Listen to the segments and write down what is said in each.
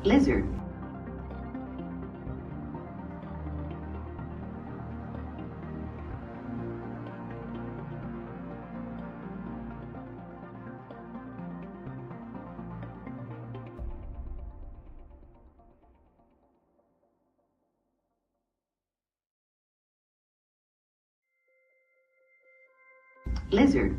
Lizard. Lizard.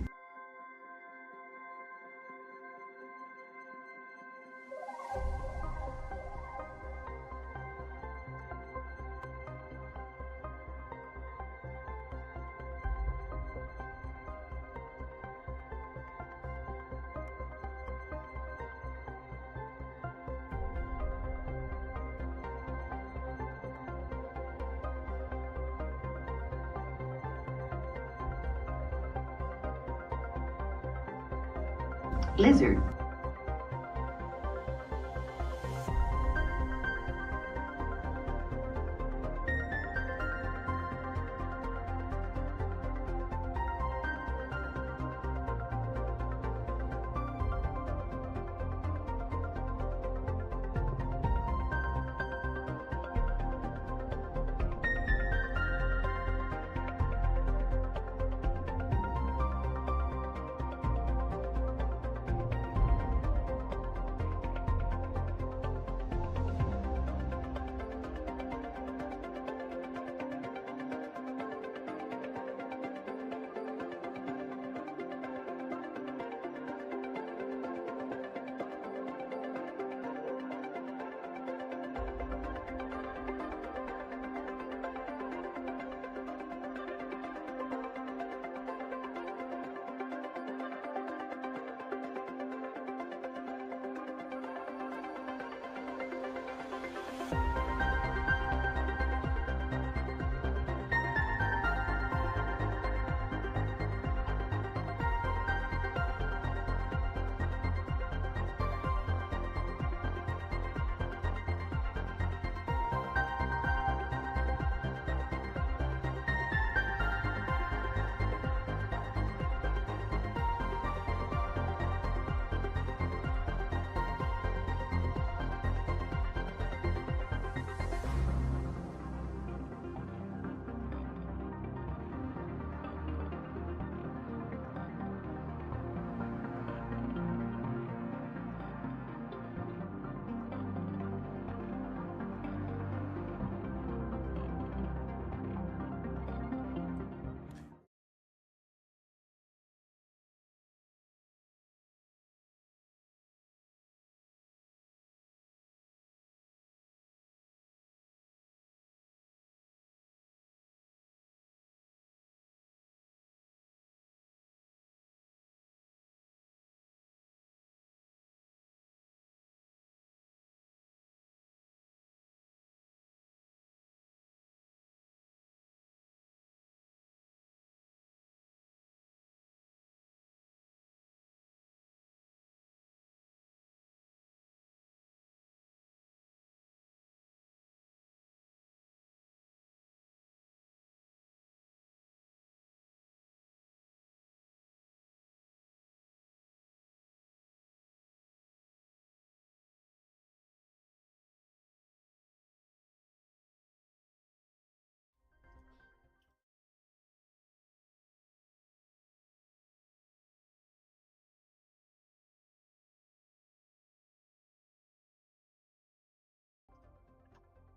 Lizard.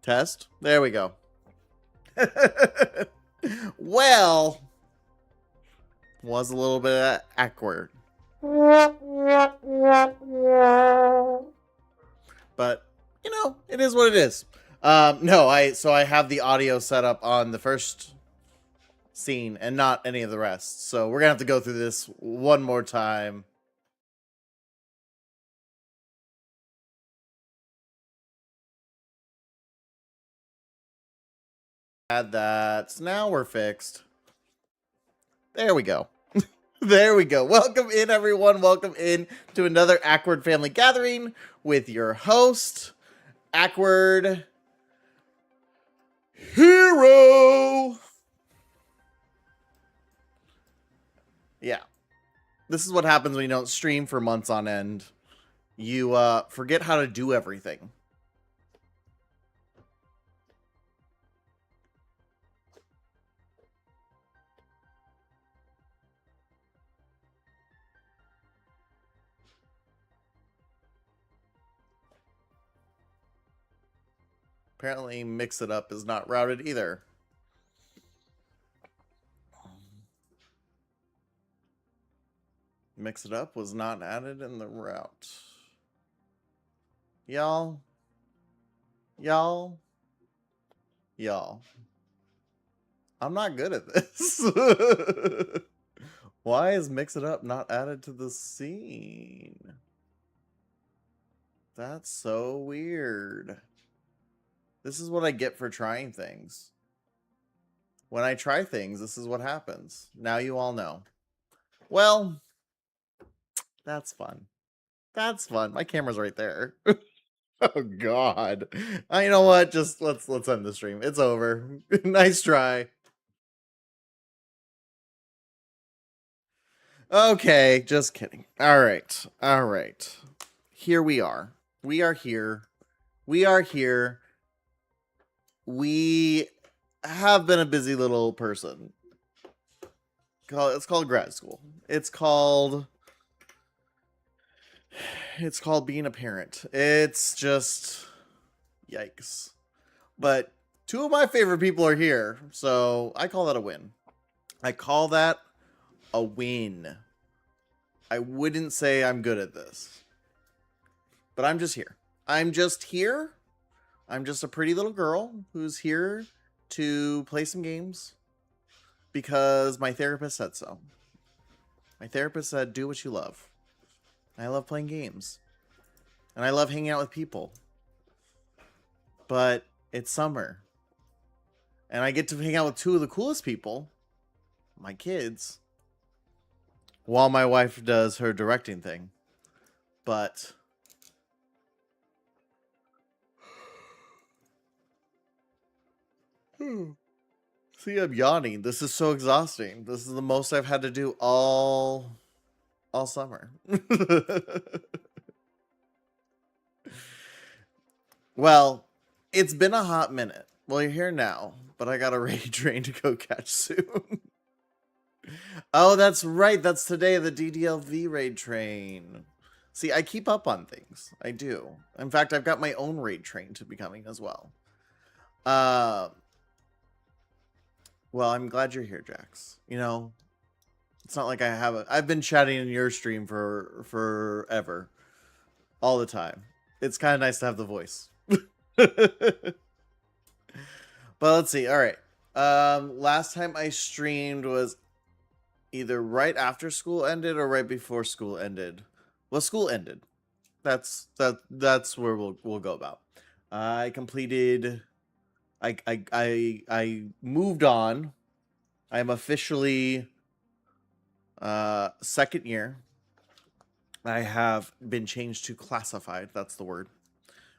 Test. There we go. Well, was a little bit awkward. But, you know, it is what it is. No, I have the audio set up on the first scene and not any of the rest. So we're going to have to go through this one more time. Add that. So now we're fixed. There we go. There we go. Welcome in, everyone. Welcome in to another Awkward Family Gathering with your host, Awkward Hero. Yeah. This is what happens when you don't stream for months on end. You forget how to do everything. Apparently Mix It Up is not routed either. Mix It Up was not added in the route. Y'all. I'm not good at this. Why is Mix It Up not added to the scene? That's so weird. This is what I get for trying things. When I try things, this is what happens. Now you all know. Well, that's fun. That's fun. My camera's right there. Oh God. You know what? Just let's end the stream. It's over. Nice try. Okay, just kidding. All right. All right. Here we are. We are here. We are here. We have been a busy little person. It's called grad school. It's called being a parent. It's just yikes. But two of my favorite people are here, so I call that a win. I call that a win. I wouldn't say I'm good at this, but I'm just here. I'm just here. I'm just a pretty little girl who's here to play some games because my therapist said so. My therapist said, do what you love. I love playing games. And I love hanging out with people. But it's summer. And I get to hang out with two of the coolest people, my kids, while my wife does her directing thing. But see, I'm yawning. This is so exhausting. This is the most I've had to do all summer. Well, it's been a hot minute. Well, you're here now, but I got a raid train to go catch soon. Oh, that's right. That's today, the DDLV raid train. See, I keep up on things. I do. In fact, I've got my own raid train to be coming as well. Well, I'm glad you're here, Jax. You know, it's not like I've been chatting in your stream for forever. All the time. It's kind of nice to have the voice. But let's see. All right. Last time I streamed was either right after school ended or right before school ended. Well, school ended. That's where we'll go about. I completed. I moved on. I'm officially second year. I have been changed to classified. That's the word.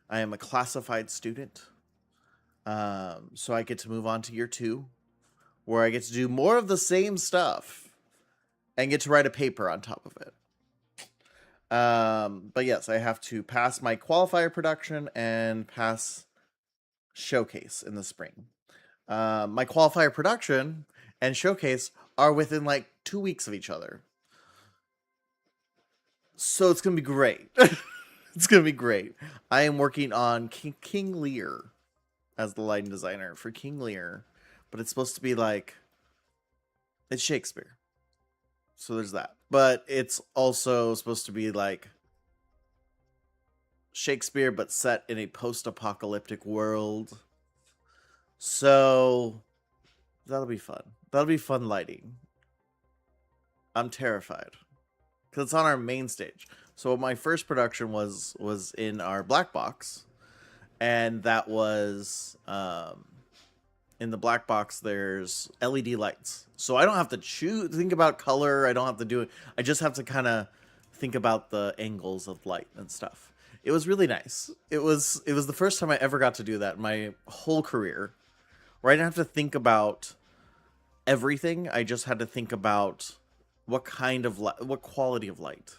I am a classified student. So I get to move on to year 2, where I get to do more of the same stuff and get to write a paper on top of it. But yes, I have to pass my qualifier production and pass showcase in the spring. My qualifier production and showcase are within like 2 weeks of each other. So it's going to be great. It's going to be great. I am working on King Lear as the lighting designer for King Lear, but it's supposed to be like, it's Shakespeare. So there's that. But it's also supposed to be like Shakespeare, but set in a post-apocalyptic world. So that'll be fun. That'll be fun lighting. I'm terrified because it's on our main stage. So my first production was in our black box, and that was in the black box. There's LED lights, so I don't have to think about color. I don't have to do it. I just have to kind of think about the angles of light and stuff. It was really nice. It was the first time I ever got to do that in my whole career, where I didn't have to think about everything. I just had to think about what kind of light, what quality of light.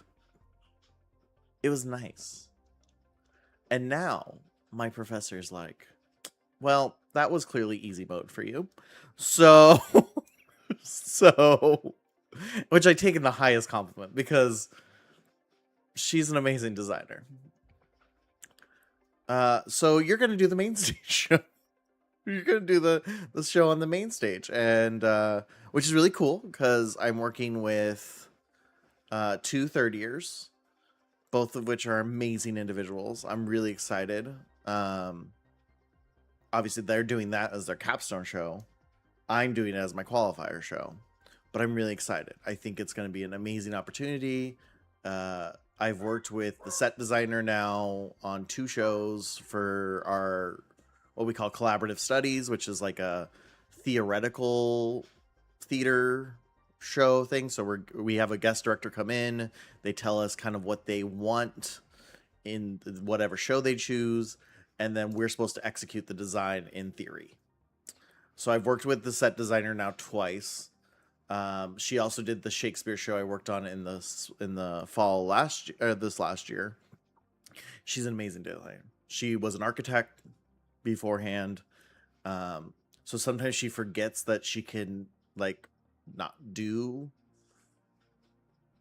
It was nice. And now my professor's like, well, that was clearly easy mode for you. So, which I take in the highest compliment because she's an amazing designer. So you're gonna do the main stage show. You're gonna do the show on the main stage, and which is really cool because I'm working with two third years, both of which are amazing individuals. I'm really excited. Obviously, they're doing that as their capstone show. I'm doing it as my qualifier show, but I'm really excited. I think it's going to be an amazing opportunity. I've worked with the set designer now on 2 shows for our what we call collaborative studies, which is like a theoretical theater show thing. So we have a guest director come in, they tell us kind of what they want in whatever show they choose, and then we're supposed to execute the design in theory. So I've worked with the set designer now twice. She also did the Shakespeare show I worked on in the fall this last year. She's an amazing designer. She was an architect beforehand. So sometimes she forgets that she can like not do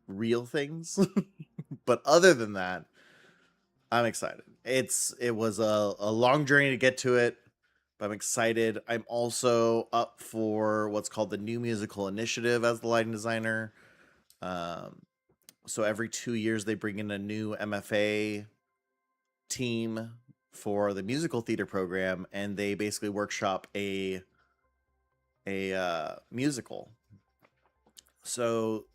real things. But other than that, I'm excited. It was a long journey to get to it, but I'm excited. I'm also up for what's called the New Musical Initiative as the lighting designer. So every 2 years they bring in a new MFA team for the musical theater program, and they basically workshop a musical. So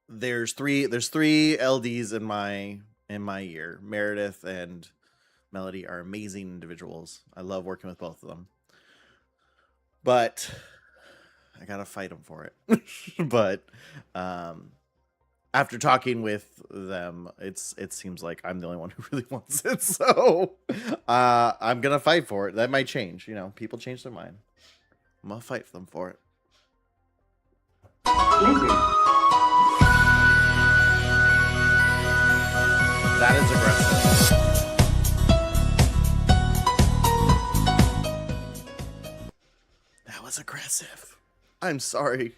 there's three LDs in my year. Meredith and Melody are amazing individuals. I love working with both of them, but I gotta fight them for it. But after talking with them, it seems like I'm the only one who really wants it. So I'm gonna fight for it. That might change. People change their mind. I'm gonna fight them for it. Lizard. That is aggressive. That was aggressive. I'm sorry.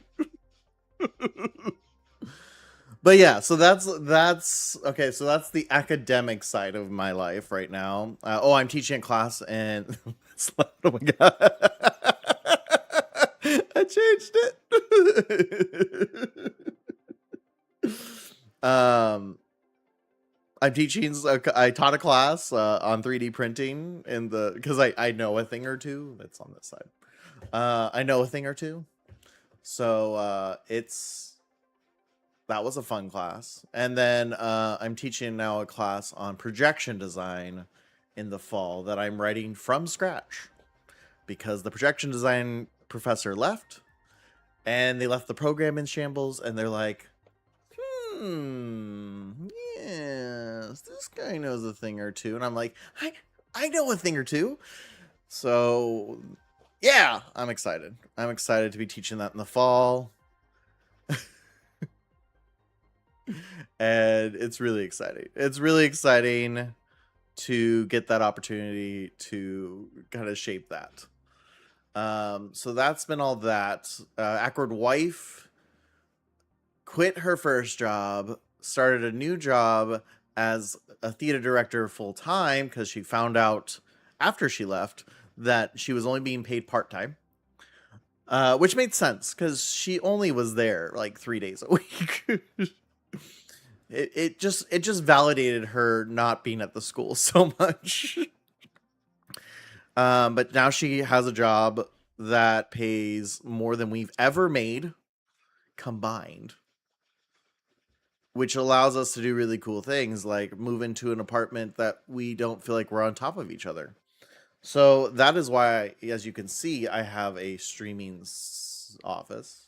But yeah, so that's okay. So that's the academic side of my life right now. I'm teaching a class, and oh my god, I changed it. I'm teaching. I taught a class on 3D printing because I know a thing or two. That's on this side. I know a thing or two, so that was a fun class. And then I'm teaching now a class on projection design in the fall that I'm writing from scratch because the projection design professor left, and they left the program in shambles, and they're like, yes, this guy knows a thing or two. And I'm like, I know a thing or two. So yeah, I'm excited. I'm excited to be teaching that in the fall. And it's really exciting. It's really exciting to get that opportunity to kind of shape that. So that's been all that. Awkward wife quit her first job, started a new job as a theater director full time because she found out after she left that she was only being paid part-time, which made sense because she only was there like 3 days a week. It just validated her not being at the school so much. But now she has a job that pays more than we've ever made combined, which allows us to do really cool things like move into an apartment that we don't feel like we're on top of each other. So that is why, as you can see, I have a streaming office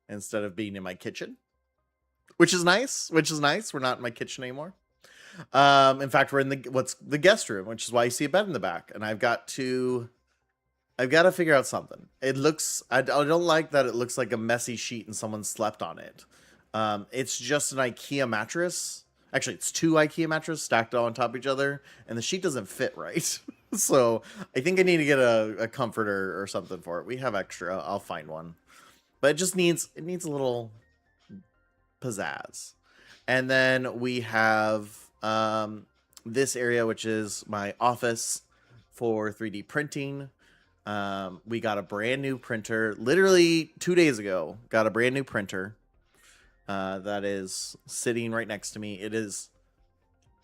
instead of being in my kitchen, which is nice. We're not in my kitchen anymore. In fact, we're in the guest room, which is why you see a bed in the back. And I've got to figure out something. I don't like that it looks like a messy sheet and someone slept on it. It's just an IKEA mattress. Actually, it's 2 IKEA mattresses stacked on top of each other, and the sheet doesn't fit right. So I think I need to get a comforter or something for it. We have extra. I'll find one. But it needs a little pizzazz. And then we have this area, which is my office for 3D printing. We got a brand new printer literally 2 days ago. Got a brand new printer that is sitting right next to me. It is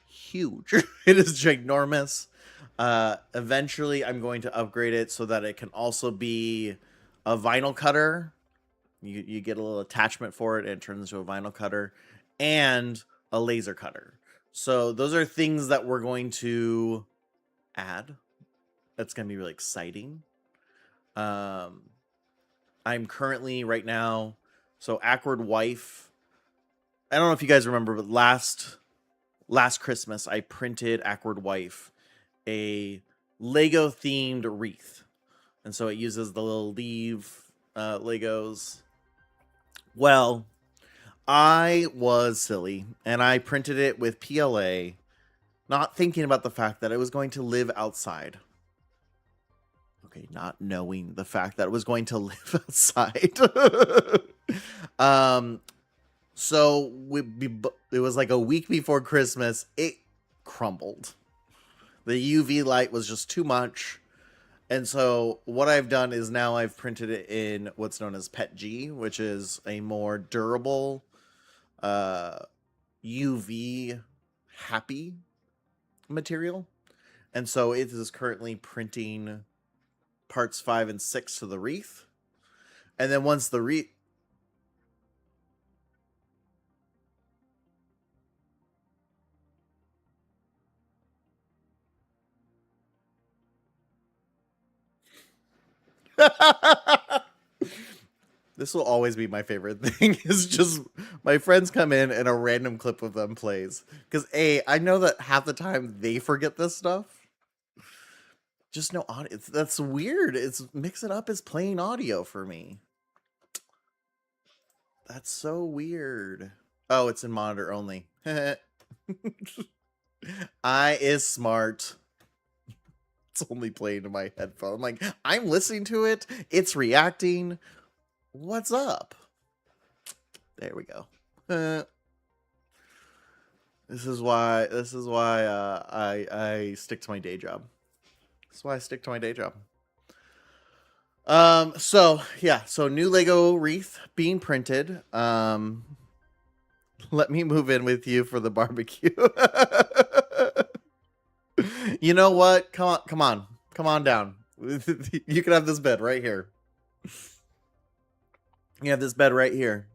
huge. It is ginormous. Eventually, I'm going to upgrade it so that it can also be a vinyl cutter. You get a little attachment for it, and it turns into a vinyl cutter and a laser cutter. So those are things that we're going to add. That's going to be really exciting. I'm currently right now, so Awkward Wife, I don't know if you guys remember, but last Christmas I printed Awkward Wife a Lego themed wreath, and so it uses the little leaf Legos. Well, I was silly and I printed it with PLA, not thinking about the fact that it was going to live outside. Okay, not knowing the fact that it was going to live outside. So it was like a week before Christmas. It crumbled. The UV light was just too much. And so what I've done is now I've printed it in what's known as PETG, which is a more durable, UV happy material. And so it is currently printing parts 5 and 6 to the wreath. And then once the wreath... This will always be my favorite thing, is just my friends come in and a random clip of them plays. Because I know that half the time they forget this stuff. Just no audio. That's weird. It's Mix It Up is playing audio for me. That's so weird. Oh, it's in monitor only. I is smart. It's only playing to my headphone. Like, I'm listening to it. It's reacting. What's up? There we go. This is why I stick to my day job. That's why I stick to my day job. So new Lego wreath being printed. Let me move in with you for the barbecue. You know what? Come on down. You can have this bed right here. You have this bed right here.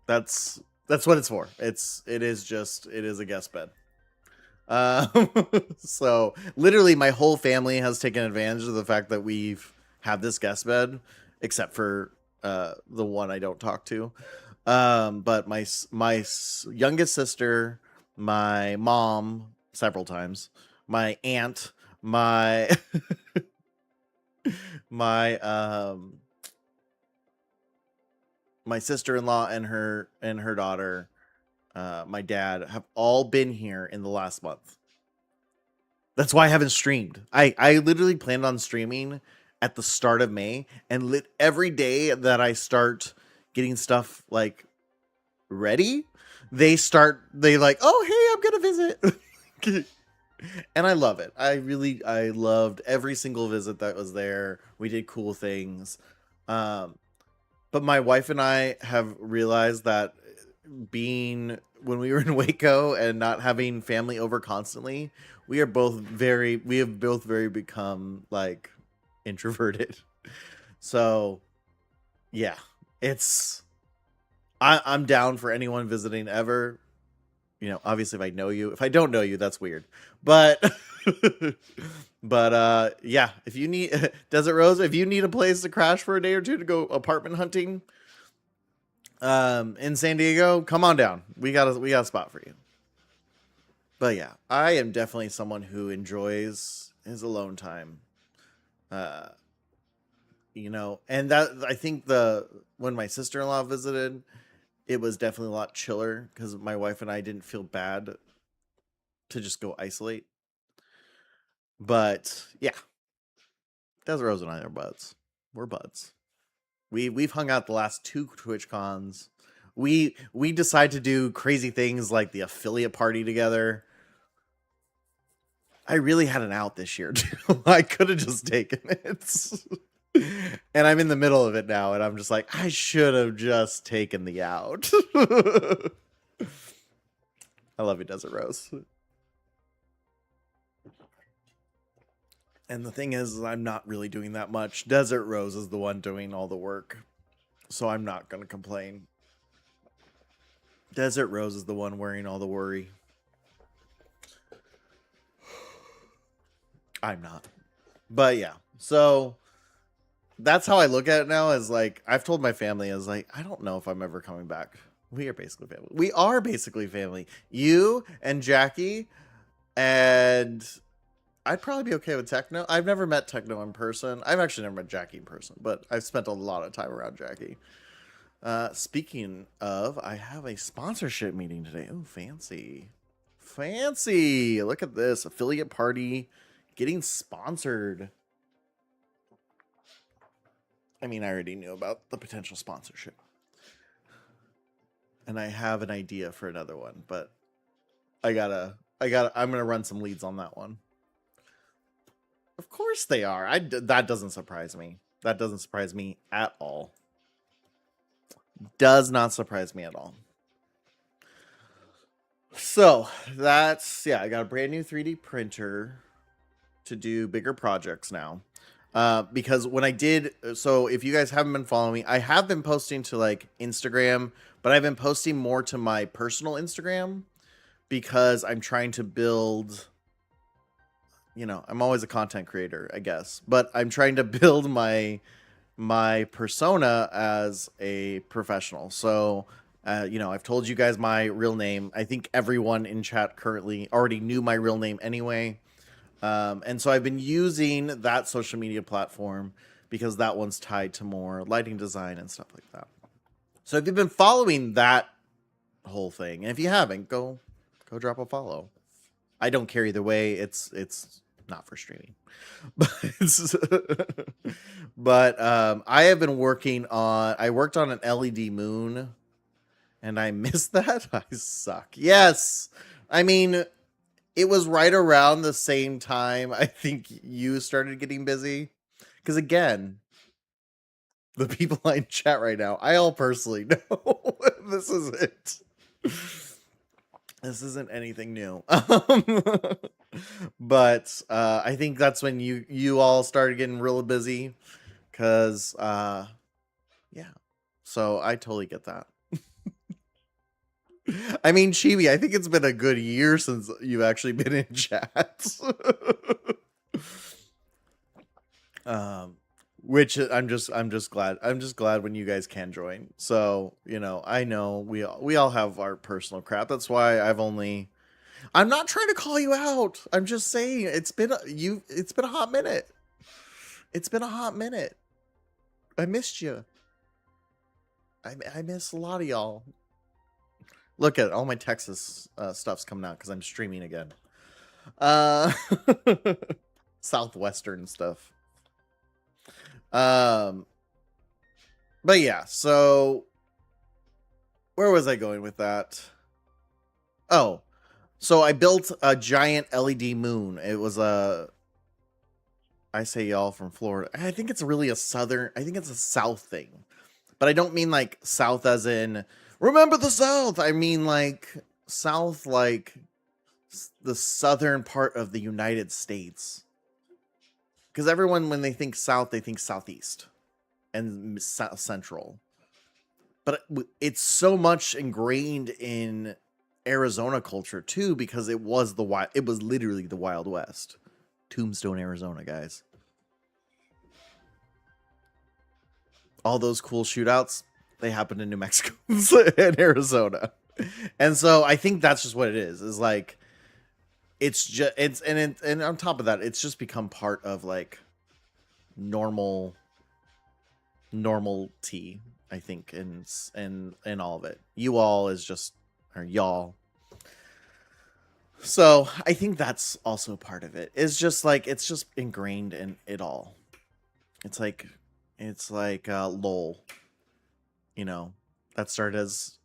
That's what it's for. It is a guest bed. So literally my whole family has taken advantage of the fact that we've had this guest bed, except for the one I don't talk to. But my youngest sister, my mom several times, my aunt, my my sister-in-law and her daughter, my dad, have all been here in the last month. That's why I haven't streamed. I literally planned on streaming at the start of May, and every day that I start getting stuff like ready, they like, oh hey, I'm gonna visit. And I love it. I loved every single visit that was there. We did cool things. But my wife and I have realized that when we were in Waco and not having family over constantly, we have both very become like introverted. So yeah, I'm down for anyone visiting ever. You know, obviously if I know you. If I don't know you, that's weird. But yeah, if you need Desert Rose, if you need a place to crash for a day or two to go apartment hunting in San Diego, come on down. We got a spot for you. But yeah, I am definitely someone who enjoys his alone time. You know, and that I think when my sister-in-law visited, it was definitely a lot chiller because my wife and I didn't feel bad to just go isolate. But yeah, Desert Rose and I are buds. We're buds. We've hung out the last 2 Twitch cons. We decide to do crazy things like the affiliate party together. I really had an out this year too. I could have just taken it. And I'm in the middle of it now, and I'm just like, I should have just taken the out. I love you, Desert Rose. And the thing is, I'm not really doing that much. Desert Rose is the one doing all the work, so I'm not going to complain. Desert Rose is the one wearing all the worry. I'm not. But yeah, so that's how I look at it now, is like, I've told my family, is like, I don't know if I'm ever coming back. We are basically family. We are basically family. You and Jackie, and I'd probably be okay with Techno. I've never met Techno in person. I've actually never met Jackie in person, but I've spent a lot of time around Jackie. Speaking of, I have a sponsorship meeting today. Oh, fancy. Fancy. Look at this. Affiliate party getting sponsored. I mean, I already knew about the potential sponsorship. And I have an idea for another one, but I'm gonna run some leads on that one. Of course they are. That doesn't surprise me. That doesn't surprise me at all. Does not surprise me at all. So that's, yeah, I got a brand new 3D printer to do bigger projects now. Because when I did, so if you guys haven't been following me, I have been posting to like Instagram, but I've been posting more to my personal Instagram because I'm trying to build, you know, I'm always a content creator, I guess, but I'm trying to build my persona as a professional. So, you know, I've told you guys my real name. I think everyone in chat currently already knew my real name anyway. And so I've been using that social media platform because that one's tied to more lighting design and stuff like that. So if you've been following that whole thing, and if you haven't, go drop a follow. I don't care either way. It's not for streaming, but I have been working on. I worked on an LED moon, and I missed that. I suck. Yes, I mean, it was right around the same time I think you started getting busy, because again, the people in chat right now, I all personally know this is it. This isn't anything new. But I think that's when you all started getting real busy, because yeah, so I totally get that. I mean, Chibi, I think it's been a good year since you've actually been in chat. Which I'm just glad. I'm just glad when you guys can join. So, you know, I know we all have our personal crap. That's why I'm not trying to call you out. I'm just saying it's been a hot minute. It's been a hot minute. I missed you. I miss a lot of y'all. Look at it, all my Texas stuff's coming out because I'm streaming again. Southwestern stuff. But yeah, so where was I going with that? Oh, so I built a giant LED moon. It was I say y'all from Florida. I think it's really a southern, I think it's a South thing. But I don't mean like South as in, remember the South. I mean like South, like the southern part of the United States. Because everyone, when they think South, they think Southeast and South Central. But it's so much ingrained in Arizona culture too, because it was literally the Wild West. Tombstone, Arizona, guys. All those cool shootouts, they happened in New Mexico and Arizona. And so I think that's just what it is like, and on top of that, it's just become part of like normalty, I think, in all of it. You all is just, or y'all. So I think that's also part of it. It's just like, it's just ingrained in it all. It's like LOL, you know, that started as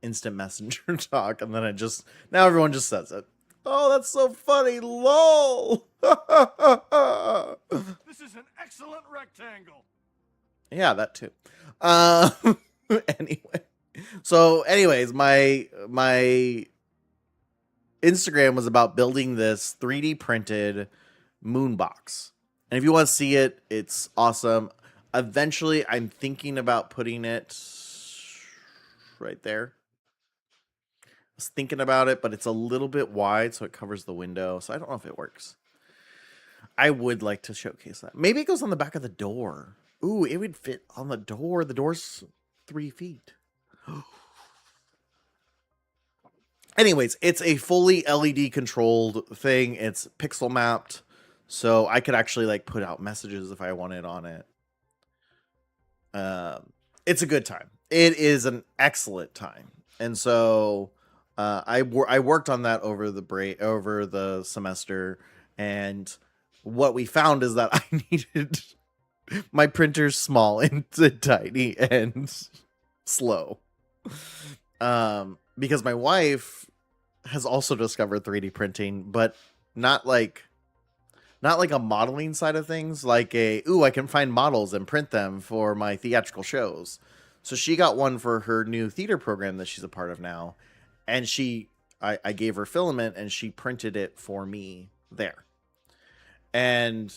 instant messenger talk, and then now everyone just says it. Oh, that's so funny. LOL. This is an excellent rectangle. Yeah, that too. Anyway. So, anyways, my Instagram was about building this 3D printed moon box. And if you want to see it, it's awesome. Eventually, I'm thinking about putting it right there. I was thinking about it, but it's a little bit wide, so it covers the window. So I don't know if it works. I would like to showcase that. Maybe it goes on the back of the door. Ooh, it would fit on the door. The door's 3 feet. Anyways, it's a fully LED controlled thing. It's pixel mapped, so I could actually like put out messages if I wanted on it. It's a good time. It is an excellent time, and so I worked on that over the semester, and what we found is that I needed my printer's small and tiny and slow. Because my wife has also discovered 3D printing, but not like a modeling side of things, like I can find models and print them for my theatrical shows. So she got one for her new theater program that she's a part of now, and I gave her filament and she printed it for me there. And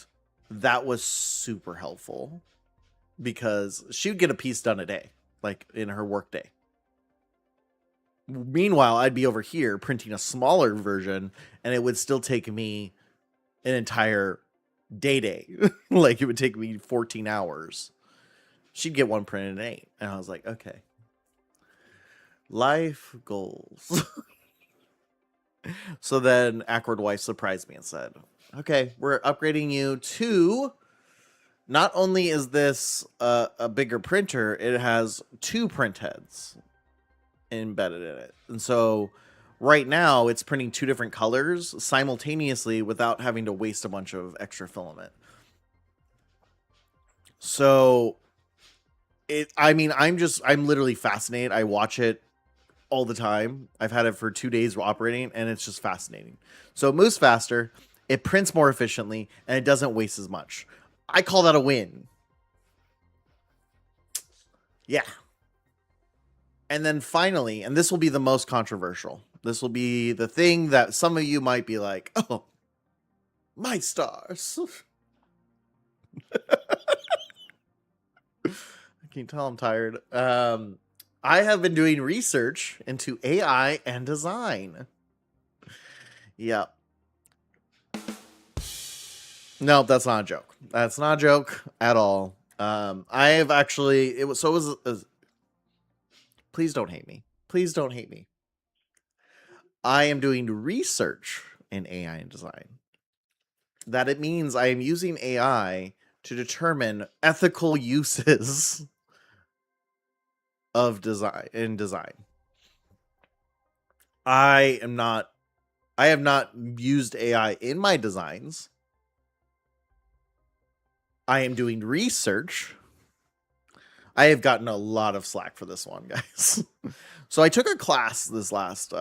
that was super helpful because she would get a piece done a day, like in her work day. Meanwhile, I'd be over here printing a smaller version, and it would still take me an entire day. Like, it would take me 14 hours. She'd get one printed in 8. And I was like, okay. Life goals. So then Awkward Wife surprised me and said, okay, we're upgrading you to... Not only is this a bigger printer, it has 2 print heads embedded in it. And so right now it's printing 2 different colors simultaneously without having to waste a bunch of extra filament. So I'm literally fascinated. I watch it all the time. I've had it for 2 days operating, and it's just fascinating. So it moves faster, it prints more efficiently, and it doesn't waste as much. I call that a win. Yeah. And then finally, and this will be the most controversial. This will be the thing that some of you might be like, oh, my stars. I can tell I'm tired. I have been doing research into AI and design. Yep. No, that's not a joke. That's not a joke at all. I have actually, please don't hate me. Please don't hate me. I am doing research in AI and design. That it means I am using AI to determine ethical uses of design. I have not used AI in my designs. I am doing research. I have gotten a lot of slack for this one, guys. So I took a class this last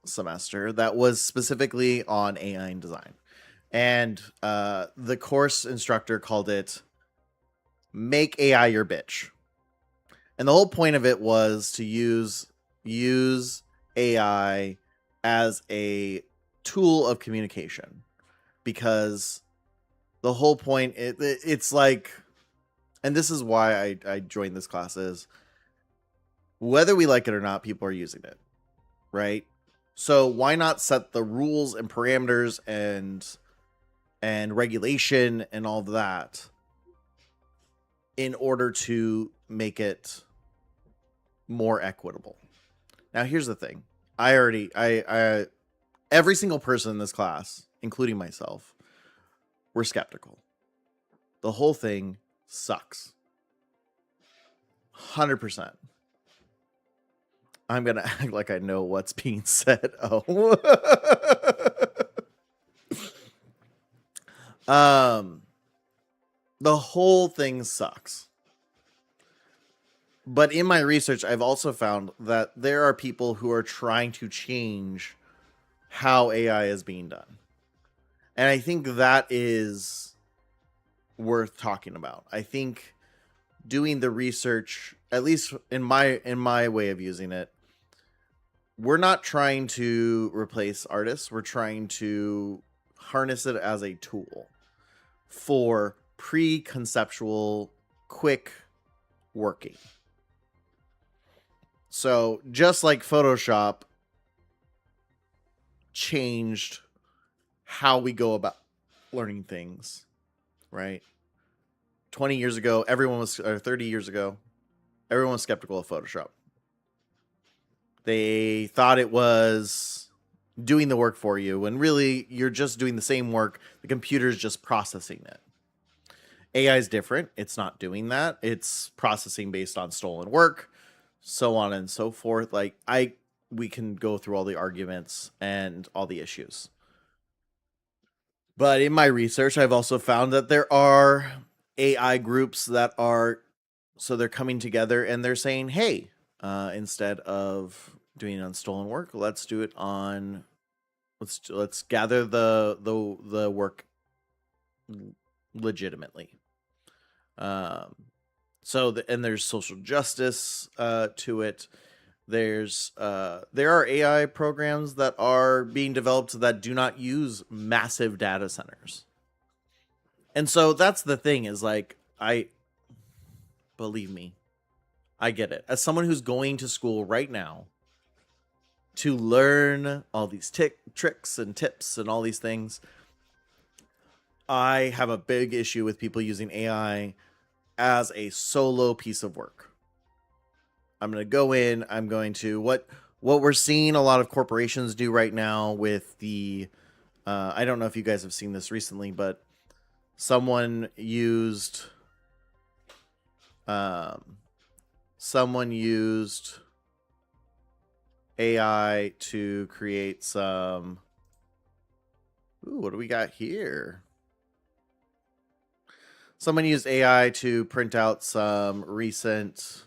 semester that was specifically on AI and design. And the course instructor called it Make AI Your Bitch. And the whole point of it was to use AI as a tool of communication. Because the whole point, it's like, and this is why I joined this class, is whether we like it or not, people are using it, right? So why not set the rules and parameters and regulation and all of that in order to make it more equitable? Now, here's the thing. I every single person in this class, including myself, we're skeptical. The whole thing sucks. 100%. I'm going to act like I know what's being said. Oh. The whole thing sucks. But in my research, I've also found that there are people who are trying to change how AI is being done. And I think that is worth talking about. I think doing the research, at least in my way of using it, we're not trying to replace artists. We're trying to harness it as a tool for pre-conceptual, quick working. So just like Photoshop changed how we go about learning things, right? 20 years ago, or 30 years ago, everyone was skeptical of Photoshop. They thought it was doing the work for you, when really you're just doing the same work. The computer's just processing it. AI is different. It's not doing that. It's processing based on stolen work, so on and so forth. We can go through all the arguments and all the issues. But in my research, I've also found that there are AI groups that they're coming together and they're saying, hey, instead of doing it on stolen work, let's do it on, let's gather the work legitimately. And there's social justice to it. There are AI programs that are being developed that do not use massive data centers. And so that's the thing, is like, believe me, I get it. As someone who's going to school right now to learn all these tricks and tips and all these things, I have a big issue with people using AI as a solo piece of work. I'm going to go in, I'm going to, what we're seeing a lot of corporations do right now with the, I don't know if you guys have seen this recently, but someone used AI to create some, what do we got here? Someone used AI to print out some recent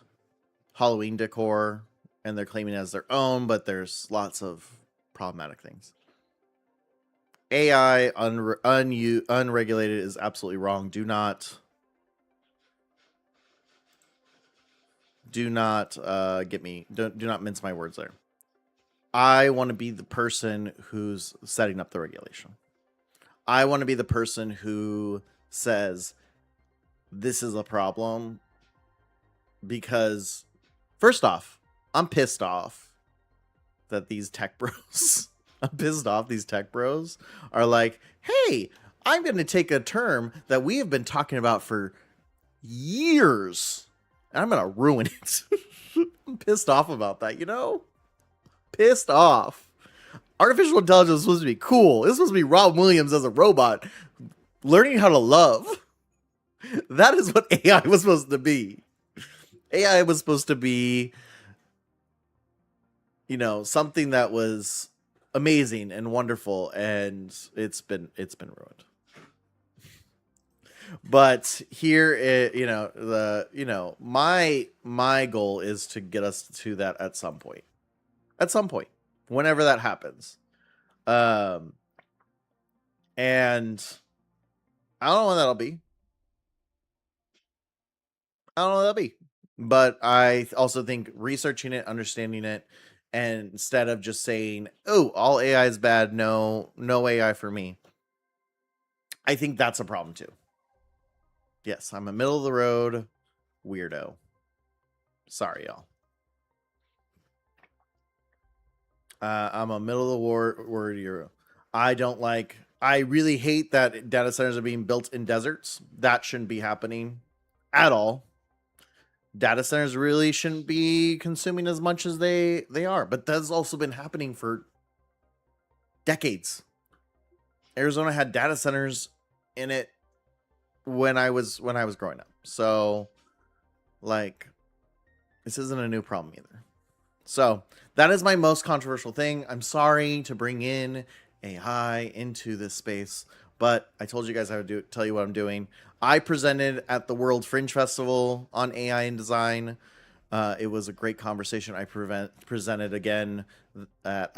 Halloween decor, and they're claiming it as their own, but there's lots of problematic things. AI unregulated is absolutely wrong. Do not get me. Do not mince my words there. I want to be the person who's setting up the regulation. I want to be the person who says this is a problem, because first off, I'm pissed off that these tech bros are like, hey, I'm going to take a term that we have been talking about for years and I'm going to ruin it. I'm pissed off about that, Pissed off. Artificial intelligence is supposed to be cool. It's supposed to be Rob Williams as a robot learning how to love. That is what AI was supposed to be. AI was supposed to be, something that was amazing and wonderful, and it's been ruined. But here, my goal is to get us to that at some point. Whenever that happens. And I don't know when that'll be. But I also think researching it, understanding it, and instead of just saying, oh, all AI is bad, no AI for me, I think that's a problem too. Yes, I'm a middle of the road weirdo. Sorry, y'all. I'm a middle of the word hero. I really hate that data centers are being built in deserts. That shouldn't be happening at all. Data centers really shouldn't be consuming as much as they are, but that's also been happening for decades. Arizona had data centers in it when I was growing up. So, this isn't a new problem either. So, that is my most controversial thing. I'm sorry to bring in AI into this space, but I told you guys I would tell you what I'm doing. I presented at the World Fringe Festival on AI and design. It was a great conversation. I presented again at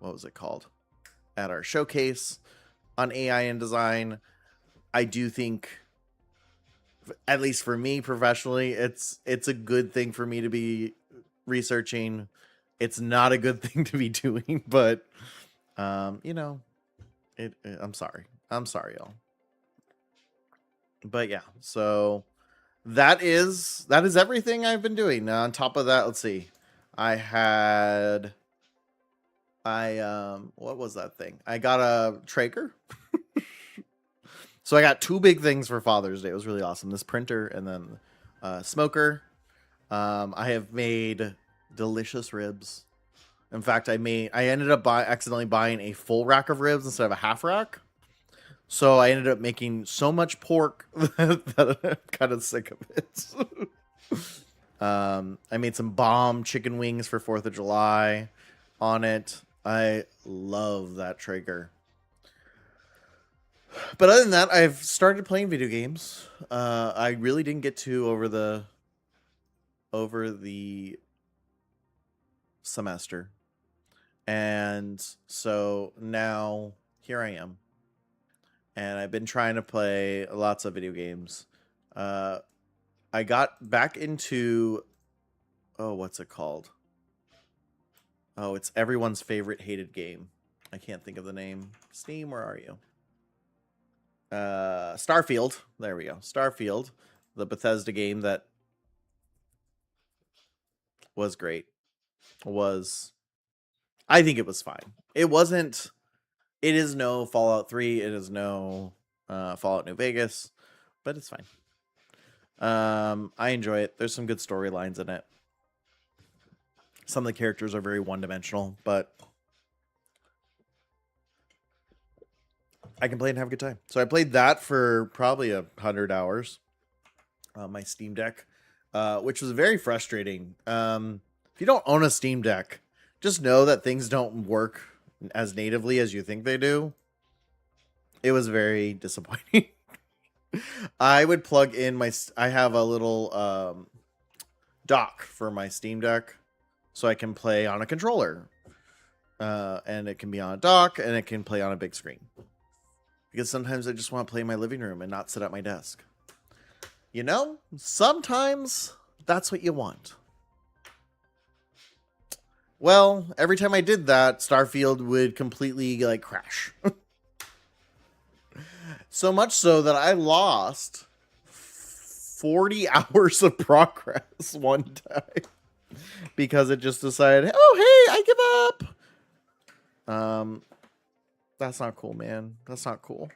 what was it called? At our showcase on AI and design. I do think, at least for me professionally, it's a good thing for me to be researching. It's not a good thing to be doing, but you know, I'm sorry, y'all. But yeah, so that is everything I've been doing. Now, on top of that, let's see, what was that thing? I got a Traeger. So I got two big things for Father's Day. It was really awesome. This printer and then smoker. I have made delicious ribs. In fact, I ended up accidentally buying a full rack of ribs instead of a half rack. So I ended up making so much pork that I'm kind of sick of it. I made some bomb chicken wings for 4th of July on it. I love that Traeger. But other than that, I've started playing video games. I really didn't get to over the semester. And so now here I am. And I've been trying to play lots of video games. I got back into, what's it called? Oh, it's everyone's favorite hated game. I can't think of the name. Steam, where are you? Starfield. There we go. Starfield, the Bethesda game that was great. I think it was fine. It is no Fallout 3. It is no Fallout New Vegas, but it's fine. I enjoy it. There's some good storylines in it. Some of the characters are very one-dimensional, but I can play and have a good time. So I played that for probably 100 hours on my Steam Deck, which was very frustrating. If you don't own a Steam Deck, just know that things don't work as natively as you think they do. It was very disappointing. I would plug in I have a little dock for my Steam Deck so I can play on a controller. And it can be on a dock and it can play on a big screen. Because sometimes I just want to play in my living room and not sit at my desk. You know, sometimes that's what you want. Well, every time I did that, Starfield would completely crash. So much so that I lost 40 hours of progress one time because it just decided, oh, hey, I give up. That's not cool, man. That's not cool.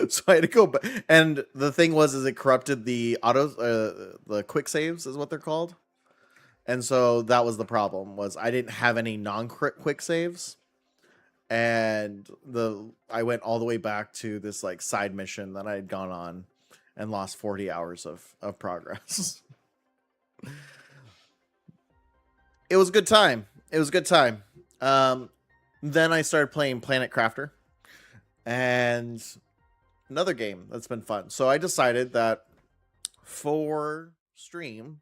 So I had to go back. And the thing was, it corrupted the the quick saves is what they're called. And so that was the problem, was I didn't have any non-quick saves. And I went all the way back to this side mission that I had gone on and lost 40 hours of progress. It was a good time. Then I started playing Planet Crafter, and another game that's been fun. So I decided that for stream,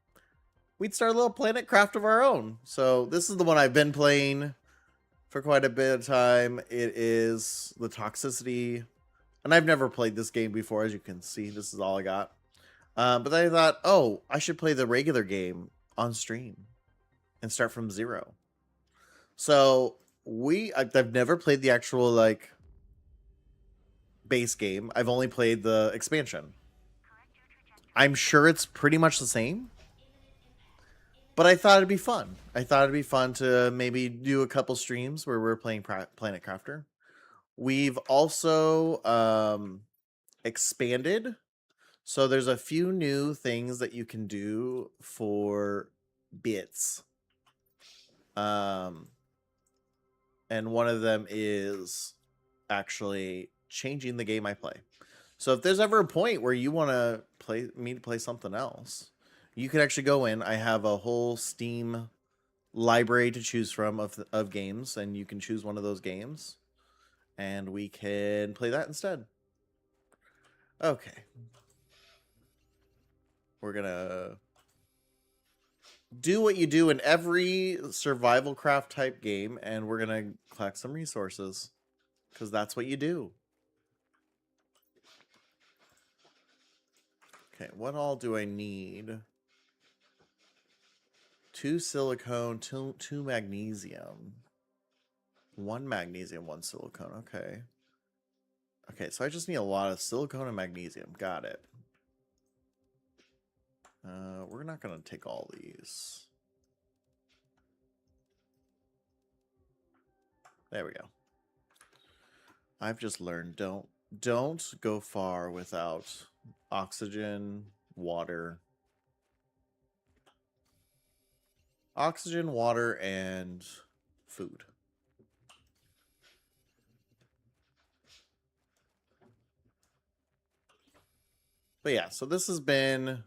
we'd start a little Planet Craft of our own. So this is the one I've been playing for quite a bit of time. It is the Toxicity, and I've never played this game before. As you can see, this is all I got. But I thought, I should play the regular game on stream and start from zero. So I've never played the actual base game. I've only played the expansion. I'm sure it's pretty much the same, but I thought it'd be fun. I thought it'd be fun to maybe do a couple streams where we're playing Planet Crafter. We've also expanded. So there's a few new things that you can do for bits. And one of them is actually changing the game I play. So if there's ever a point where you want to play something else, you can actually go in. I have a whole Steam library to choose from of games, and you can choose one of those games, and we can play that instead. Okay. We're do what you do in every survival craft type game, and we're gonna collect some resources because that's what you do. Okay, what all do I need? 2 silicone, 2 magnesium. 1 magnesium, 1 silicone. Okay. Okay, so I just need a lot of silicone and magnesium. Got it. We're not going to take all these. There we go. I've just learned don't go far without oxygen, water. Oxygen, water, and food. But yeah, so this has been...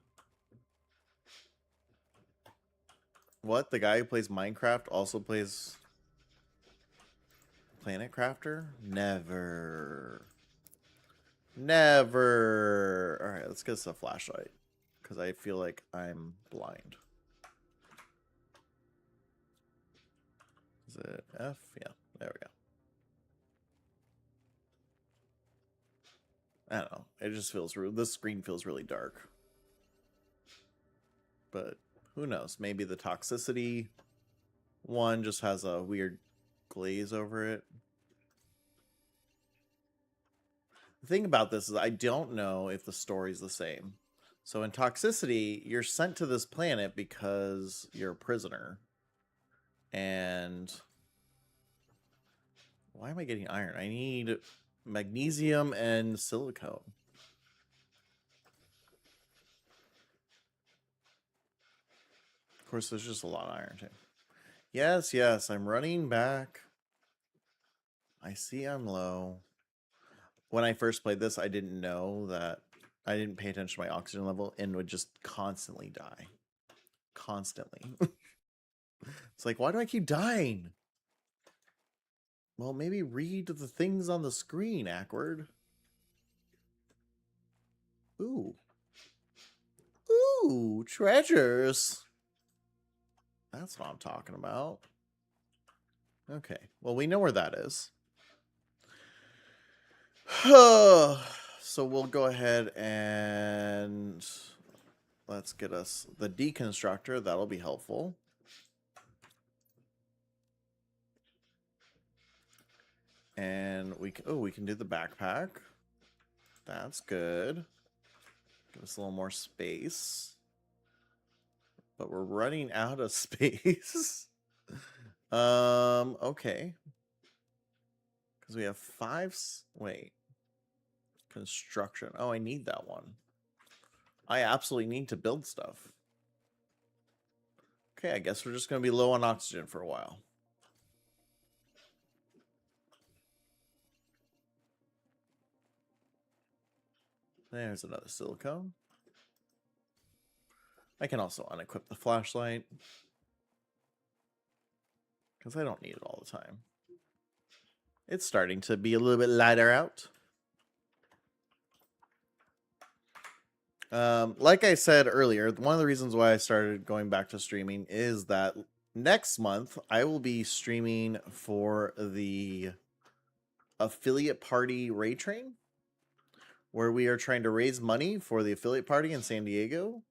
What? The guy who plays Minecraft also plays Planet Crafter? Never. Never. All right, let's get us a flashlight because I feel like I'm blind. Is it F? Yeah, there we go. I don't know. It just feels rude. This screen feels really dark. But who knows? Maybe the toxicity one just has a weird glaze over it. The thing about this is I don't know if the story's the same. So in toxicity, you're sent to this planet because you're a prisoner. And why am I getting iron? I need magnesium and silicone. Of course, there's just a lot of iron too. Yes, yes, I'm running back. I see I'm low. When I first played this, I didn't know that I didn't pay attention to my oxygen level and would just constantly die. Constantly. It's like, why do I keep dying? Well, maybe read the things on the screen, Awkward. Ooh. Ooh, treasures. That's what I'm talking about. Okay, well, we know where that is. So we'll go ahead and let's get us the deconstructor. That'll be helpful. And we can do the backpack. That's good. Give us a little more space. But we're running out of space. Okay. Because we have 5. Wait. Construction. Oh, I need that one. I absolutely need to build stuff. Okay, I guess we're just going to be low on oxygen for a while. There's another silicone. I can also unequip the flashlight because I don't need it all the time. It's starting to be a little bit lighter out. Like I said earlier, one of the reasons why I started going back to streaming is that next month I will be streaming for the affiliate party raid train, where we are trying to raise money for the affiliate party in San Diego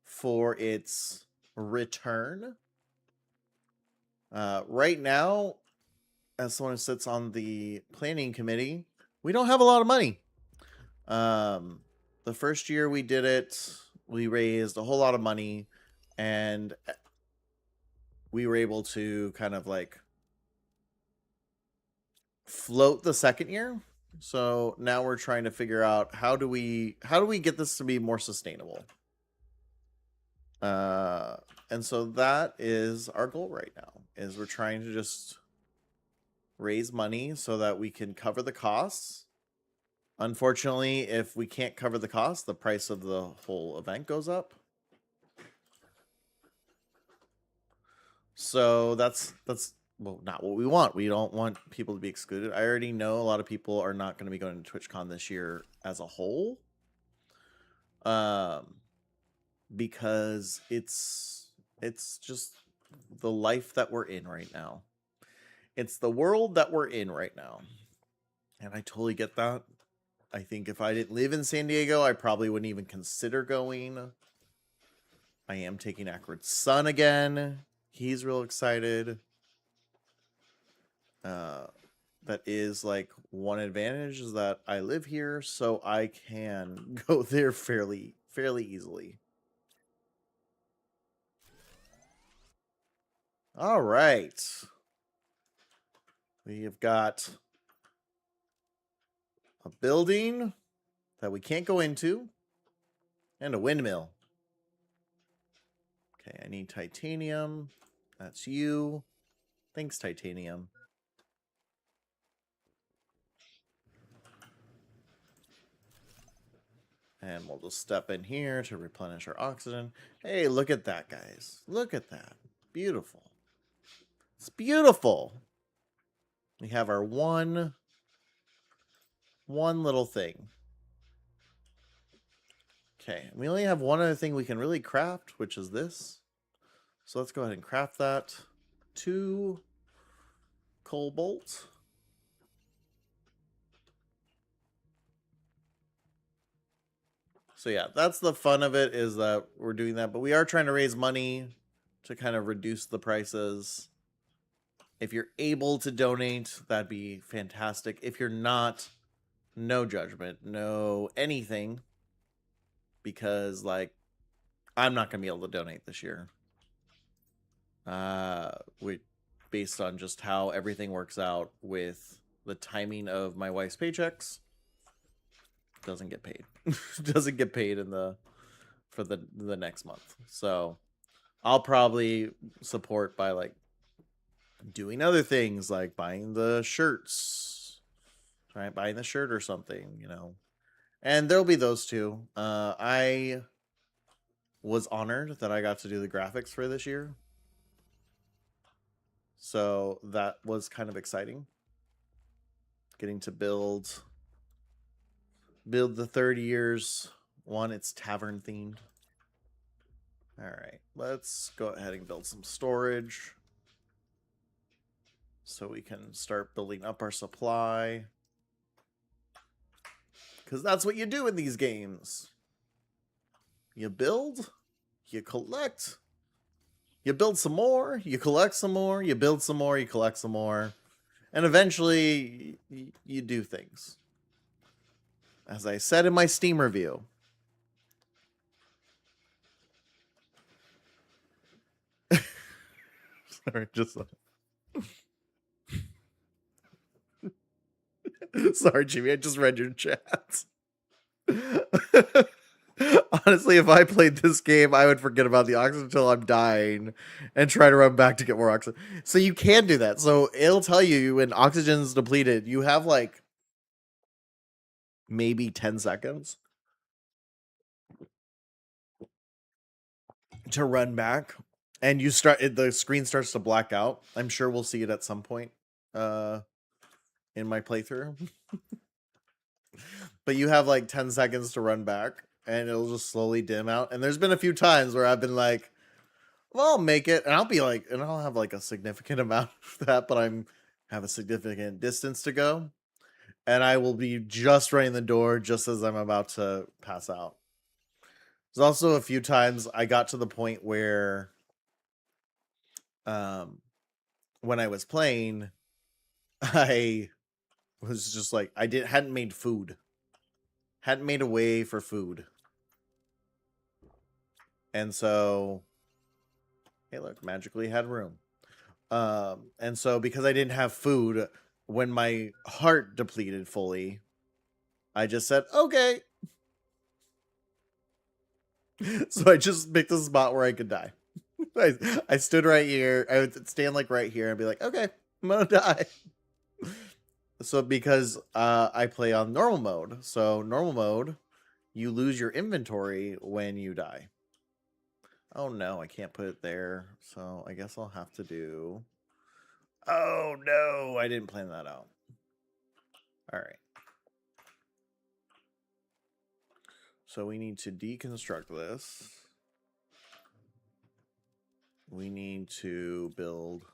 for its return. Right now, as someone who sits on the planning committee, we don't have a lot of money. The first year we did it, we raised a whole lot of money, and we were able to kind of like float the second year. So now we're trying to figure out how do we get this to be more sustainable. And so that is our goal right now, is we're trying to just raise money so that we can cover the costs. Unfortunately, if we can't cover the cost, the price of the whole event goes up. So that's well, not what we want. We don't want people to be excluded. I already know a lot of people are not going to be going to TwitchCon this year as a whole. Because it's It's just the life that we're in right now. It's the world that we're in right now. And I totally get that. I think if I didn't live in San Diego, I probably wouldn't even consider going. I am taking Acrid's son again. He's real excited. That is like one advantage is that I live here, so I can go there fairly easily. All right. We have got a building that we can't go into and a windmill. Okay, I need titanium. That's you. Thanks, titanium. And we'll just step in here to replenish our oxygen. Hey, look at that, guys. Look at that. Beautiful. It's beautiful. We have our one little thing. Okay, we only have one other thing we can really craft, which is this. So let's go ahead and craft that. 2 cobalt. So yeah, that's the fun of it, is that we're doing that. But we are trying to raise money to kind of reduce the prices. If you're able to donate, that'd be fantastic. If you're not, no judgment, no anything. Because, like, I'm not going to be able to donate this year. Based on just how everything works out with the timing of my wife's paychecks. Doesn't get paid. Doesn't get paid for the next month. So I'll probably support by like doing other things like buying the shirts. Right? Buying the shirt or something, you know. And there'll be those two. I was honored that I got to do the graphics for this year. So that was kind of exciting. Getting to build the 30 years one. It's tavern themed. All right, let's go ahead and build some storage so we can start building up our supply. Because that's what you do in these games. You build, you collect, you build some more, you collect some more, you build some more, you collect some more. And eventually, you do things. As I said in my Steam review. Sorry, just... Sorry, Jimmy, I just read your chat. Honestly, if I played this game, I would forget about the oxygen until I'm dying and try to run back to get more oxygen. So you can do that. So it'll tell you when oxygen's depleted, you have like maybe 10 seconds to run back, and the screen starts to black out. I'm sure we'll see it at some point in my playthrough. But you have like 10 seconds to run back, and it'll just slowly dim out. And there's been a few times where I've been like, well, I'll make it, and I'll have like a significant amount of that, but have a significant distance to go, and I will be just running the door just as I'm about to pass out. There's also a few times I got to the point where, when I was playing, I was just like, hadn't made food. Hadn't made a way for food. And so, hey, look, magically had room. And so because I didn't have food, when my heart depleted fully, I just said, okay. So I just picked a spot where I could die. I stood right here. I would stand like right here and be like, okay, I'm gonna die. So because I play on normal mode. So normal mode, you lose your inventory when you die. Oh no, I can't put it there. So I guess I'll have to do... Oh no, I didn't plan that out. All right. So we need to deconstruct this. we need to build...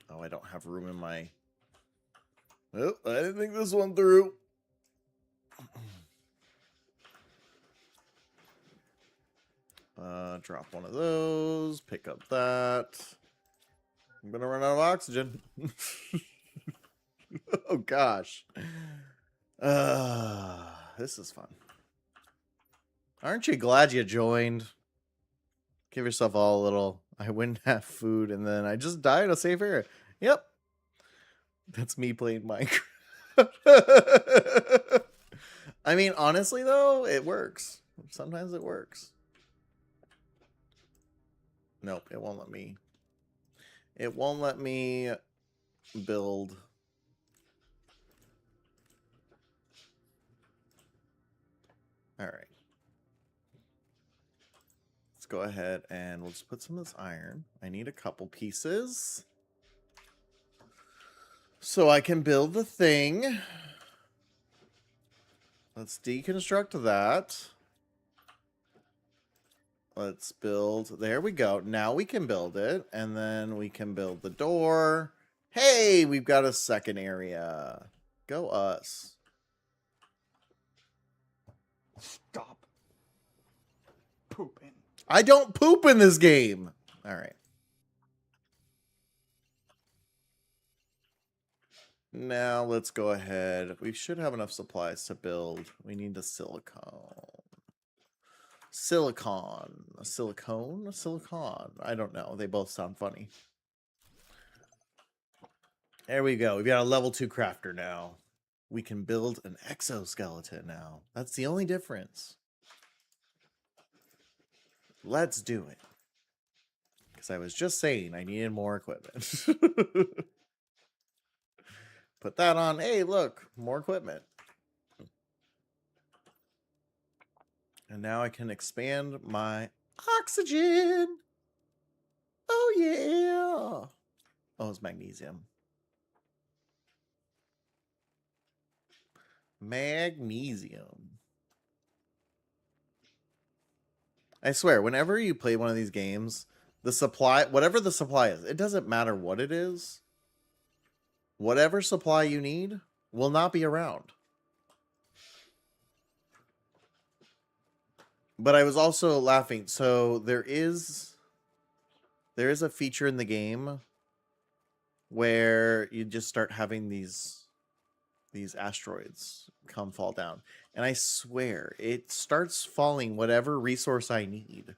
Oh, I don't have room in my... Oh, I didn't think this one through. Drop one of those. Pick up that. I'm gonna run out of oxygen. Oh, gosh. This is fun. Aren't you glad you joined? Give yourself all a little... I wouldn't have food, and then I just die in a safe area. Yep. That's me playing Minecraft. I mean, honestly, though, it works. Sometimes it works. Nope, it won't let me. It won't let me build. All right. Let's go ahead and we'll just put some of this iron. I need a couple pieces so I can build the thing. Let's deconstruct that. Let's build. There we go. Now we can build it. And then we can build the door. Hey, we've got a second area. Go us. Stop pooping. I don't poop in this game. All right. Now let's go ahead. We should have enough supplies to build. We need the silicone. Silicon. A silicone? A silicon. I don't know. They both sound funny. There we go. We've got a level 2 crafter now. We can build an exoskeleton now. That's the only difference. Let's do it. Because I was just saying I needed more equipment. Put that on. Hey, look. More equipment. And now I can expand my oxygen. Oh, yeah. Oh, it's magnesium. Magnesium. I swear, whenever you play one of these games, the supply, whatever the supply is, it doesn't matter what it is. Whatever supply you need will not be around. But I was also laughing. So there is a feature in the game where you just start having these asteroids come fall down. And I swear, it starts falling whatever resource I need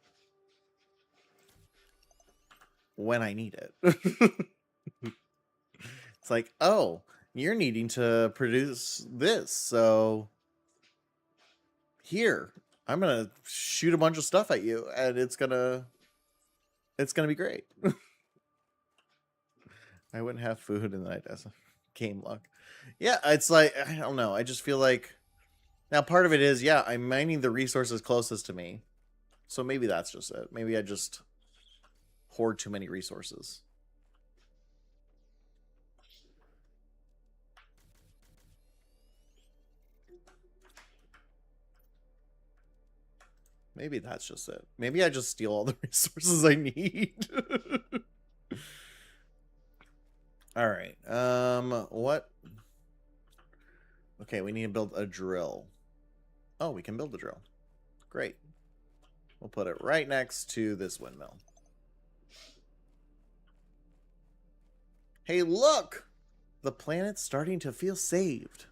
when I need it. It's like, oh, you're needing to produce this, so here, I'm gonna shoot a bunch of stuff at you, and it's gonna be great. I wouldn't have food, and then I just game luck. Yeah, it's like, I don't know. I just feel like now part of it is, yeah, I'm mining the resources closest to me, so maybe that's just it. Maybe I just hoard too many resources. Maybe that's just it. Maybe I just steal all the resources I need. All right. What? Okay, we need to build a drill. Oh, we can build a drill. Great. We'll put it right next to this windmill. Hey, look! The planet's starting to feel saved.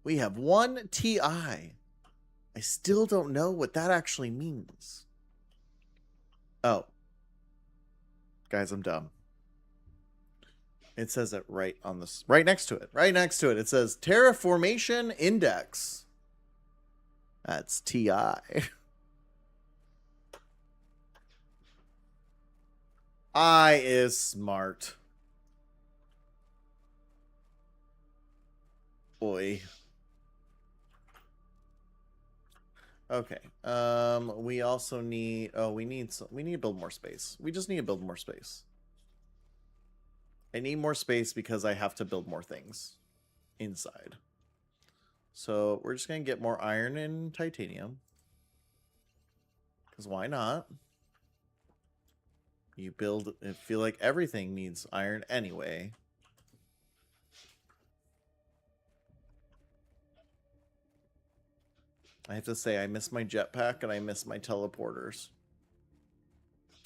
We have 1 TI. I still don't know what that actually means. Oh. Guys, I'm dumb. It says it right on this, right next to it. Right next to it. It says Terraformation Index. That's TI. I is smart. Boy. Okay. We also need, we need to build more space. We just need to build more space. I need more space because I have to build more things inside. So we're just going to get more iron and titanium. Because why not? You build, I feel like everything needs iron anyway. I have to say, I miss my jetpack and I miss my teleporters.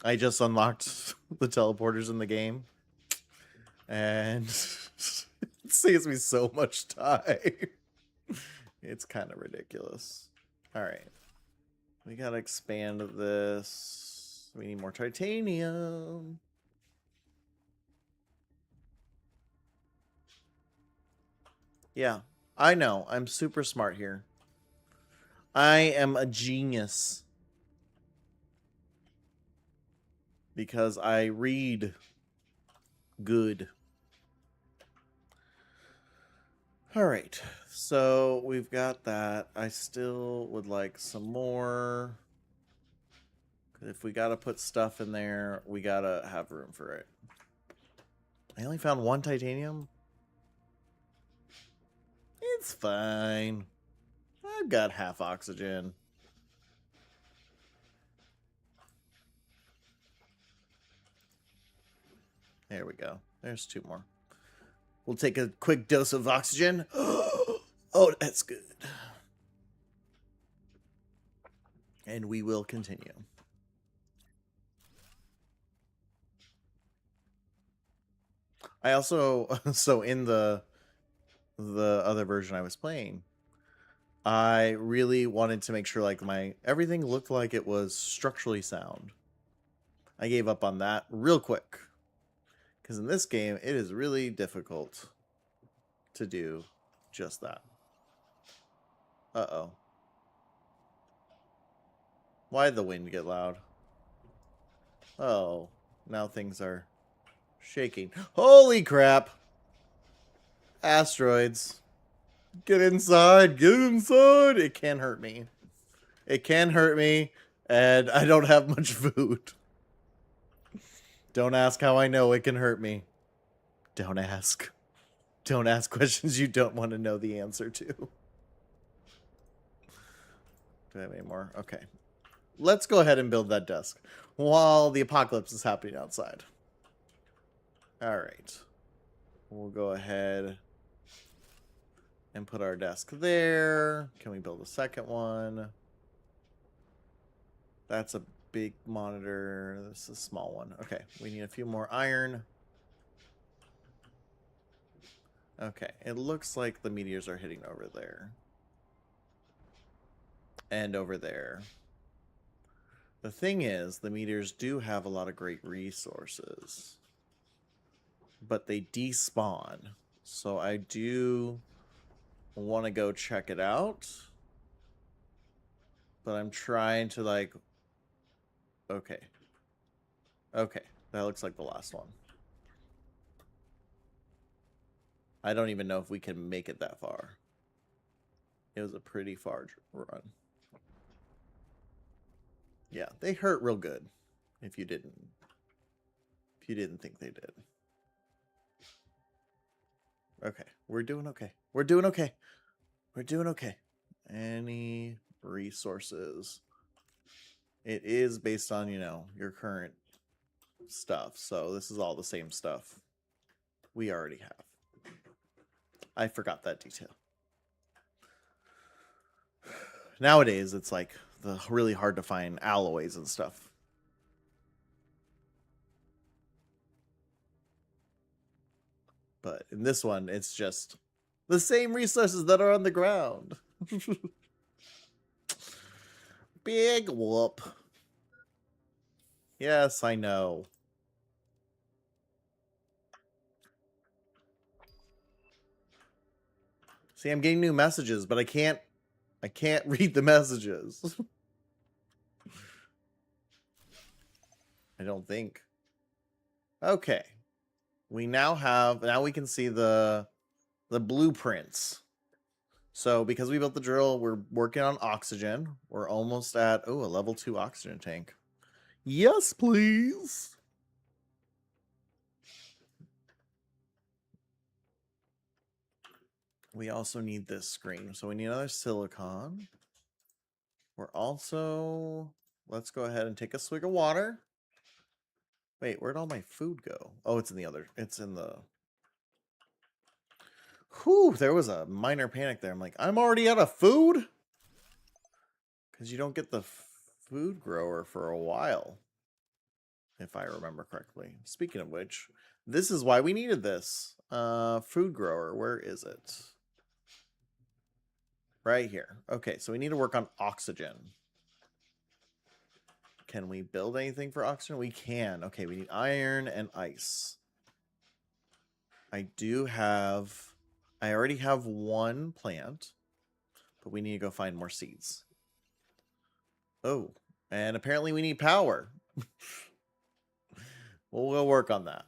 I just unlocked the teleporters in the game. And it saves me so much time. It's kind of ridiculous. All right. We got to expand this. We need more titanium. Yeah, I know. I'm super smart here. I am a genius. Because I read good. All right. So we've got that. I still would like some more. If we got to put stuff in there, we got to have room for it. I only found one titanium. It's fine. I've got half oxygen. There we go. There's 2 more. We'll take a quick dose of oxygen. Oh, that's good. And we will continue. I also, so in the other version I was playing, I really wanted to make sure like everything looked like it was structurally sound. I gave up on that real quick. Because in this game, it is really difficult to do just that. Uh-oh. Why did the wind get loud? Oh, now things are shaking. Holy crap! Asteroids. Get inside! Get inside! It can hurt me. It can hurt me, and I don't have much food. Don't ask how I know it can hurt me. Don't ask. Don't ask questions you don't want to know the answer to. Do I have any more? Okay. Let's go ahead and build that desk while the apocalypse is happening outside. All right. We'll go ahead and put our desk there. Can we build a second one? That's a big monitor. This is a small one. Okay, we need a few more iron. Okay, it looks like the meteors are hitting over there. And over there. The thing is, the meteors do have a lot of great resources. But they despawn. So I do want to go check it out. But I'm trying to like... Okay. Okay, that looks like the last one. I don't even know if we can make it that far. It was a pretty far run. Yeah, they hurt real good. If you didn't think they did. Okay, we're doing okay. We're doing okay. We're doing okay. Any resources? It is based on, you know, your current stuff. So this is all the same stuff we already have. I forgot that detail. Nowadays, it's like the really hard to find alloys and stuff. But in this one, it's just the same resources that are on the ground. Big whoop. Yes, I know. See, I'm getting new messages, but I can't read the messages. I don't think. Okay. Now we can see the blueprints. So because we built the drill, we're working on oxygen. We're almost at, a level 2 oxygen tank. Yes, please. We also need this screen. So we need another silicon. We're also let's go ahead and take a swig of water. Wait, where'd all my food go? Oh, it's in the other. It's in the... Whew, there was a minor panic there. I'm like, I'm already out of food? Because you don't get the food grower for a while. If I remember correctly. Speaking of which, this is why we needed this. Food grower, where is it? Right here. Okay, so we need to work on oxygen. Can we build anything for oxygen? We can. Okay, we need iron and ice. I already have one plant, but we need to go find more seeds. Oh, and apparently we need power. We'll go work on that.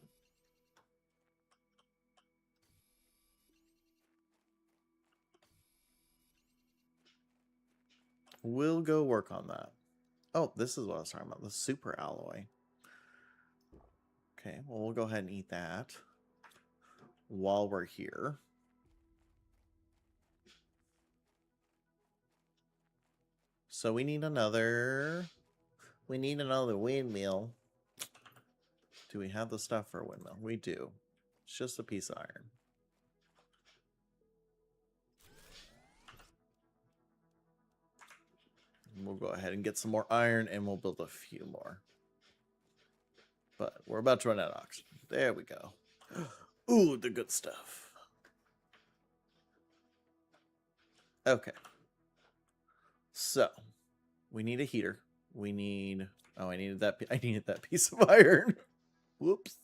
We'll go work on that. Oh, this is what I was talking about. The super alloy. Okay, well, we'll go ahead and eat that while we're here. So we need another windmill. Do we have the stuff for a windmill? We do. It's just a piece of iron. We'll go ahead and get some more iron and we'll build a few more. But we're about to run out of oxygen. There we go. Ooh, the good stuff. Okay. So, we need a heater. We need... Oh, I needed that piece of iron. Whoops.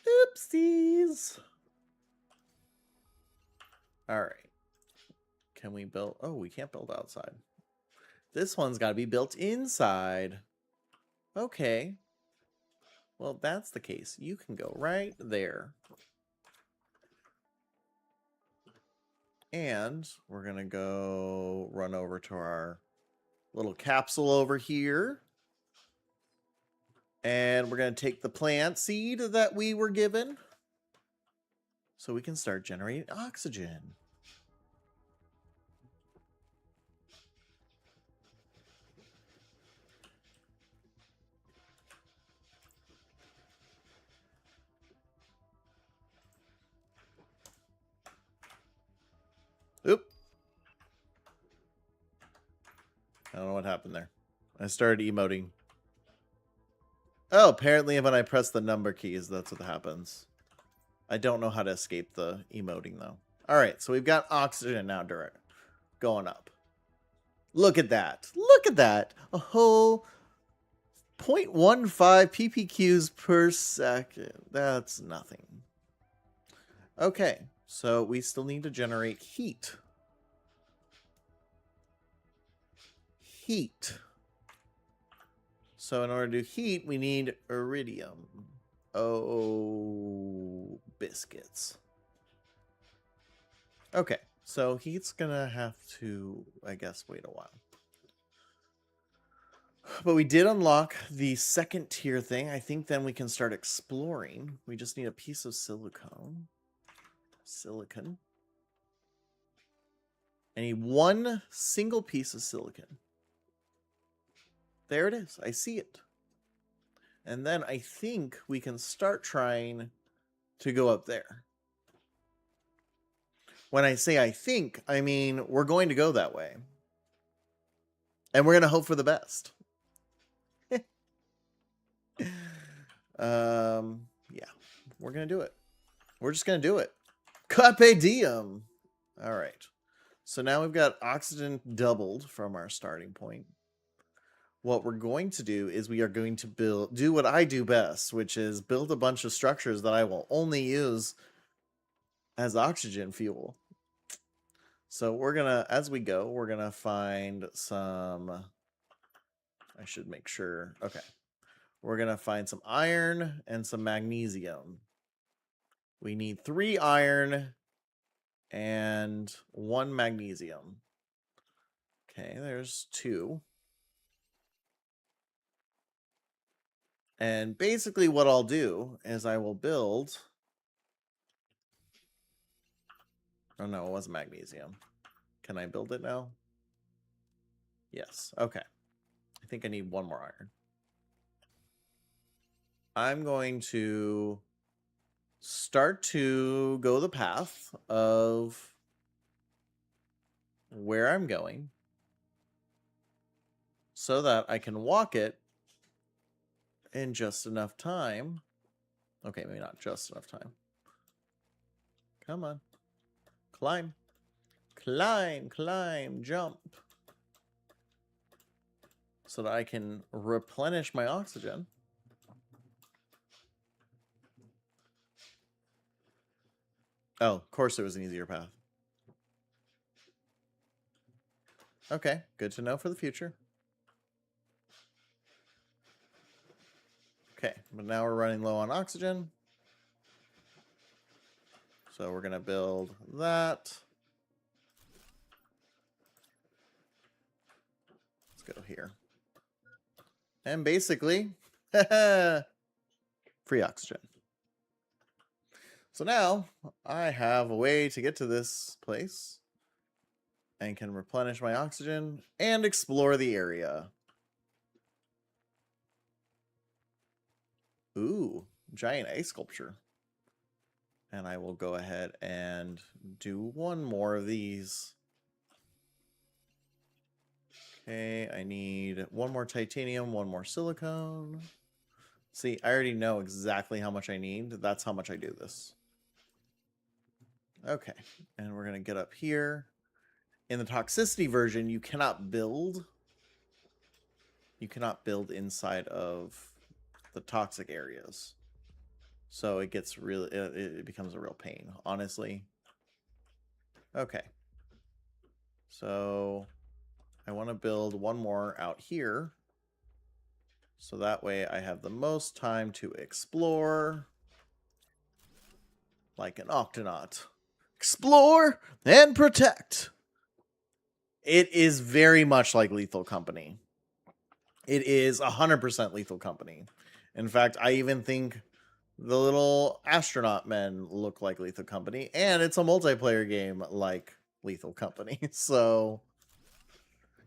Oopsies. All right. Can we build... Oh, we can't build outside. This one's got to be built inside. Okay. Well, if that's the case, you can go right there. And we're going to go run over to our little capsule over here. And we're going to take the plant seed that we were given so we can start generating oxygen. Oop. I don't know what happened there. I started emoting. Oh, apparently when I press the number keys, that's what happens. I don't know how to escape the emoting, though. All right, so we've got oxygen now going up. Look at that. Look at that. A whole 0.15 ppqs per second. That's nothing. Okay, so we still need to generate heat. So in order to do heat, we need iridium. Oh, biscuits. Okay, so heat's gonna have to, I guess, wait a while. But we did unlock the second tier thing. I think then we can start exploring. We just need a piece of silicon. I need one single piece of silicon. There it is. I see it. And then I think we can start trying to go up there. When I say I think, I mean we're going to go that way. And we're going to hope for the best. Yeah. We're going to do it. We're just going to do it. Carpe diem. All right. So now we've got oxygen doubled from our starting point. What we're going to do is we are going to do what I do best, which is build a bunch of structures that I will only use as oxygen fuel. So we're going to, as we go, we're going to find some, I should make sure, okay. We're going to find some iron and some magnesium. We need 3 iron and 1 magnesium. Okay, there's 2. And basically what I'll do is I will build... Oh no, it wasn't magnesium. Can I build it now? Yes. Okay. I think I need one more iron. I'm going to start to go the path of where I'm going so that I can walk it in just enough time. Okay, maybe not just enough time. Come on. Climb. Climb, climb, jump. So that I can replenish my oxygen. Oh, of course it was an easier path. Okay, good to know for the future. Okay, but now we're running low on oxygen. So we're going to build that. Let's go here. And basically, free oxygen. So now I have a way to get to this place and can replenish my oxygen and explore the area. Ooh, giant ice sculpture. And I will go ahead and do one more of these. Okay, I need one more titanium, one more silicone. See, I already know exactly how much I need. That's how much I do this. Okay, and we're going to get up here. In the toxicity version, you cannot build. You cannot build inside of the toxic areas. So it gets really, it becomes a real pain, honestly. Okay. So I want to build one more out here. So that way I have the most time to explore. Like an Octonaut. Explore and protect. It is very much like Lethal Company. It is 100% Lethal Company. In fact, I even think the little astronaut men look like Lethal Company. And it's a multiplayer game like Lethal Company. So,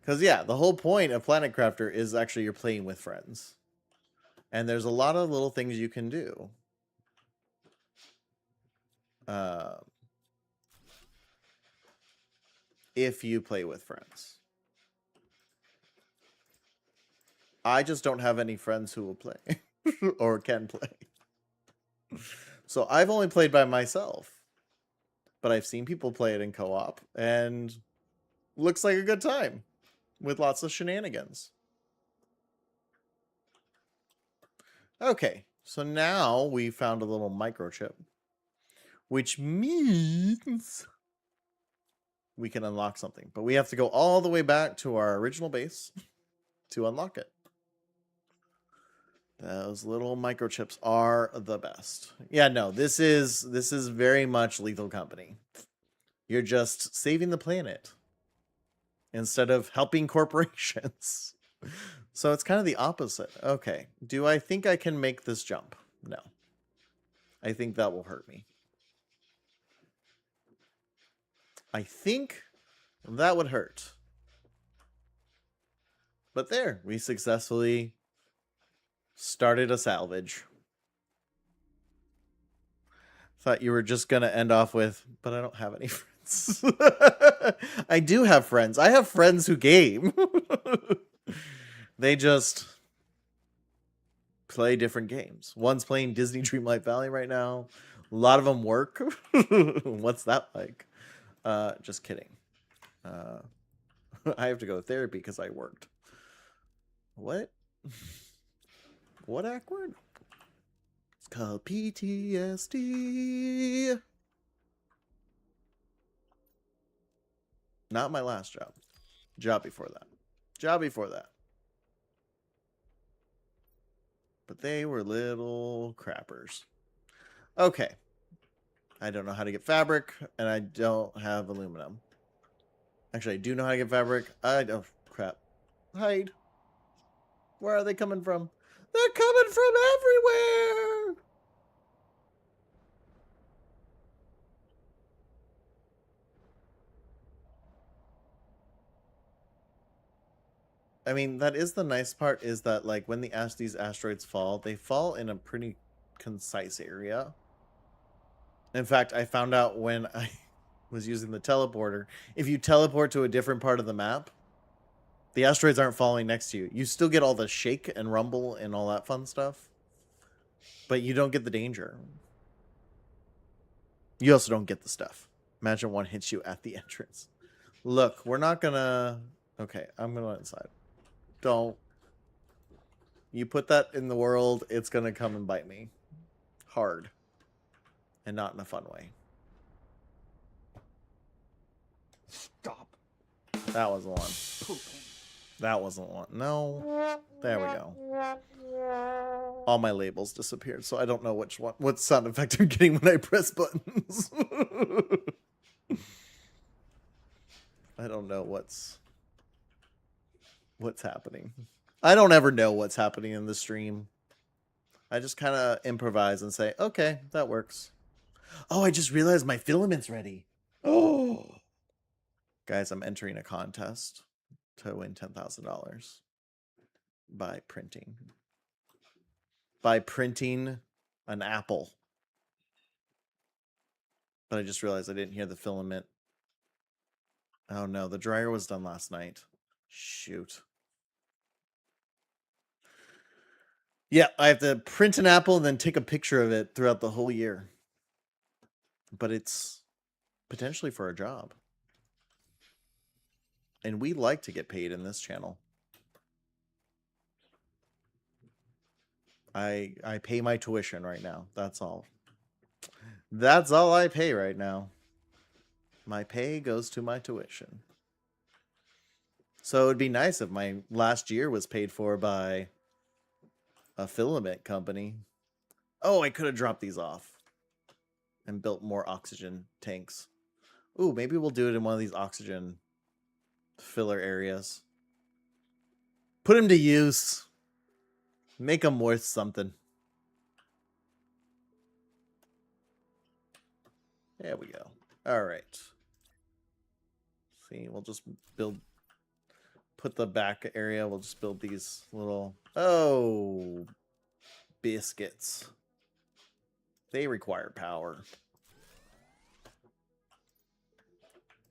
because yeah, the whole point of Planet Crafter is actually you're playing with friends. And there's a lot of little things you can do. If you play with friends. I just don't have any friends who will play or can play. So I've only played by myself. But I've seen people play it in co-op and looks like a good time with lots of shenanigans. Okay, so now we found a little microchip, which means we can unlock something. But we have to go all the way back to our original base to unlock it. Those little microchips are the best. Yeah, no, this is very much Lethal Company. You're just saving the planet instead of helping corporations. So it's kind of the opposite. Okay, do I think I can make this jump? No. I think that will hurt me. I think that would hurt. But there, we successfully started a salvage. Thought you were just going to end off with, but I don't have any friends. I do have friends. I have friends who game. They just play different games. One's playing Disney Dreamlight Valley right now. A lot of them work. What's that like? Just kidding. I have to go to therapy because I worked. What? What awkward? It's called PTSD. Not my last job. Job before that. Job before that. But they were little crappers. Okay. I don't know how to get fabric, and I don't have aluminum. Actually, I do know how to get fabric. Oh, crap. Hide. Where are they coming from? They're coming from everywhere! I mean, that is the nice part, is that like when these asteroids fall, they fall in a pretty concise area. In fact, I found out when I was using the teleporter, if you teleport to a different part of the map, the asteroids aren't falling next to you. You still get all the shake and rumble and all that fun stuff, but you don't get the danger. You also don't get the stuff. Imagine one hits you at the entrance. Look, we're not gonna... Okay, I'm gonna let inside. Don't. You put that in the world, it's gonna come and bite me. Hard. And not in a fun way. Stop. That was the one. Pooping. That wasn't one. No. There we go. All my labels disappeared, so I don't know what sound effect I'm getting when I press buttons. I don't know what's happening. I don't ever know what's happening in the stream. I just kind of improvise and say, okay, that works. Oh, I just realized my filament's ready. Oh. Guys, I'm entering a contest to win $10,000 by printing. By printing an apple. But I just realized I didn't hear the filament. Oh no, the dryer was done last night. Shoot. Yeah, I have to print an apple and then take a picture of it throughout the whole year. But it's potentially for a job. And we like to get paid in this channel. I pay my tuition right now. That's all. That's all I pay right now. My pay goes to my tuition. So it'd be nice if my last year was paid for by a filament company. Oh, I could have dropped these off and built more oxygen tanks. Ooh, maybe we'll do it in one of these oxygen filler areas. Put them to use. Make them worth something. There we go. All right. See, we'll just put the back area. We'll just build these little, oh, biscuits. They require power.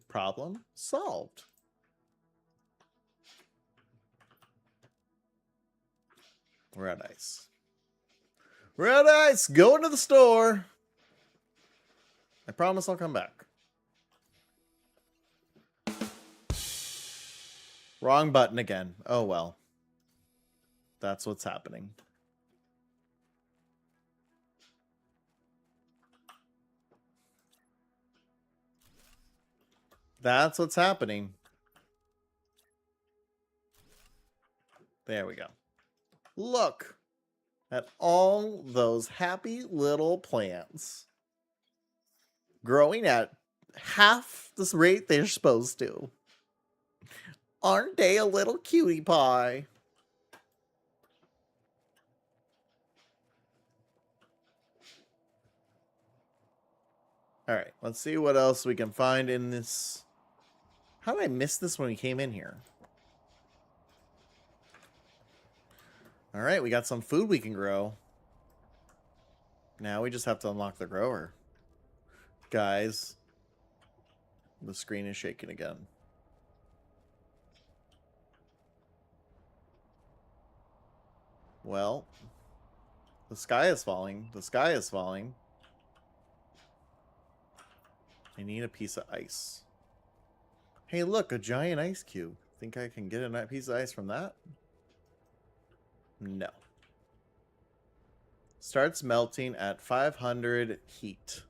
Problem solved. We're at ice. We're at ice. Going to the store. I promise I'll come back. Wrong button again. Oh well. That's what's happening. That's what's happening. There we go. Look at all those happy little plants growing at half the rate they're supposed to. Aren't they a little cutie pie? All right, let's see what else we can find in this. How did I miss this when we came in here? All right, we got some food we can grow. Now we just have to unlock the grower. Guys, the screen is shaking again. Well, the sky is falling. The sky is falling. I need a piece of ice. Hey, look, a giant ice cube. Think I can get a piece of ice from that? No. Starts melting at 500 heat.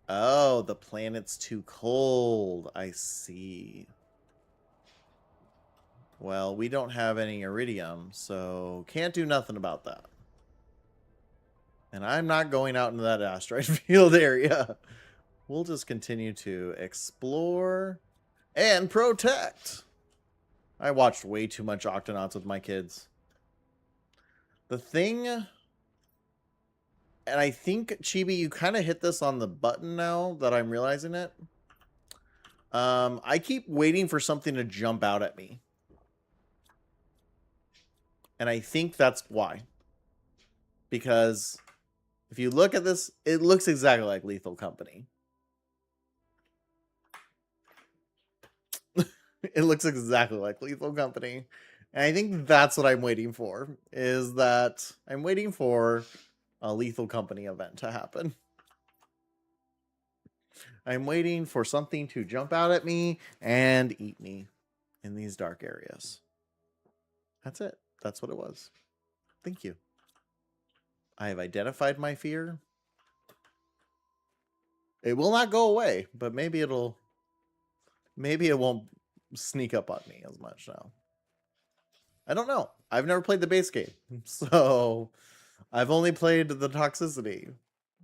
Oh, the planet's too cold. I see. Well, we don't have any iridium, so can't do nothing about that. And I'm not going out into that asteroid field area. We'll just continue to explore and protect. I watched way too much Octonauts with my kids. The thing, and I think, Chibi, you kind of hit this on the button now that I'm realizing it. I keep waiting for something to jump out at me. And I think that's why. Because if you look at this, it looks exactly like Lethal Company. It looks exactly like Lethal Company. And I think that's what I'm waiting for, is that I'm waiting for a Lethal Company event to happen. I'm waiting for something to jump out at me and eat me in these dark areas. That's it. That's what it was. Thank you. I have identified my fear. It will not go away, but maybe it won't sneak up on me as much now. I don't know. I've never played the base game, so I've only played the toxicity.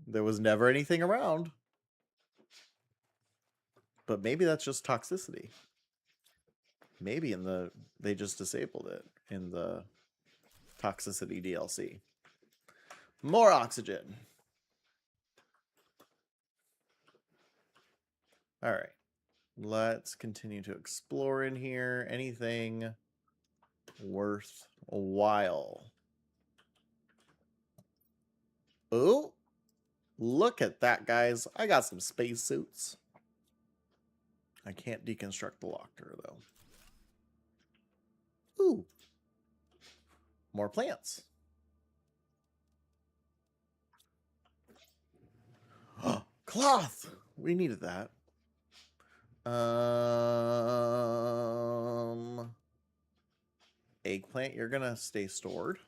There was never anything around. But maybe that's just toxicity. Maybe they just disabled it in the toxicity DLC. More oxygen. All right. Let's continue to explore in here. Anything worth a while. Oh, look at that, guys. I got some spacesuits. I can't deconstruct the locker, though. Ooh. More plants. Cloth! We needed that. Eggplant, you're gonna stay stored.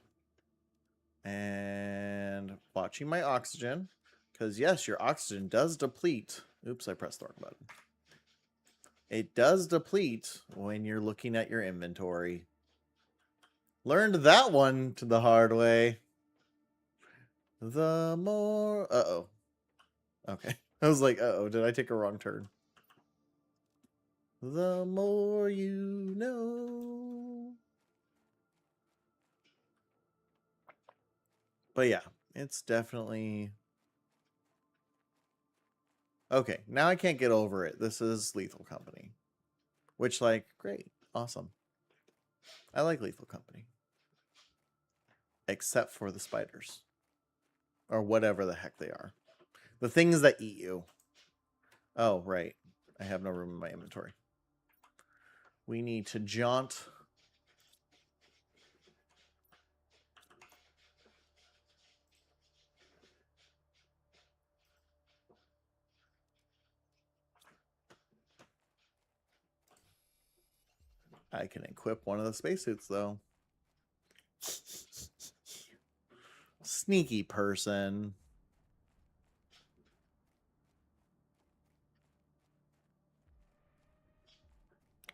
And watching my oxygen. Because yes, your oxygen does deplete. Oops, I pressed the wrong button. It does deplete when you're looking at your inventory. Learned that one to the hard way. The more... Uh-oh. Okay. I was like, uh-oh, did I take a wrong turn? The more you know. But yeah, it's definitely... Okay, now I can't get over it. This is Lethal Company. Which, like, great. Awesome. I like Lethal Company. Except for the spiders. Or whatever the heck they are. The things that eat you. Oh, right. I have no room in my inventory. We need to jaunt. I can equip one of the spacesuits, though. Sneaky person.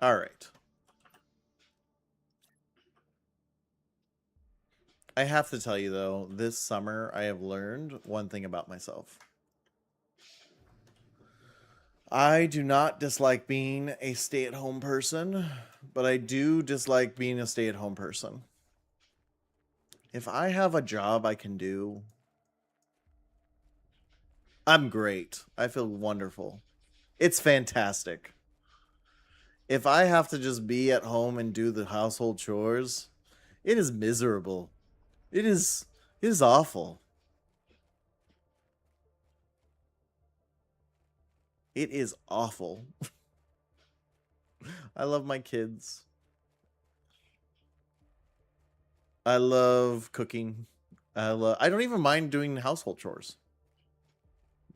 All right. I have to tell you, though, this summer I have learned one thing about myself. I do not dislike being a stay-at-home person, but I do dislike being a stay-at-home person. If I have a job I can do, I'm great. I feel wonderful. It's fantastic. If I have to just be at home and do the household chores, it is miserable. It is awful. It is awful. I love my kids. I love cooking. I don't even mind doing household chores.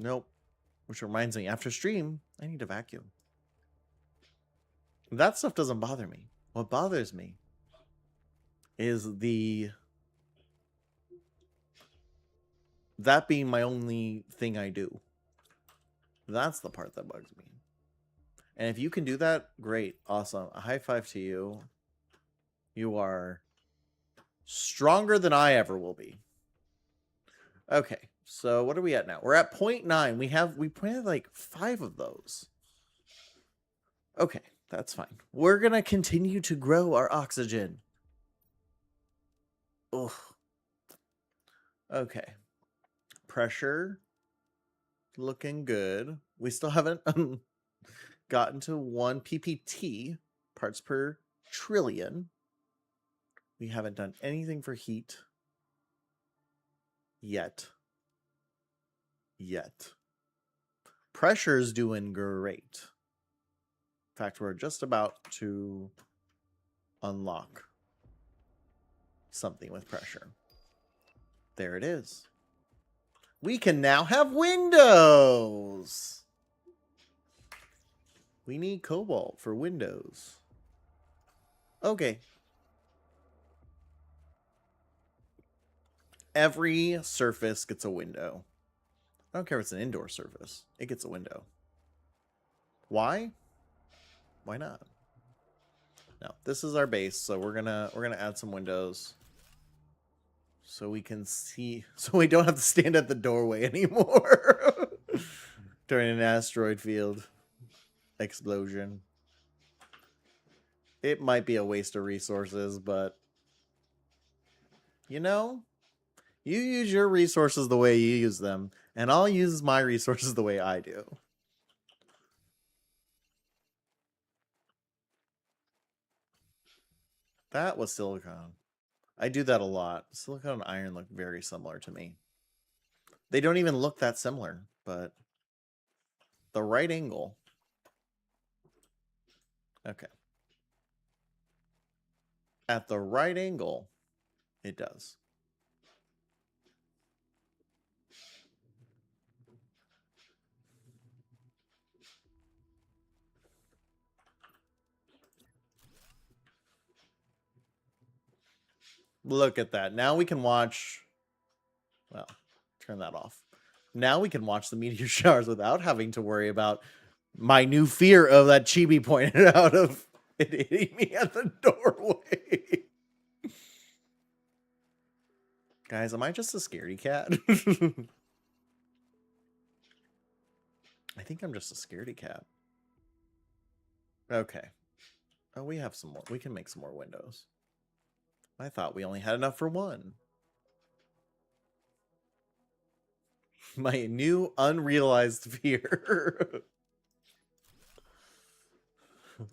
Nope. Which reminds me, after stream, I need to vacuum. That stuff doesn't bother me. What bothers me is that being my only thing I do. That's the part that bugs me. And if you can do that, great. Awesome. A high five to you. You are stronger than I ever will be. Okay. So what are we at now? We're at 0.9. We planted like 5 of those. Okay. That's fine. We're going to continue to grow our oxygen. Ugh. Okay. Pressure. Looking good. We still haven't gotten to 1 PPT, parts per trillion. We haven't done anything for heat yet. Pressure's doing great. In fact, we're just about to unlock something with pressure. There it is. We can now have windows. We need cobalt for windows. Okay. Every surface gets a window. I don't care if it's an indoor surface. It gets a window. Why? Why not? Now, this is our base, so we're gonna add some windows. So we can see, so we don't have to stand at the doorway anymore during an asteroid field explosion. It might be a waste of resources, but you know, you use your resources the way you use them, and I'll use my resources the way I do. That was silicon. I do that a lot. Silicon and iron look very similar to me. They don't even look that similar, but the right angle. Okay. At the right angle, it does. Look at that. Now we can watch... Well, turn that off. Now we can watch the meteor showers without having to worry about my new fear of that Chibi pointed out of it hitting me at the doorway. Guys, am I just a scaredy cat? I think I'm just a scaredy cat. Okay. Oh, we have some more. We can make some more windows. I thought we only had enough for one. My new unrealized fear.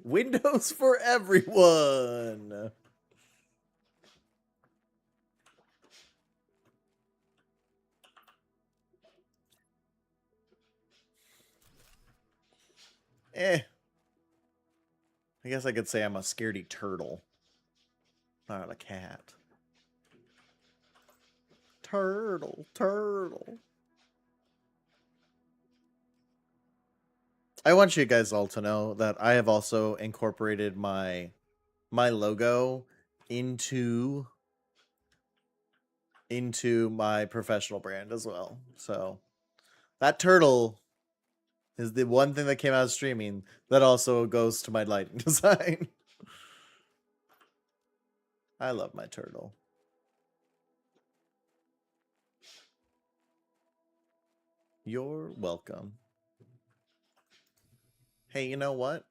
Windows for everyone. I guess I could say I'm a scaredy turtle. Not a cat. Turtle. I want you guys all to know that I have also incorporated my logo into my professional brand as well. So that turtle is the one thing that came out of streaming that also goes to my lighting design. I love my turtle. You're welcome. Hey, you know what?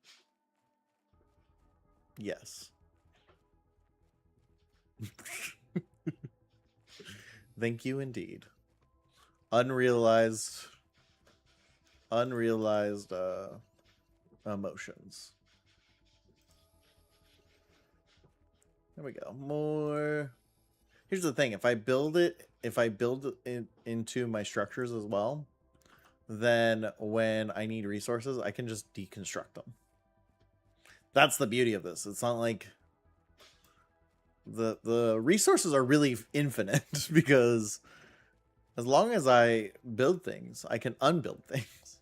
Yes. Thank you indeed. Unrealized emotions. There we go. More. Here's the thing. If I build it into my structures as well, then when I need resources, I can just deconstruct them. That's the beauty of this. It's not like the resources are really infinite because as long as I build things, I can unbuild things.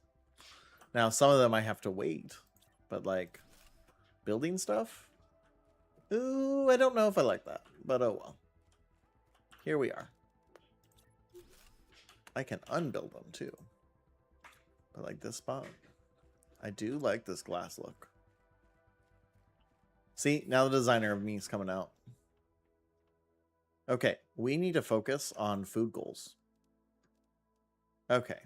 Now, some of them I have to wait, but like building stuff, ooh, I don't know if I like that, but oh well. Here we are. I can unbuild them too. I like this spot. I do like this glass look. See, now the designer of me is coming out. Okay, we need to focus on food goals. Okay.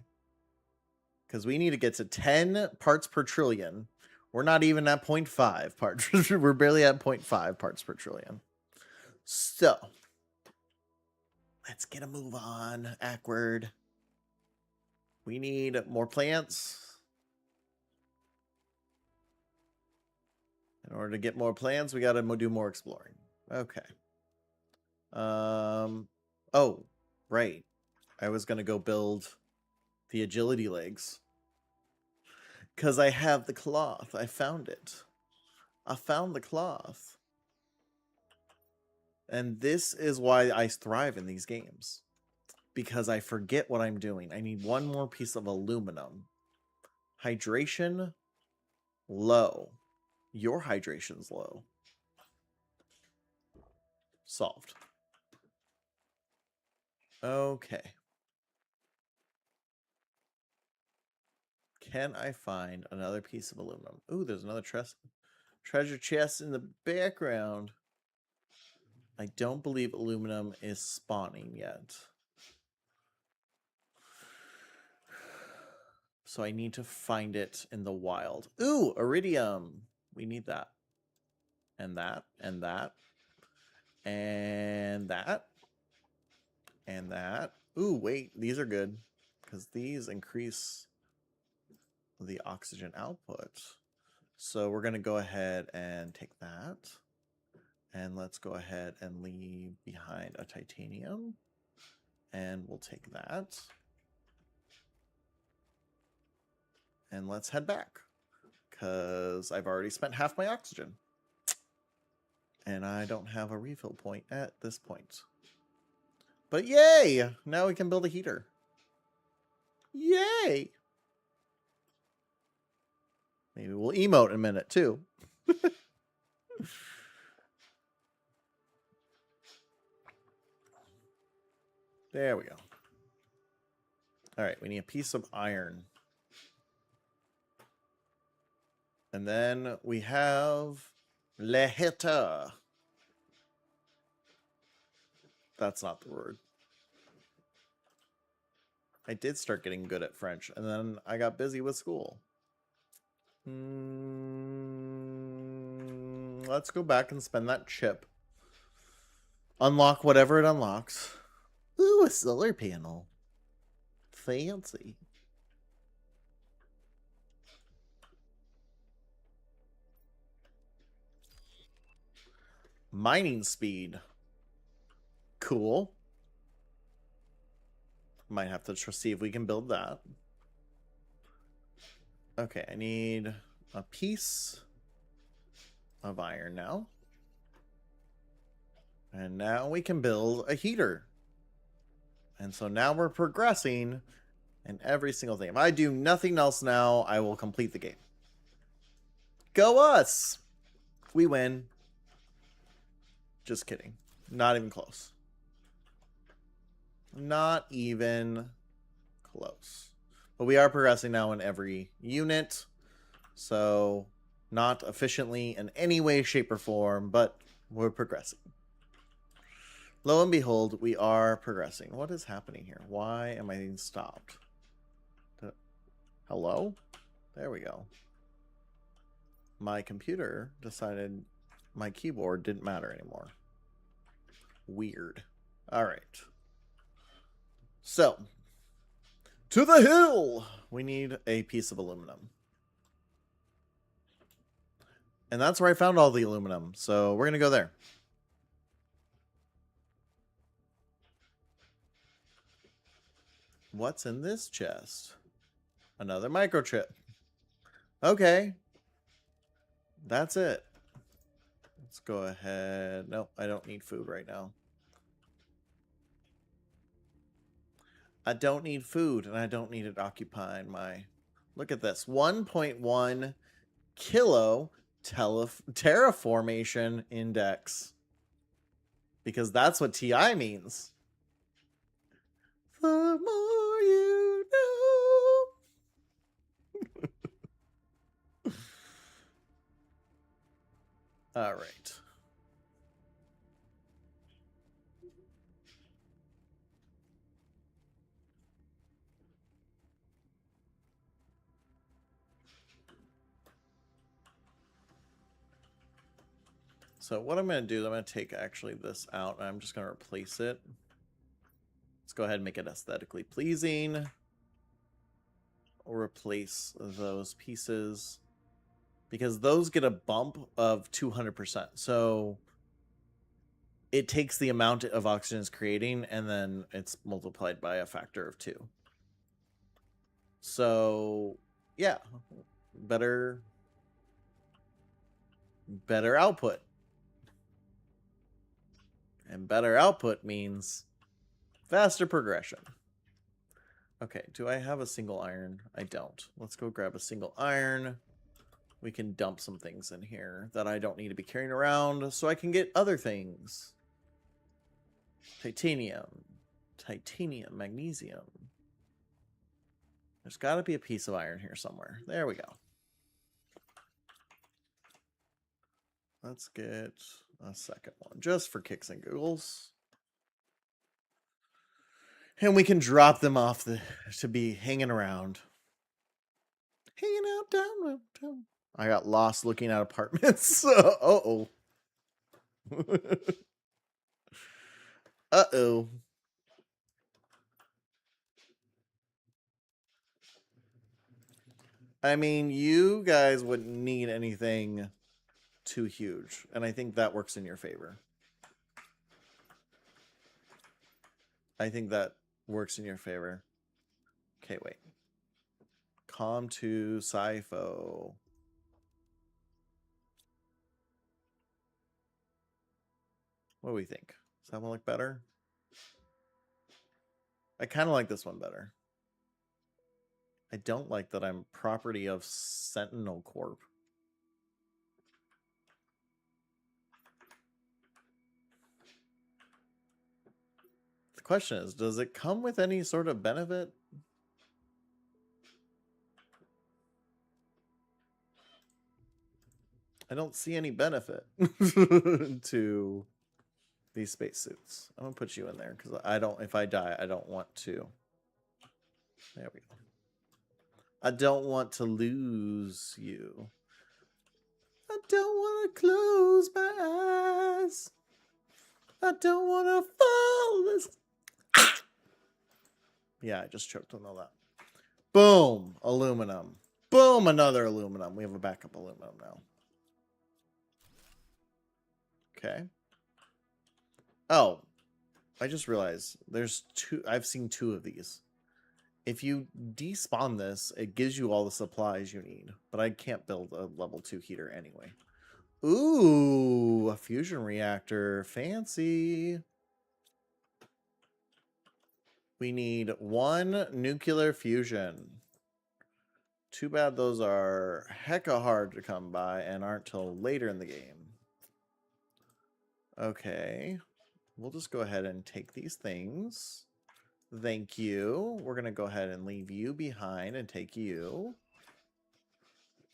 Because we need to get to 10 parts per trillion. We're not even at 0.5 parts. We're barely at 0.5 parts per trillion. So, let's get a move on, Awkward. We need more plants. In order to get more plants, we got to do more exploring. Okay. Oh, right. I was gonna go build the agility legs. Because I have the cloth. I found it. I found the cloth. And this is why I thrive in these games. Because I forget what I'm doing. I need one more piece of aluminum. Hydration, low. Your hydration's low. Solved. Okay. Can I find another piece of aluminum? Ooh, there's another treasure chest in the background. I don't believe aluminum is spawning yet. So I need to find it in the wild. Ooh, iridium. We need that. And that, and that. And that. And that. Ooh, wait, these are good. Because these increase the oxygen output. So we're going to go ahead and take that. And let's go ahead and leave behind a titanium. And we'll take that. And let's head back. Because I've already spent half my oxygen. And I don't have a refill point at this point. But yay! Now we can build a heater. Yay! Maybe we'll emote in a minute, too. There we go. All right, we need a piece of iron. And then we have Leheta. That's not the word. I did start getting good at French, and then I got busy with school. Let's go back and spend that chip. Unlock whatever it unlocks. Ooh, a solar panel. Fancy. Mining speed. Cool. Might have to see if we can build that. Okay, I need a piece of iron now. And now we can build a heater. And so now we're progressing in every single thing. If I do nothing else now, I will complete the game. Go us! We win. Just kidding. Not even close. Not even close. But we are progressing now in every unit. So, not efficiently in any way, shape, or form, but we're progressing. Lo and behold, we are progressing. What is happening here? Why am I being stopped? Hello? There we go. My computer decided my keyboard didn't matter anymore. Weird. All right. So, to the hill! We need a piece of aluminum. And that's where I found all the aluminum. So, we're going to go there. What's in this chest? Another microchip. Okay. That's it. Let's go ahead. Nope, I don't need food right now. I don't need food, and I don't need it occupying my... Look at this. 1.1 kilo terraformation index. Because that's what TI means. The more you know. All right. So what I'm going to do is I'm going to take actually this out, and I'm just going to replace it. Let's go ahead and make it aesthetically pleasing. Or replace those pieces, because those get a bump of 200%. So it takes the amount of oxygen it's creating and then it's multiplied by a factor of 2. So, yeah, better output. And better output means faster progression. Okay, do I have a single iron? I don't. Let's go grab a single iron. We can dump some things in here that I don't need to be carrying around so I can get other things. Titanium, magnesium. There's got to be a piece of iron here somewhere. There we go. Let's get a second one just for kicks and giggles. And we can drop them off to be hanging around. Hanging out down. I got lost looking at apartments. Uh-oh. Uh-oh. I mean, you guys wouldn't need anything too huge, and I think that works in your favor. Okay, wait. Com to Sipho. What do we think? Does that one look better? I kind of like this one better. I don't like that I'm property of Sentinel Corp. The question is, does it come with any sort of benefit? I don't see any benefit to these spacesuits. I'm gonna put you in there because if I die, I don't want to. There we go. I don't want to lose you. I don't want to close my eyes. I don't want to fall. Yeah, I just choked on all that. Boom, aluminum. Boom, another aluminum. We have a backup aluminum now. Okay. Oh, I just realized there's 2. I've seen 2 of these. If you despawn this, it gives you all the supplies you need. But I can't build a level 2 heater anyway. Ooh, a fusion reactor. Fancy. We need 1 nuclear fusion. Too bad those are hecka hard to come by and aren't till later in the game. Okay. We'll just go ahead and take these things. Thank you. We're going to go ahead and leave you behind and take you.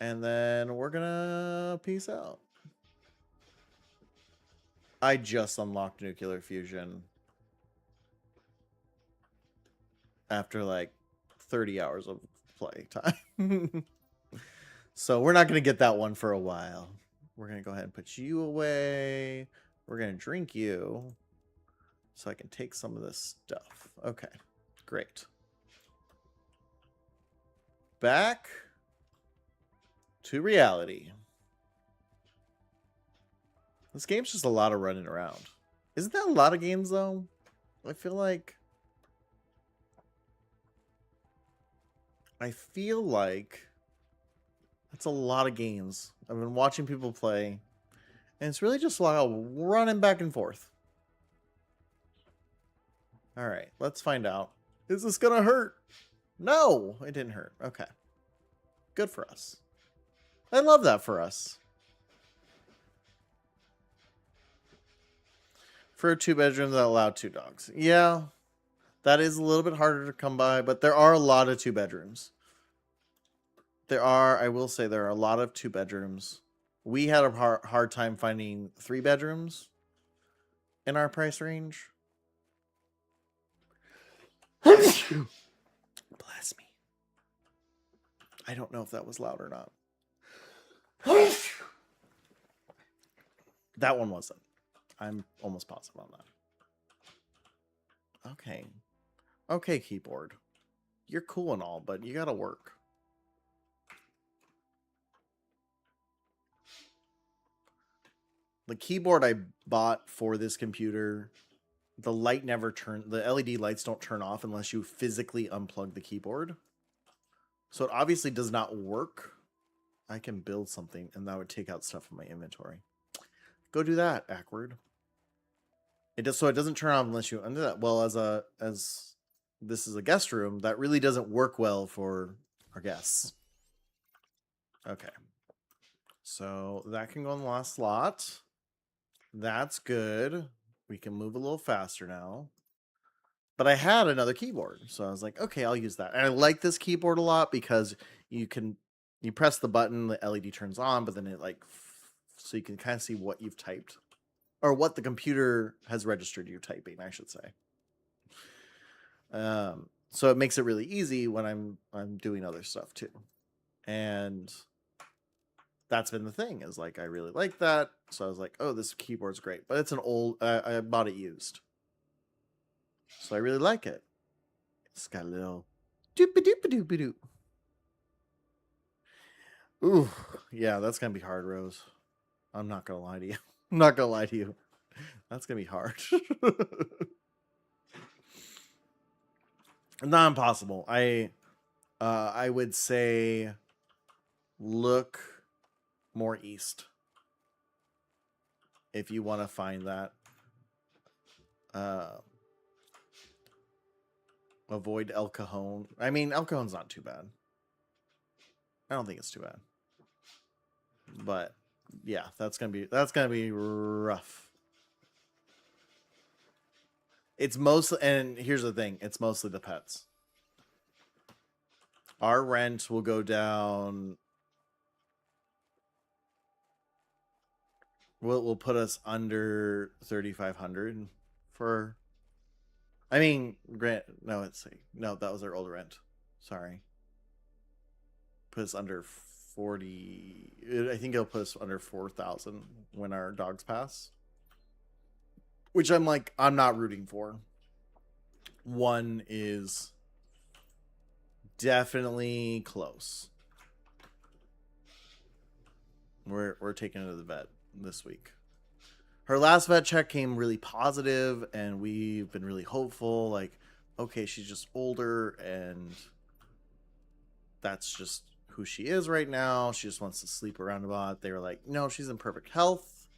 And then we're going to peace out. I just unlocked nuclear fusion after like 30 hours of play time. So we're not going to get that one for a while. We're going to go ahead and put you away. We're going to drink you so I can take some of this stuff. Okay, great. Back to reality. This game's just a lot of running around. Isn't that a lot of games, though? I feel like that's a lot of games. I've been watching people play, and it's really just a lot of running back and forth. All right, let's find out. Is this gonna hurt? No, it didn't hurt. Okay. Good for us. I love that for us. For a 2-bedroom that allowed 2 dogs. Yeah, that is a little bit harder to come by, but there are a lot of 2-bedrooms. I will say there are a lot of 2-bedrooms. We had a hard time finding 3-bedrooms in our price range. Bless me. I don't know if that was loud or not. That one wasn't. I'm almost positive on that. Okay. Okay, keyboard. You're cool and all, but you gotta work. the keyboard I bought for this computer, the light never turn. The LED lights don't turn off unless you physically unplug the keyboard. So it obviously does not work. I can build something, and that would take out stuff from my inventory. Go do that, Ackward. It does, so it doesn't turn on unless you undo that. Well, as this is a guest room, that really doesn't work well for our guests. Okay. So that can go in the last slot. That's good. We can move a little faster now. But I had another keyboard, so I was like, okay, I'll use that. And I like this keyboard a lot because you press the button, the LED turns on, but then it so you can kind of see what you've typed. Or what the computer has registered you typing, I should say. So it makes it really easy when I'm doing other stuff too. And that's been the thing, is like, I really like that. So I was like, oh, this keyboard's great. But it's an old, I bought it used. So I really like it. It's got a little doop-a-doop-a-doop-a-doop. Ooh, yeah, that's going to be hard, Rose. I'm not going to lie to you. I'm not going to lie to you. That's going to be hard. Not impossible. I would say look more east if you want to find that. Avoid El Cajon. I mean, El Cajon's not too bad. I don't think it's too bad. But yeah, that's gonna be rough. It's mostly, and here's the thing, it's mostly the pets. Our rent will go down. Will put us under 3,500 for. I mean, no, that was our old rent. Sorry. Put us under 40. I think it'll put us under 4,000 when our dogs pass. Which I'm not rooting for. One is definitely close. We're taking her to the vet this week. Her last vet check came really positive, and we've been really hopeful. Like, okay, she's just older, and that's just who she is right now. She just wants to sleep around a lot. They were like, no, she's in perfect health,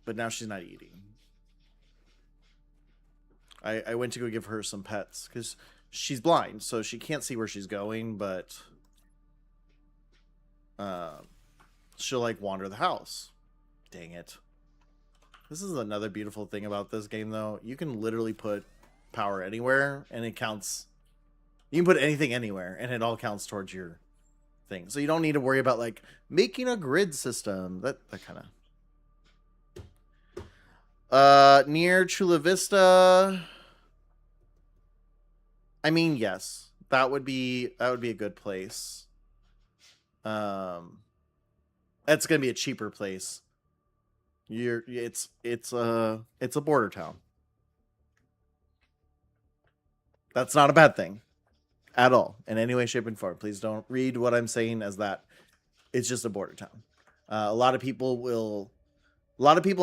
but now she's not eating. I went to go give her some pets because she's blind, so she can't see where she's going, but she'll wander the house. Dang it. This is another beautiful thing about this game, though. You can literally put power anywhere, and it counts. You can put anything anywhere, and it all counts towards your thing. So you don't need to worry about, making a grid system. That kind of... near Chula Vista... I mean, yes. That would be a good place. That's going to be a cheaper place. It's a border town. That's not a bad thing at all in any way, shape, and form. Please don't read what I'm saying as that. It's just a border town. A lot of people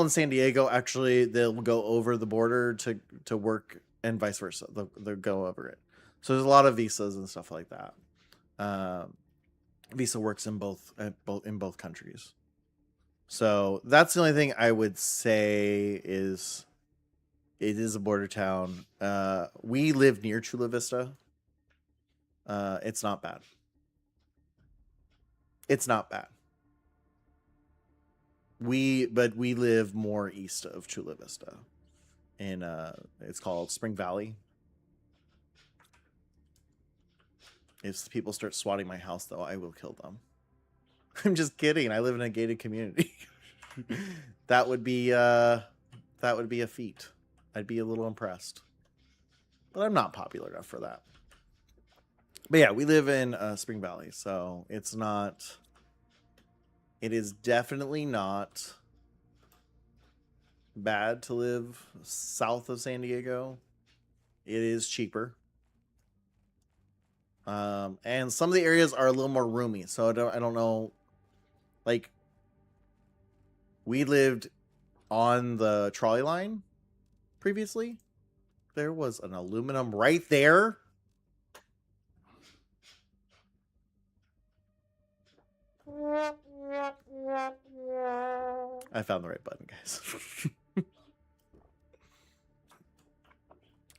in San Diego, actually, they'll go over the border to work, and vice versa. They'll go over it. So there's a lot of visas and stuff like that. Visa works in both countries. So that's the only thing I would say is it is a border town. We live near Chula Vista. It's not bad. It's not bad. We live more east of Chula Vista. In it's called Spring Valley. If people start swatting my house, though, I will kill them. I'm just kidding. I live in a gated community. That would be a feat. I'd be a little impressed. But I'm not popular enough for that. But yeah, we live in Spring Valley, so it's not... It is definitely not bad to live south of San Diego. It is cheaper. And some of the areas are a little more roomy, so I don't know. we lived on the trolley line previously. There was an aluminum right there. I found the right button, guys.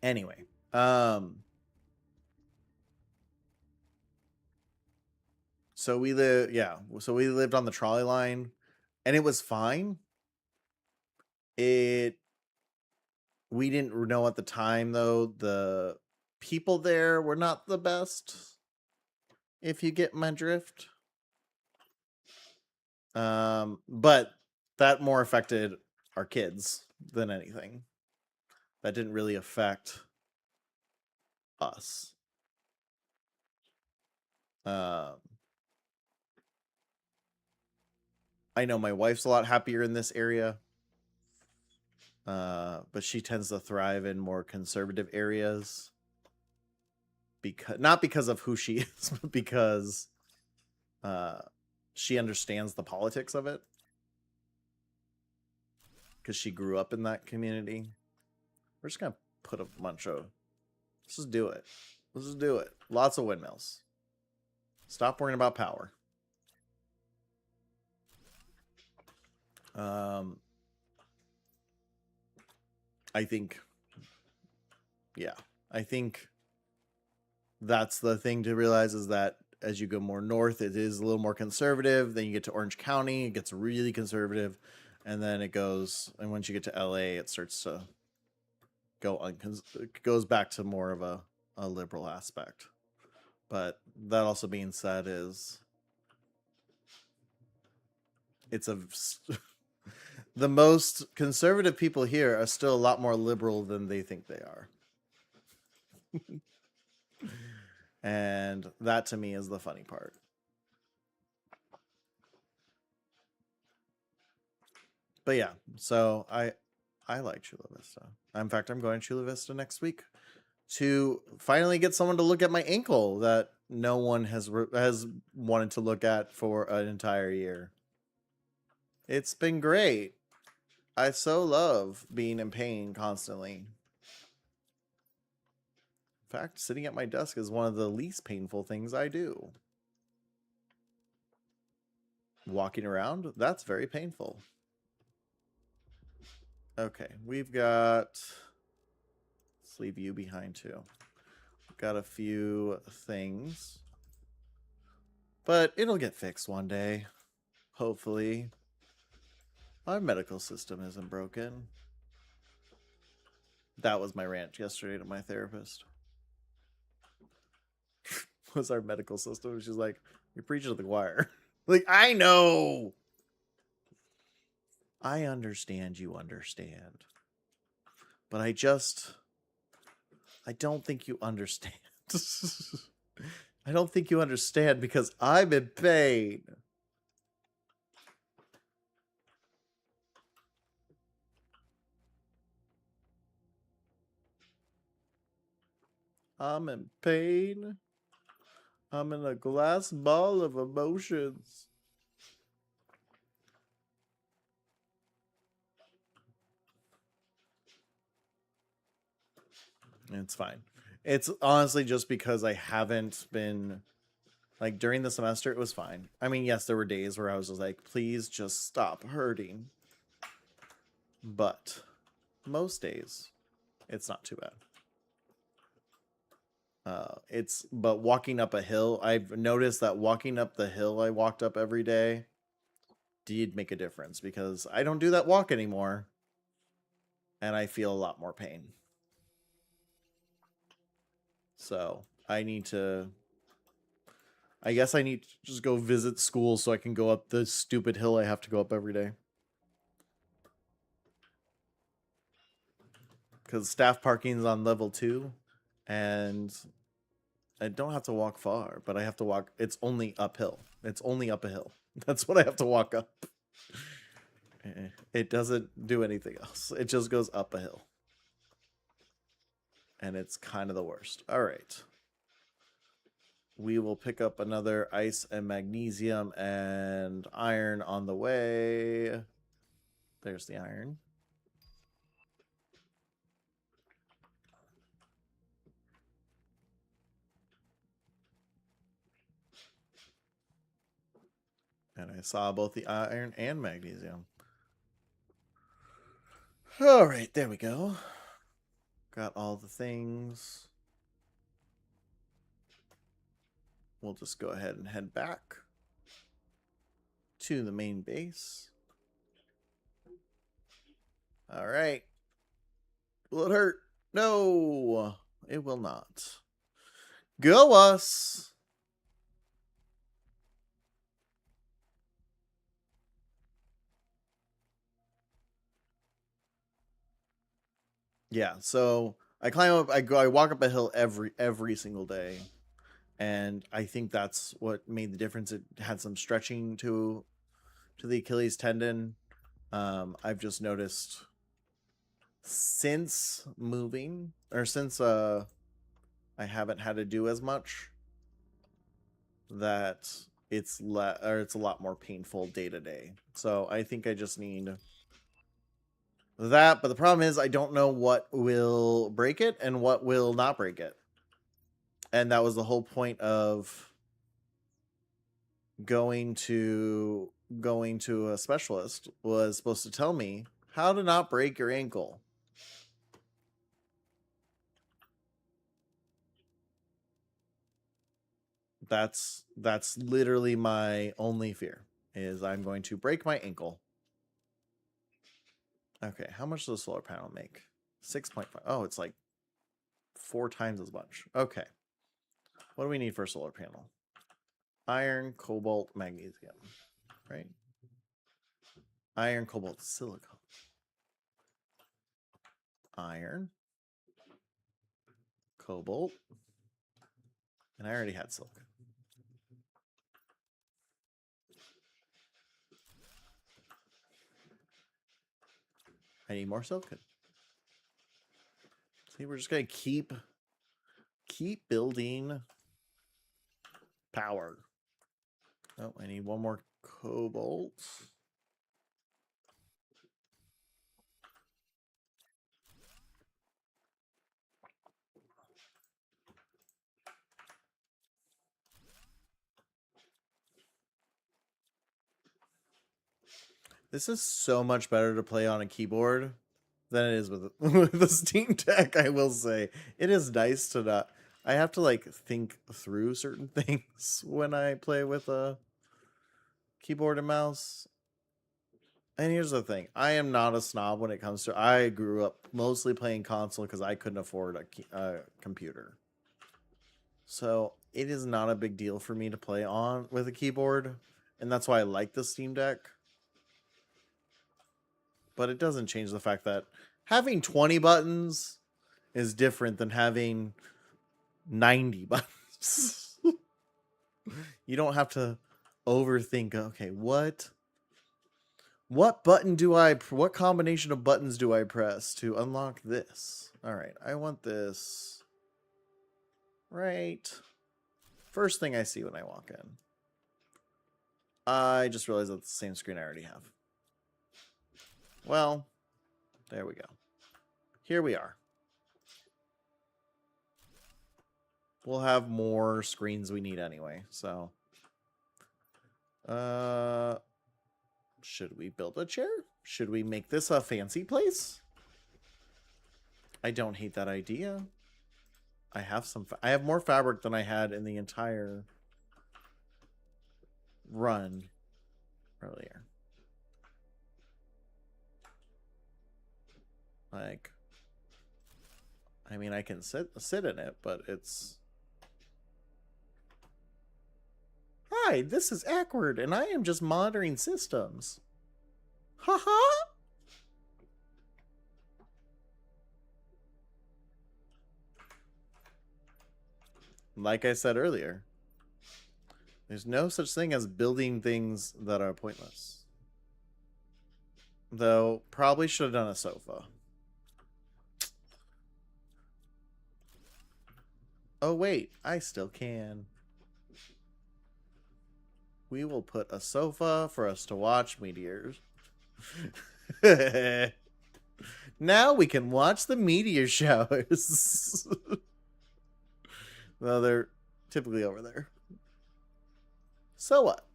Anyway, so we lived on the trolley line, and it was fine. We didn't know at the time, though, the people there were not the best, if you get my drift. But that more affected our kids than anything. That didn't really affect us. I know my wife's a lot happier in this area. But she tends to thrive in more conservative areas. Not because of who she is, but because she understands the politics of it. Because she grew up in that community. We're just going to put a bunch of... Let's just do it. Let's just do it. Lots of windmills. Stop worrying about power. I think that's the thing to realize, is that as you go more north, it is a little more conservative. Then you get to Orange County, it gets really conservative. And then it goes, and once you get to LA, it starts to it goes back to more of a liberal aspect. But that also being said, is it's the most conservative people here are still a lot more liberal than they think they are. And that to me is the funny part. But yeah, so I like Chula Vista. In fact, I'm going to Chula Vista next week to finally get someone to look at my ankle that no one has wanted to look at for an entire year. It's been great. I so love being in pain constantly. In fact, sitting at my desk is one of the least painful things I do. Walking around, that's very painful. Okay, we've got... Let's leave you behind too. We've got a few things. But it'll get fixed one day. Hopefully. Our medical system isn't broken. That was my rant yesterday to my therapist. Was our medical system. She's like, you're preaching to the choir. Like, I know. I understand you understand. But I don't think you understand. I don't think you understand because I'm in pain. I'm in pain. I'm in a glass ball of emotions. It's fine. It's honestly just because I haven't been, like, during the semester, it was fine. I mean, yes, there were days where I was just like, please just stop hurting. But most days, it's not too bad. But walking up a hill, I've noticed that walking up the hill I walked up every day did make a difference, because I don't do that walk anymore. And I feel a lot more pain. So I guess I need to just go visit school so I can go up the stupid hill I have to go up every day. Because staff parking is on level 2, and I don't have to walk far, but I have to walk. It's only uphill. It's only up a hill. That's what I have to walk up. It doesn't do anything else. It just goes up a hill. And it's kind of the worst. All right. We will pick up another ice and magnesium and iron on the way. There's the iron. And I saw both the iron and magnesium. All right, there we go. Got all the things. We'll just go ahead and head back to the main base. All right. Will it hurt? No, it will not. Go us. Yeah, so I climb up, I walk up a hill every single day. And I think that's what made the difference. It had some stretching to the Achilles tendon. I've just noticed since moving, or since I haven't had to do as much, that it's a lot more painful day to day. So I think I just need that. But the problem is I don't know what will break it and what will not break it. And that was the whole point of going to a specialist, was supposed to tell me how to not break your ankle. That's literally my only fear, is I'm going to break my ankle. Okay, how much does a solar panel make? 6.5. Oh, it's like 4 times as much. Okay. What do we need for a solar panel? Iron, cobalt, magnesium, right? Iron, cobalt, silicon. Iron, cobalt, and I already had silicon. I need more silicon. See, we're just gonna keep building power. Oh, I need one more cobalt. This is so much better to play on a keyboard than it is with the Steam Deck, I will say. It is nice to not... I have to, like, think through certain things when I play with a keyboard and mouse. And here's the thing. I am not a snob when it comes to... I grew up mostly playing console because I couldn't afford a computer. So it is not a big deal for me to play on with a keyboard. And that's why I like the Steam Deck. But it doesn't change the fact that having 20 buttons is different than having 90 buttons. You don't have to overthink, okay, what button do what combination of buttons do I press to unlock this? All right, I want this right first thing I see when I walk in. I just realized that's the same screen I already have. Well, there we go. Here we are. We'll have more screens we need anyway, so. Should we build a chair? Should we make this a fancy place? I don't hate that idea. I have more fabric than I had in the entire run earlier. Like, I mean, I can sit in it, but it's... Hi, this is Awkward, and I am just monitoring systems. Haha! Like I said earlier, there's no such thing as building things that are pointless. Though, probably should have done a sofa. Oh wait, I still can. We will put a sofa for us to watch meteors. Now we can watch the meteor showers. Well, they're typically over there. So what?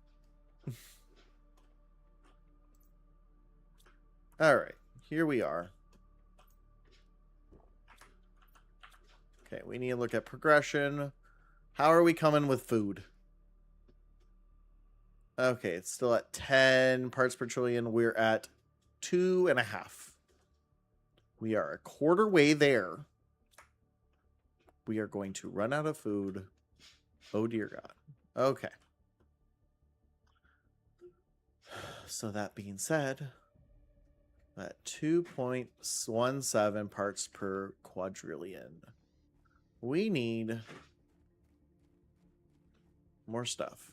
Alright, here we are. Okay, we need to look at progression. How are we coming with food? Okay, it's still at 10 parts per trillion. We're at 2.5. We are a quarter way there. We are going to run out of food. Oh, dear God. Okay. So that being said, at 2.17 parts per quadrillion, we need more stuff.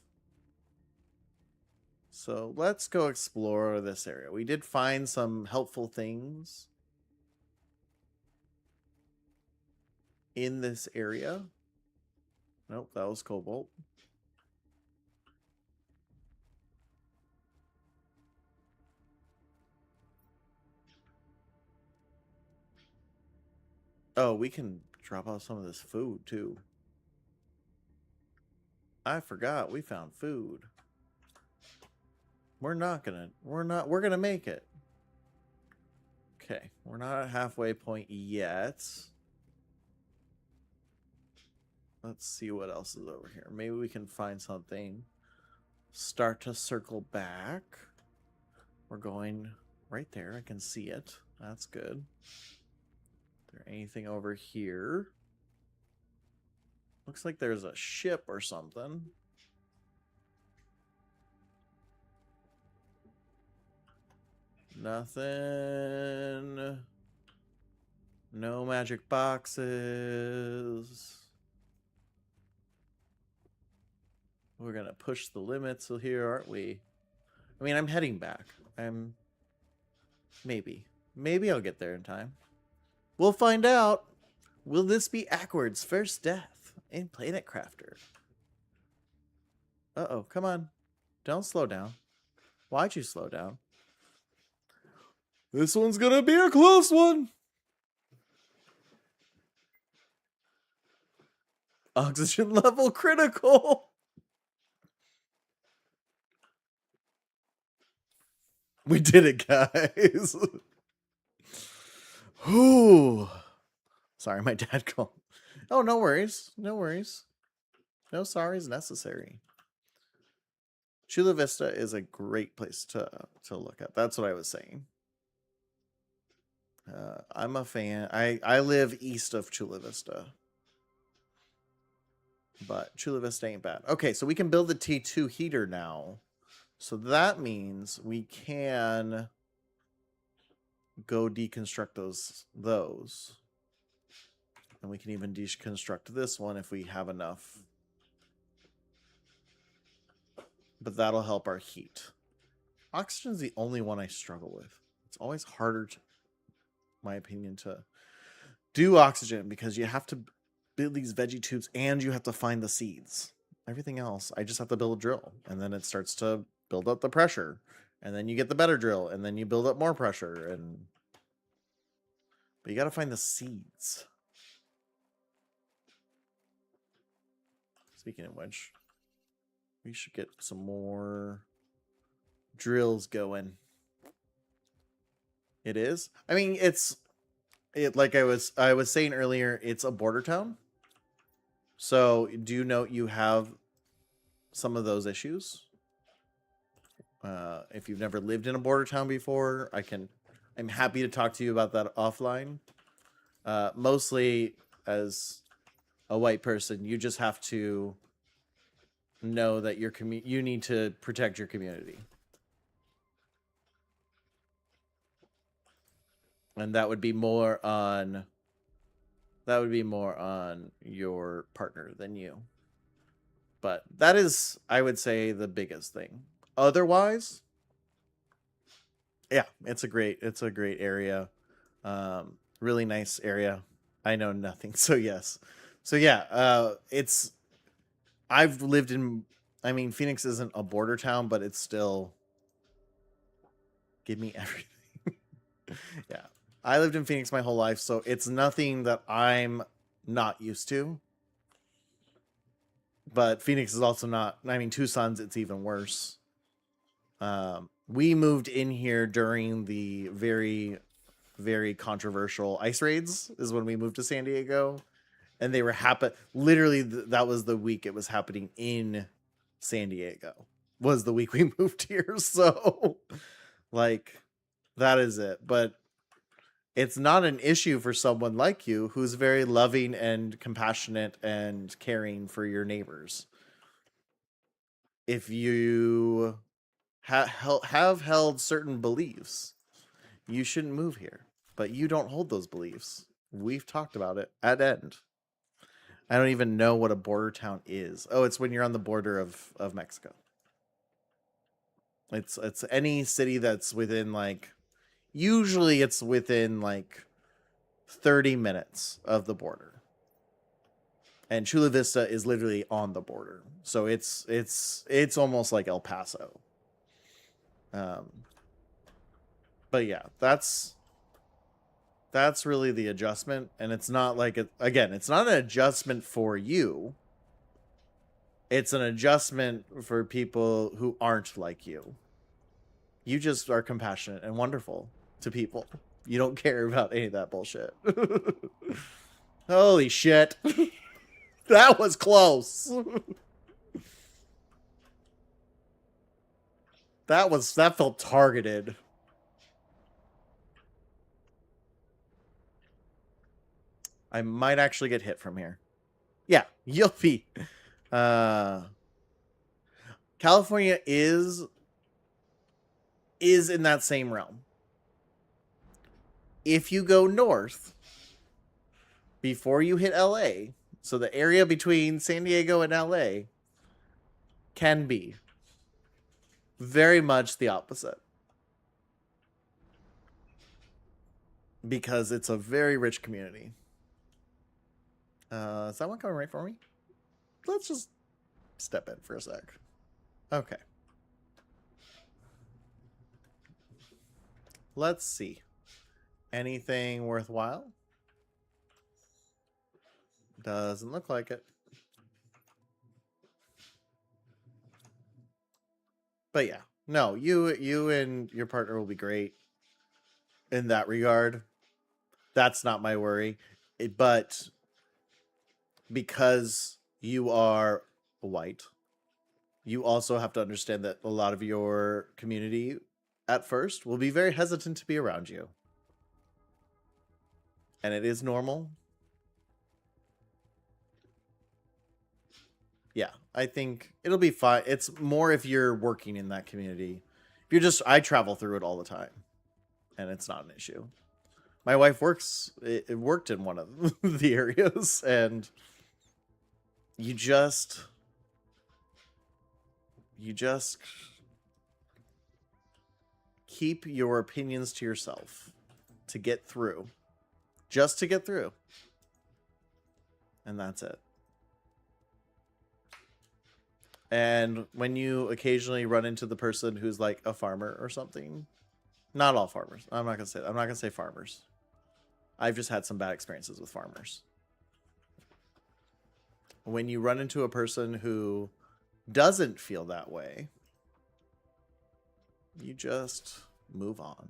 So let's go explore this area. We did find some helpful things in this area. Nope, that was cobalt. Oh, we can drop off some of this food too. I forgot we found food. We're gonna make it. Okay, we're not at halfway point yet. Let's see what else is over here. Maybe we can find something. Start to circle back. We're going right there. I can see it. That's good. Is there anything over here? Looks like there's a ship or something. Nothing. No magic boxes. We're gonna push the limits here, aren't we? I mean, I'm heading back. Maybe I'll get there in time. We'll find out. Will this be Ackward's first death in Planet Crafter? Uh-oh, come on. Don't slow down. Why'd you slow down? This one's gonna be a close one. Oxygen level critical. We did it, guys. Ooh. Sorry, my dad called. Oh, no worries. No worries. No sorries necessary. Chula Vista is a great place to look at. That's what I was saying. I'm a fan. I live east of Chula Vista. But Chula Vista ain't bad. Okay, so we can build the T2 heater now. So that means we can go deconstruct those. And we can even deconstruct this one if we have enough. But that'll help our heat. Oxygen's the only one I struggle with. It's always harder, in my opinion, to do oxygen because you have to build these veggie tubes and you have to find the seeds. Everything else, I just have to build a drill. And then it starts to build up the pressure. And then you get the better drill. And then you build up more pressure. But you got to find the seeds. Speaking of which, we should get some more drills going. It is? I mean, like I was saying earlier, it's a border town. So do note you have some of those issues. If you've never lived in a border town before, I'm happy to talk to you about that offline. Mostly as a white person, you just have to know that you need to protect your community. And that would be more on your partner than you. But that is, I would say, the biggest thing. Otherwise, yeah, it's a great area. Really nice area. I know nothing, so yes. So yeah, I've lived in, I mean, Phoenix isn't a border town, but it's still, give me everything. Yeah. I lived in Phoenix my whole life, so it's nothing that I'm not used to. But Phoenix is also not, I mean, Tucson's, it's even worse. We moved in here during the very, very controversial ice raids, is when we moved to San Diego. And they were literally, that was the week it was happening in San Diego, was the week we moved here. So, like, that is it. But it's not an issue for someone like you who's very loving and compassionate and caring for your neighbors. If you have held certain beliefs, you shouldn't move here. But you don't hold those beliefs. We've talked about it at end. I don't even know what a border town is. Oh, it's when you're on the border of Mexico. It's any city that's within, like, usually it's within like 30 minutes of the border. And Chula Vista is literally on the border. So it's almost like El Paso. But yeah, that's really the adjustment. And it's not like it's not an adjustment for you. It's an adjustment for people who aren't like you. You just are compassionate and wonderful to people. You don't care about any of that bullshit. Holy shit. That was close. That felt targeted. I might actually get hit from here. Yeah, you'll be. California is in that same realm. If you go north before you hit LA, so the area between San Diego and LA can be very much the opposite. Because it's a very rich community. Is that one coming right for me? Let's just step in for a sec. Okay. Let's see. Anything worthwhile? Doesn't look like it. But yeah, no, you and your partner will be great in that regard. That's not my worry. But because you are white, you also have to understand that a lot of your community at first will be very hesitant to be around you. And it is normal. Yeah, I think it'll be fine. It's more if you're working in that community. If you're just, I travel through it all the time, and it's not an issue. My wife it worked in one of the areas, and you just keep your opinions to yourself to get through. Just to get through. And that's it. And when you occasionally run into the person who's like a farmer or something, not all farmers. I'm not gonna say farmers. I've just had some bad experiences with farmers. When you run into a person who doesn't feel that way, you just move on.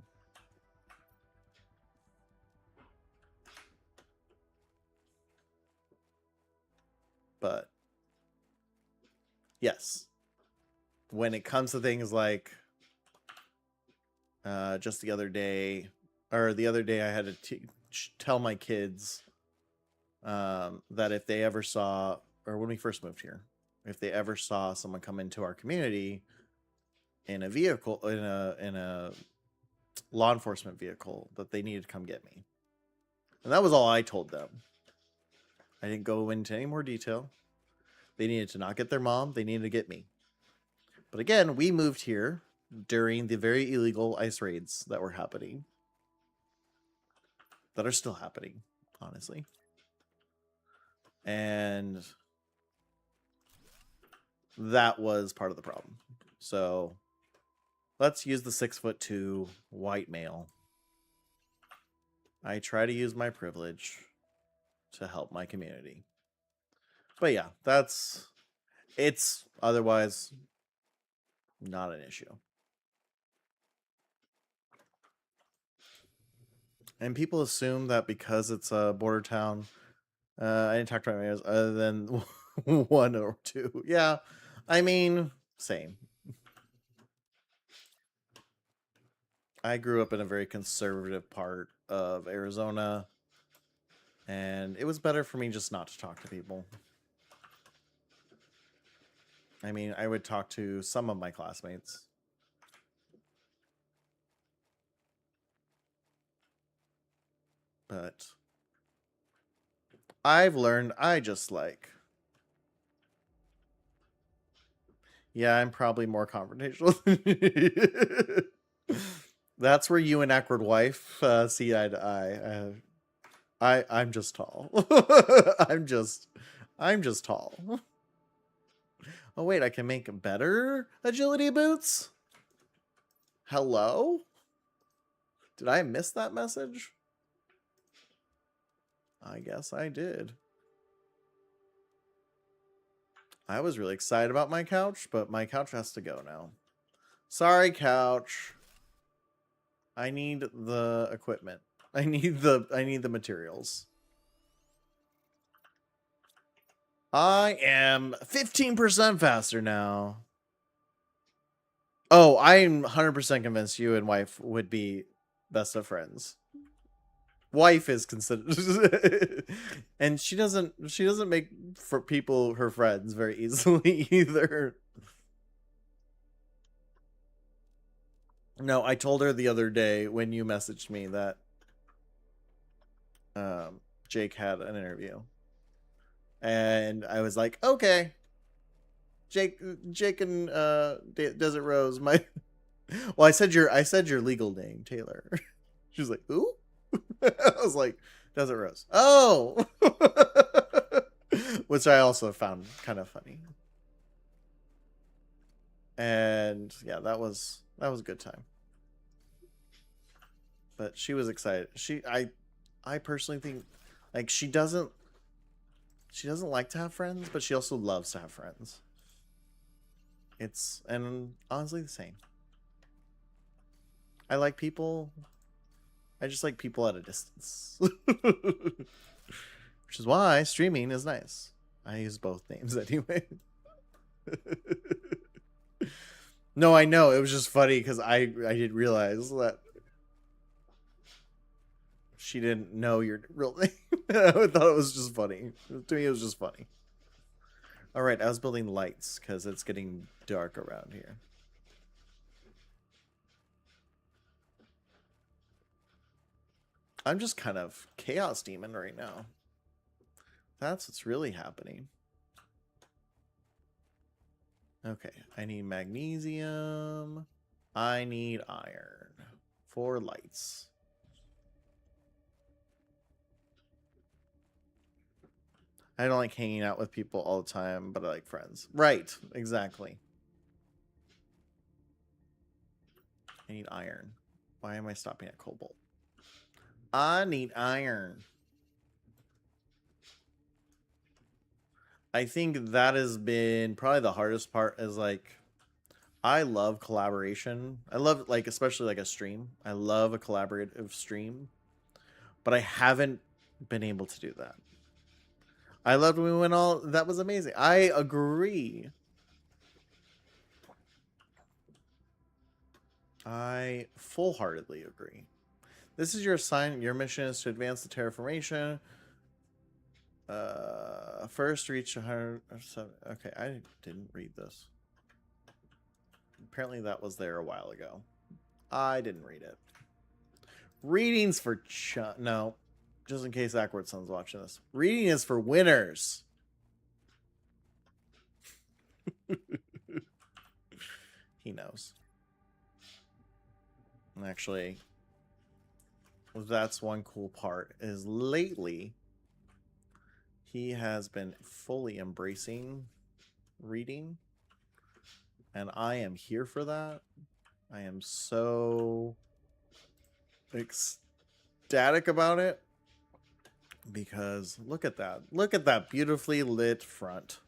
But yes, when it comes to things like just the other day I had to tell my kids that if they ever saw, or when we first moved here, if they ever saw someone come into our community in a vehicle, in a law enforcement vehicle, that they needed to come get me. And that was all I told them. I didn't go into any more detail. They needed to not get their mom. They needed to get me. But again, we moved here during the very illegal ice raids that were happening. That are still happening, honestly. And that was part of the problem. So let's use the 6'2" white male I try to use my privilege to help my community. But yeah, it's otherwise not an issue. And people assume that because it's a border town, I didn't talk to my mayors other than one or two. Yeah, I mean, same. I grew up in a very conservative part of Arizona, and it was better for me just not to talk to people. I mean, I would talk to some of my classmates. But I've learned I just like... Yeah, I'm probably more confrontational. That's where you and Awkward Wife see eye to eye. I'm just tall. I'm just tall. Oh wait, I can make better agility boots? Hello? Did I miss that message? I guess I did. I was really excited about my couch, but my couch has to go now. Sorry, couch. I need the equipment. I need the materials. I am 15% faster now. Oh, I'm 100% convinced you and wife would be best of friends. Wife is considered, and she doesn't make for people her friends very easily either. No, I told her the other day when you messaged me that Jake had an interview, and I was like, okay, Jake and Desert Rose, my well, I said your legal name, Taylor. She was like, who? I was like, Desert Rose. Oh, which I also found kind of funny. And yeah, that was a good time. But she was excited. I personally think like she doesn't like to have friends, but she also loves to have friends. And honestly the same. I like people. I just like people at a distance. Which is why streaming is nice. I use both names anyway. No, I know. It was just funny because I didn't realize that she didn't know your real name. I thought it was just funny. To me, it was just funny. Alright, I was building lights because it's getting dark around here. I'm just kind of chaos demon right now. That's what's really happening. Okay, I need magnesium. I need iron for lights. I don't like hanging out with people all the time, but I like friends. Right, exactly. I need iron. Why am I stopping at cobalt? I need iron. I think that has been probably the hardest part is like, I love collaboration. I love like, especially like a stream. I love a collaborative stream, but I haven't been able to do that. I loved when we went all, that was amazing. I agree. I full-heartedly agree. This is your assignment. Your mission is to advance the terraformation. First reach 107. Okay, I didn't read this. Apparently that was there a while ago. I didn't read it. Readings for no. Just in case Awkward Son's watching this. Reading is for winners. He knows. Actually, that's one cool part is lately he has been fully embracing reading, and I am here for that. I am so ecstatic ecstatic about it because look at that. Look at that beautifully lit front.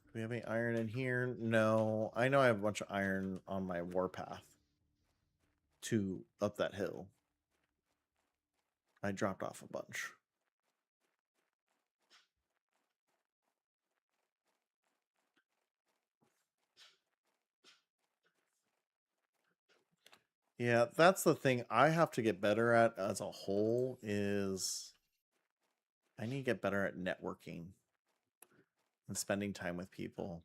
Do we have any iron in here? No. I know I have a bunch of iron on my warpath to up that hill. I dropped off a bunch. Yeah, that's the thing I have to get better at as a whole is I need to get better at networking and spending time with people.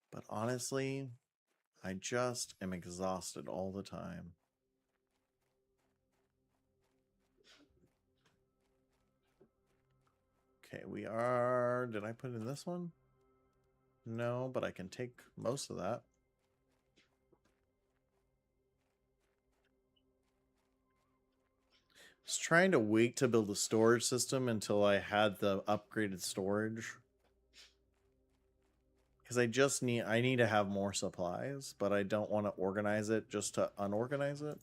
But honestly, I just am exhausted all the time. Okay, we are... Did I put in this one? No, but I can take most of that. I was trying to wait to build a storage system until I had the upgraded storage. Because I need to have more supplies, but I don't want to organize it just to unorganize it.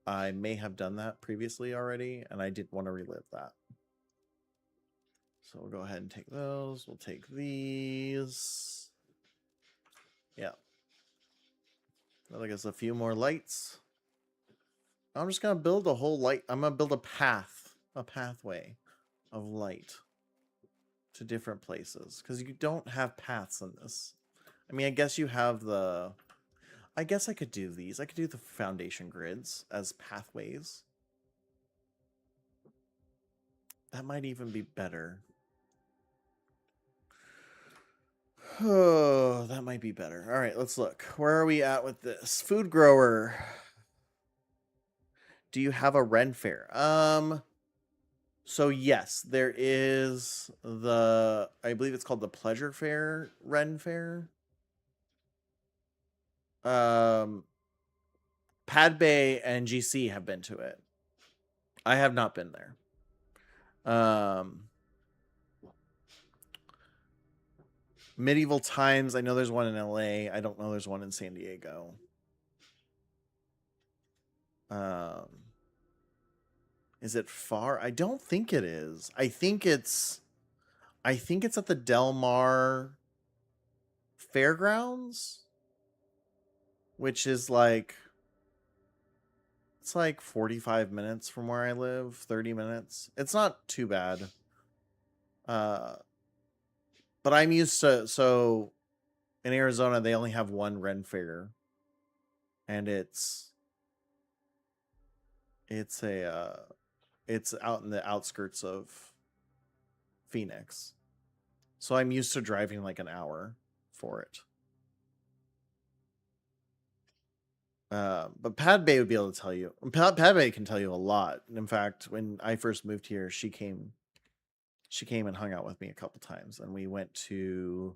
I may have done that previously already, and I didn't want to relive that. So we'll go ahead and take those. We'll take these. Yeah. That'll give us a few more lights. I'm just going to build a whole light. I'm going to build a pathway of light to different places. Because you don't have paths in this. I mean, I guess you have the... I guess I could do these. I could do the foundation grids as pathways. That might even be better. Oh, that might be better. All right, let's look. Where are we at with this? Food grower. Do you have a Ren Fair? So yes, there is the, I believe it's called the Pleasure Fair Ren Fair. Pad Bay and GC have been to it. I have not been there. Medieval Times, I know there's one in LA. I don't know there's one in San Diego. Is it far? I don't think it is. I think it's at the Del Mar Fairgrounds, which is like, it's like 45 minutes from where I live, 30 minutes. It's not too bad. But I'm used to, so in Arizona, they only have one Ren Fair. And it's out in the outskirts of Phoenix. So I'm used to driving like an hour for it. But Pad Bay would be able to tell you. Pad Bay can tell you a lot. In fact, when I first moved here, she came and hung out with me a couple times, and we went to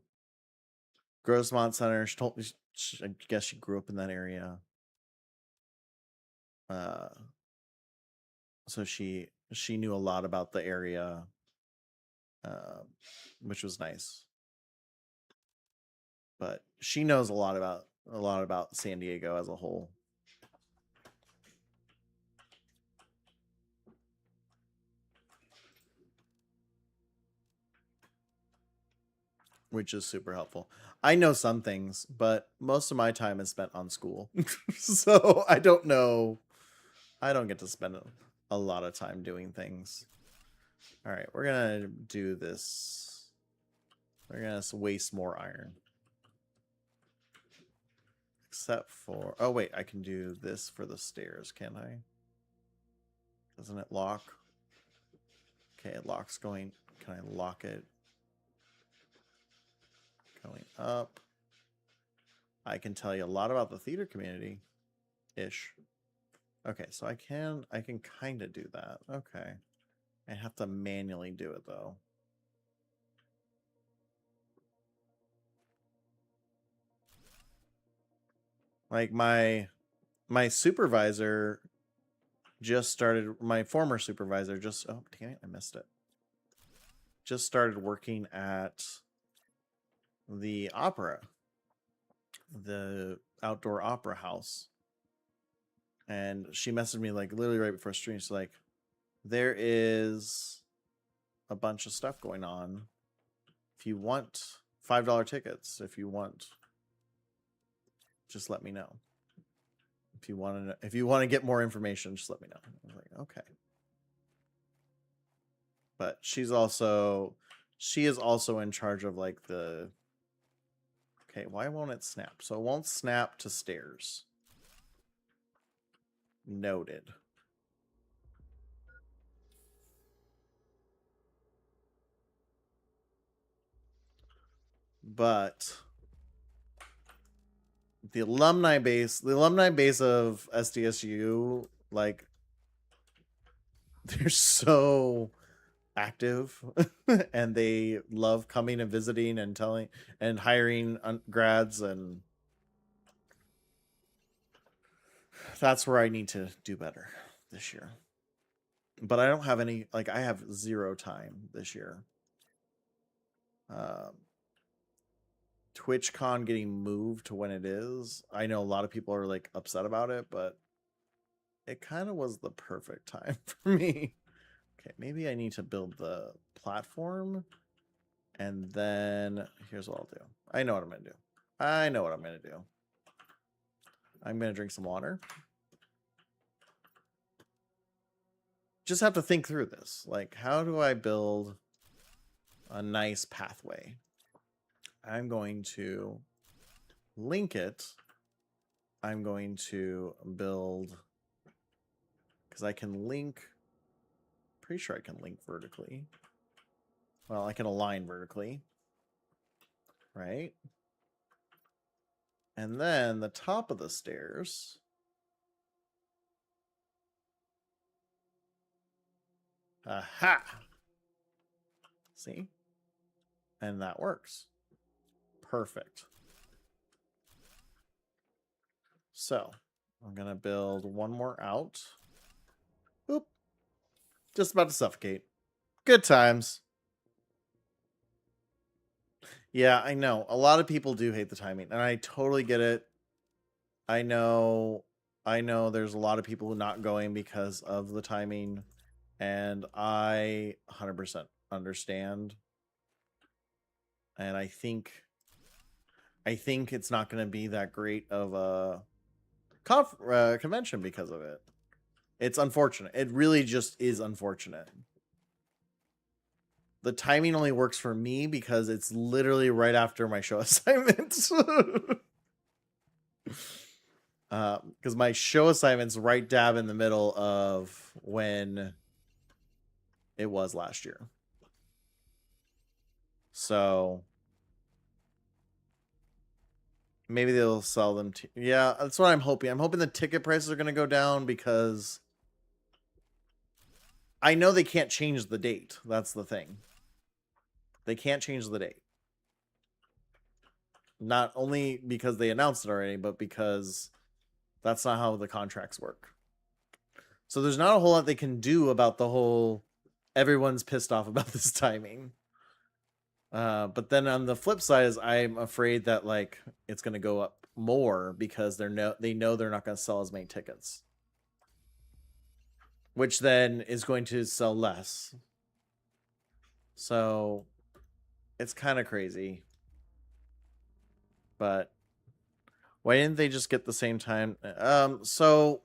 Grosemont Center. She told me, I guess she grew up in that area. So she knew a lot about the area, which was nice. But she knows a lot about San Diego as a whole. Which is super helpful. I know some things, but most of my time is spent on school. So I don't know. I don't get to spend a lot of time doing things. All right, we're going to do this. We're going to waste more iron. Except for... Oh, wait, I can do this for the stairs, can't I? Doesn't it lock? Okay, it locks going... Can I lock it? Going up. I can tell you a lot about the theater community. Ish. Okay, so I can kind of do that. Okay. I have to manually do it, though. Like, my supervisor just started... My former supervisor just... Oh, damn it, I missed it. Just started working at the opera. The outdoor opera house. And she messaged me like literally right before stream. She's like, there is a bunch of stuff going on. If you want $5 tickets, if you want, just let me know. If you want to get more information, just let me know. I was like, okay. But she is also in charge of like the, okay, why won't it snap? So it won't snap to stairs. Noted. But the alumni base of SDSU, like, they're so active and they love coming and visiting and telling and hiring grads, and that's where I need to do better this year. But I don't have any, like, I have zero time this year. TwitchCon getting moved to when it is. I know a lot of people are like upset about it, but it kind of was the perfect time for me. Okay, maybe I need to build the platform, and then here's what I'll do. I know what I'm gonna do. I'm gonna drink some water. Just have to think through this. Like, how do I build a nice pathway? I'm going to link it. I'm going to build, because I can link, pretty sure I can link vertically. Well, I can align vertically, right? And then the top of the stairs, aha! See? And that works. Perfect. So, I'm going to build one more out. Oop. Just about to suffocate. Good times. Yeah, I know. A lot of people do hate the timing, and I totally get it. I know there's a lot of people who are not going because of the timing, and I 100% understand. And I think it's not going to be that great of a convention because of it. It's unfortunate. It really just is unfortunate. The timing only works for me because it's literally right after my show assignments. Because my show assignment's right dab in the middle of when it was last year. So maybe they'll sell them. Yeah, that's what I'm hoping. I'm hoping the ticket prices are going to go down because I know they can't change the date. That's the thing. They can't change the date. Not only because they announced it already, but because that's not how the contracts work. So there's not a whole lot they can do about the whole everyone's pissed off about this timing. But then on the flip side is I'm afraid that like it's going to go up more because they know they're not going to sell as many tickets, which then is going to sell less. So it's kind of crazy. But why didn't they just get the same time? So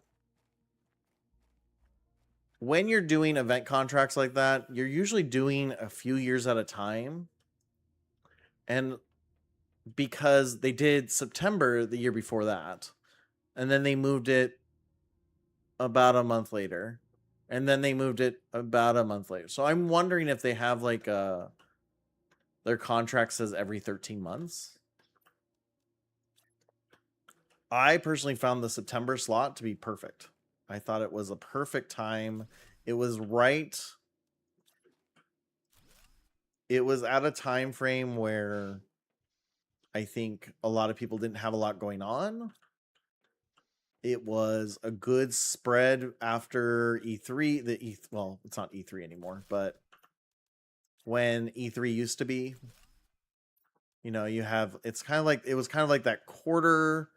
when you're doing event contracts like that, you're usually doing a few years at a time. And because they did September the year before that, and then they moved it about a month later, and then they moved it about a month later. So I'm wondering if they have like their contract says every 13 months. I personally found the September slot to be perfect. I thought it was a perfect time. It was right. It was at a time frame where I think a lot of people didn't have a lot going on. It was a good spread after E3. Well, it's not E3 anymore, but when E3 used to be, you know, you have, it was kind of like that quarter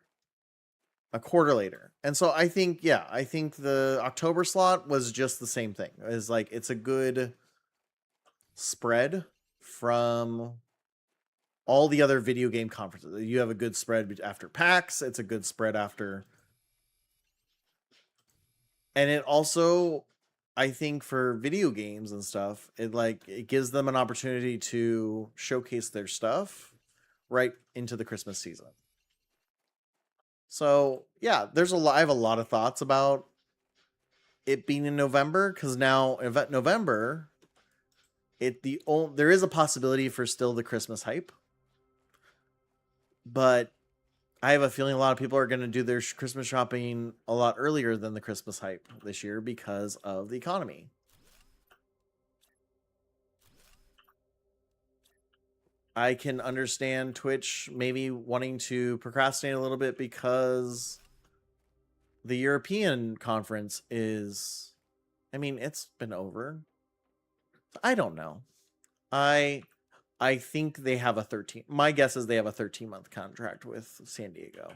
a quarter later. And so I think, yeah, I think the October slot was just the same thing. It's like, it's a good spread from all the other video game conferences. You have a good spread after PAX. It's a good spread after. And it also, I think for video games and stuff, it gives them an opportunity to showcase their stuff right into the Christmas season. So yeah, I have a lot of thoughts about it being in November, because now November, there is a possibility for still the Christmas hype, but I have a feeling a lot of people are going to do their Christmas shopping a lot earlier than the Christmas hype this year because of the economy. I can understand Twitch maybe wanting to procrastinate a little bit because the European conference is, I mean, it's been over. I don't know. I think they have a 13. My guess is they have a 13-month contract with San Diego.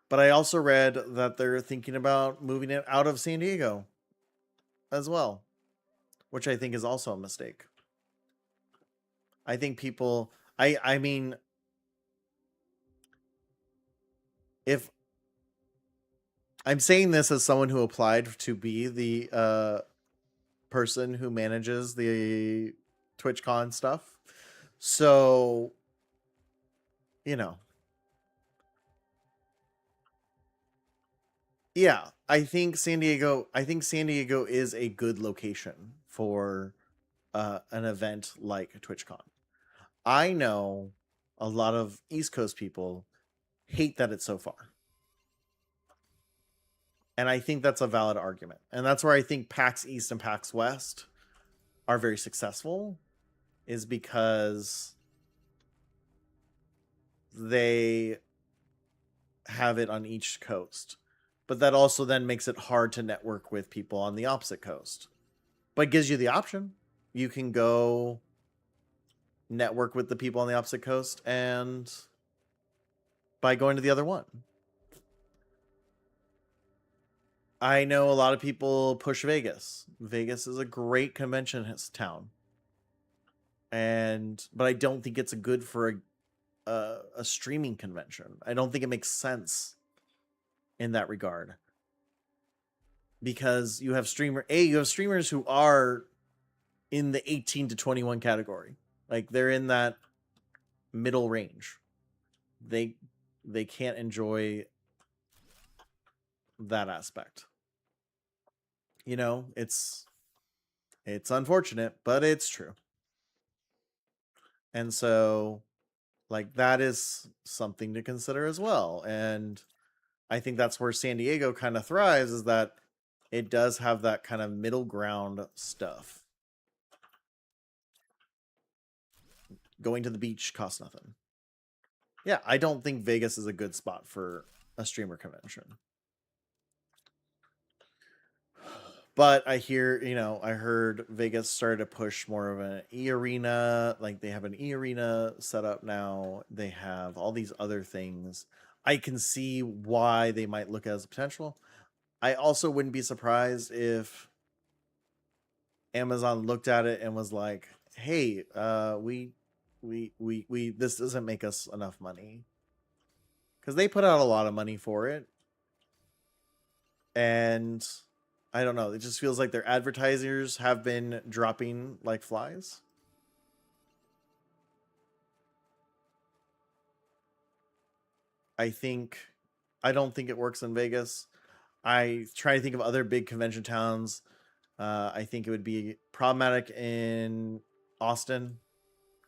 But I also read that they're thinking about moving it out of San Diego as well, which I think is also a mistake. I think people, I mean, if I'm saying this as someone who applied to be the person who manages the TwitchCon stuff, so yeah, I think San Diego is a good location for an event like TwitchCon. I know a lot of East Coast people hate that it's so far. And I think that's a valid argument. And that's where I think PAX East and PAX West are very successful, is because they have it on each coast. But that also then makes it hard to network with people on the opposite coast. But it gives you the option. You can go network with the people on the opposite coast and by going to the other one. I know a lot of people push Vegas. Vegas is a great convention town. But I don't think it's good for a streaming convention. I don't think it makes sense in that regard. Because you have streamers who are in the 18 to 21 category. Like, they're in that middle range. They can't enjoy that aspect. It's unfortunate, but it's true. And so, like, that is something to consider as well. And I think that's where San Diego kind of thrives, is that it does have that kind of middle ground stuff. Going to the beach costs nothing. Yeah, I don't think Vegas is a good spot for a streamer convention. But I heard Vegas started to push more of an e-arena. Like, they have an e-arena set up now. They have all these other things. I can see why they might look as a potential. I also wouldn't be surprised if Amazon looked at it and was like, hey, we this doesn't make us enough money. Because they put out a lot of money for it. And I don't know. It just feels like their advertisers have been dropping like flies. I don't think it works in Vegas. I try to think of other big convention towns. I think it would be problematic in Austin,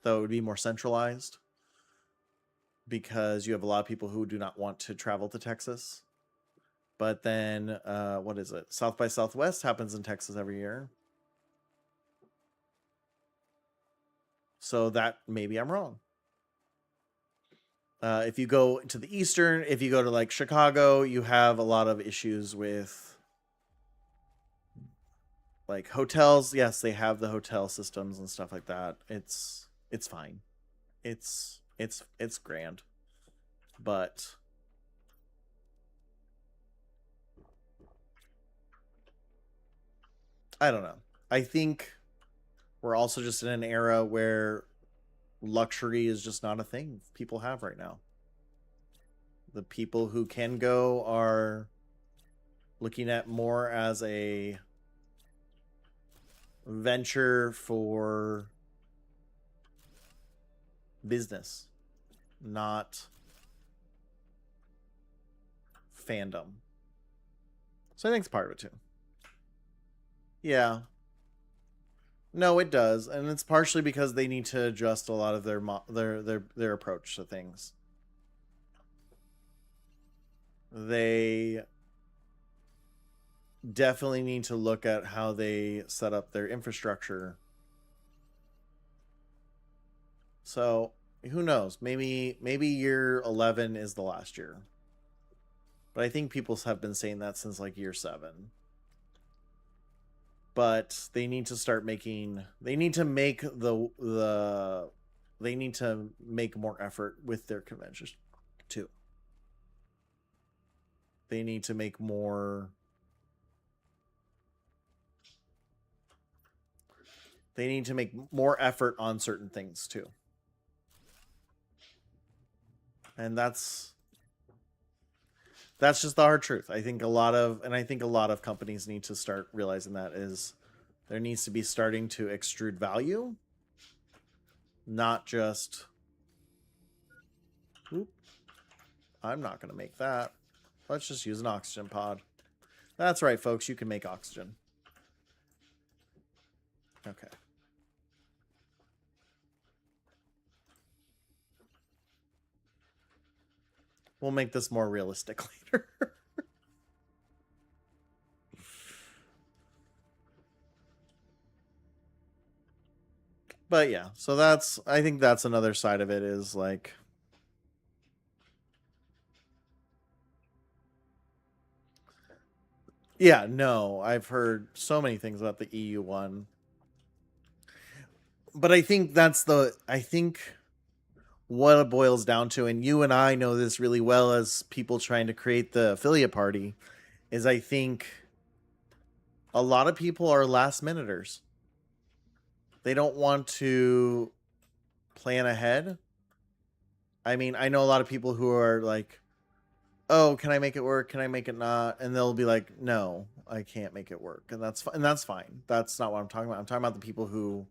though it would be more centralized, because you have a lot of people who do not want to travel to Texas. But then, what is it? South by Southwest happens in Texas every year. So that maybe I'm wrong. If you go to the Eastern, if you go to like Chicago, you have a lot of issues with like hotels. Yes, they have the hotel systems and stuff like that. It's fine. It's grand. But I don't know. I think we're also just in an era where luxury is just not a thing people have right now. The people who can go are looking at more as a venture for business, not fandom. So I think it's part of it too. Yeah. No, it does, and it's partially because they need to adjust a lot of their approach to things. They definitely need to look at how they set up their infrastructure. So, who knows? Maybe year 11 is the last year. But I think people have been saying that since like year 7. But they need to start making, they need to make they need to make more effort with their conventions too. They need to make more, they need to make more effort on certain things too. And that's just the hard truth. I think a lot of companies need to start realizing that is there needs to be starting to extrude value, not just, oop, I'm not going to make that. Let's just use an oxygen pod. That's right, folks. You can make oxygen. Okay. We'll make this more realistic later. But yeah, so I think that's another side of it is like, yeah, no, I've heard so many things about the EU one. But I think what it boils down to, and you and I know this really well as people trying to create the affiliate party, is I think a lot of people are last minuters. They don't want to plan ahead. I mean, I know a lot of people who are like, oh, can I make it work? Can I make it not? And they'll be like, no, I can't make it work. And that's fine. That's not what I'm talking about. I'm talking about the people who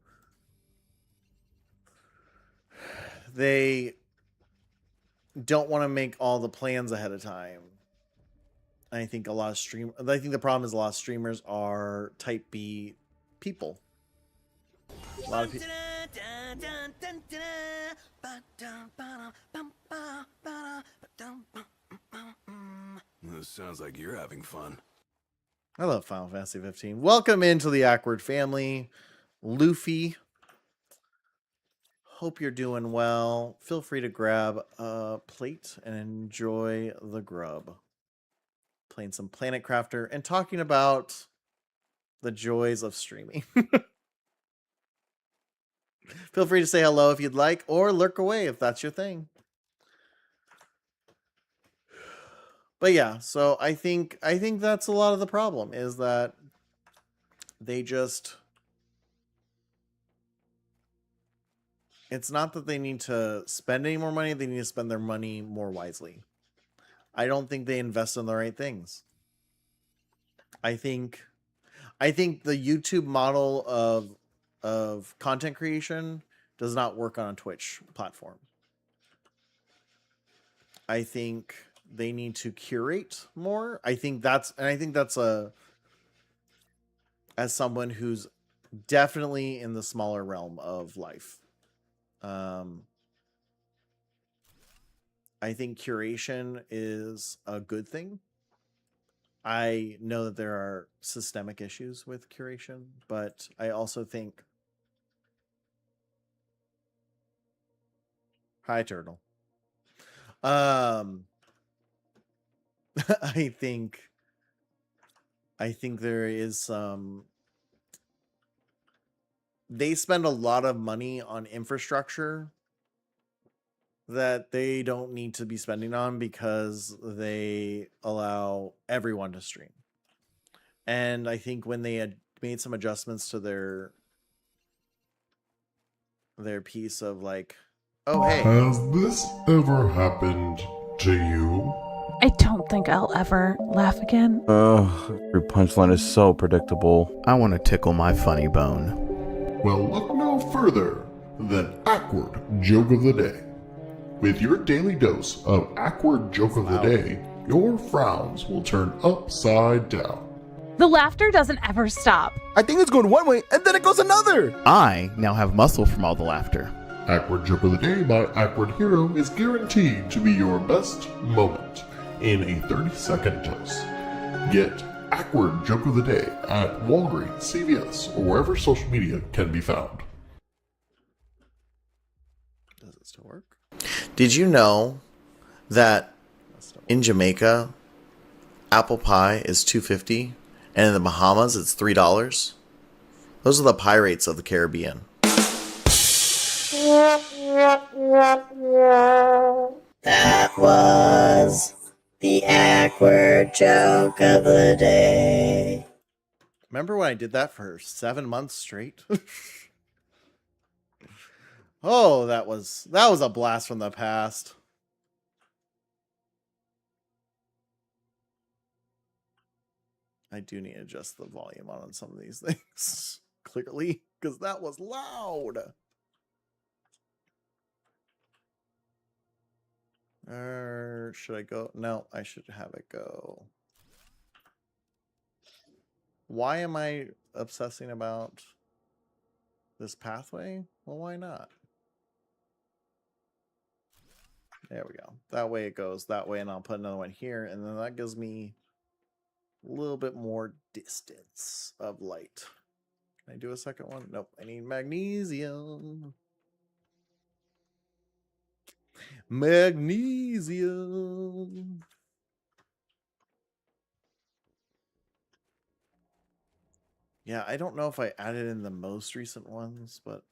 they don't want to make all the plans ahead of time. I think the problem is a lot of streamers are type B people. A lot of people. This sounds like you're having fun. I love Final Fantasy 15. Welcome into the Awkward family, Luffy. Hope you're doing well. Feel free to grab a plate and enjoy the grub. Playing some Planet Crafter and talking about the joys of streaming. Feel free to say hello if you'd like, or lurk away if that's your thing. But yeah, so I think that's a lot of the problem is that they just, it's not that they need to spend any more money, they need to spend their money more wisely. I don't think they invest in the right things. I think the YouTube model of content creation does not work on a Twitch platform. I think they need to curate more. I think that's as someone who's definitely in the smaller realm of life. I think curation is a good thing. I know that there are systemic issues with curation, but I also think, hi Turtle. I think there is some, they spend a lot of money on infrastructure that they don't need to be spending on because they allow everyone to stream. And I think when they made some adjustments to their piece of like, oh hey, Has this ever happened to you? I don't think I'll ever laugh again. Your punchline is so predictable. I want to tickle my funny bone. Well, look no further than Awkward Joke of the Day. With your daily dose of Awkward Joke of the Day, your frowns will turn upside down. The laughter doesn't ever stop. I think it's going one way and then it goes another. I now have muscle from all the laughter. Awkward Joke of the Day by Awkward Hero is guaranteed to be your best moment in a 30-second dose. Get Awkward Joke of the Day at Walgreens, CVS, or wherever social media can be found. does it still work? Did you know that in Jamaica, apple pie is $2.50, and in the Bahamas it's $3? Those are the pie rates of the Caribbean. That was the awkward joke of the day. Remember when I did that for 7 months straight? Oh, that was a blast from the past. I do need to adjust the volume on some of these things, clearly, because that was loud. Or should I go? No, I should have it go. Why am I obsessing about this pathway? Well, why not? There we go. That way it goes that way, and I'll put another one here, and then that gives me a little bit more distance of light. Can I do a second one? Nope. I need magnesium. Magnesium. Yeah, I don't know if I added in the most recent ones, but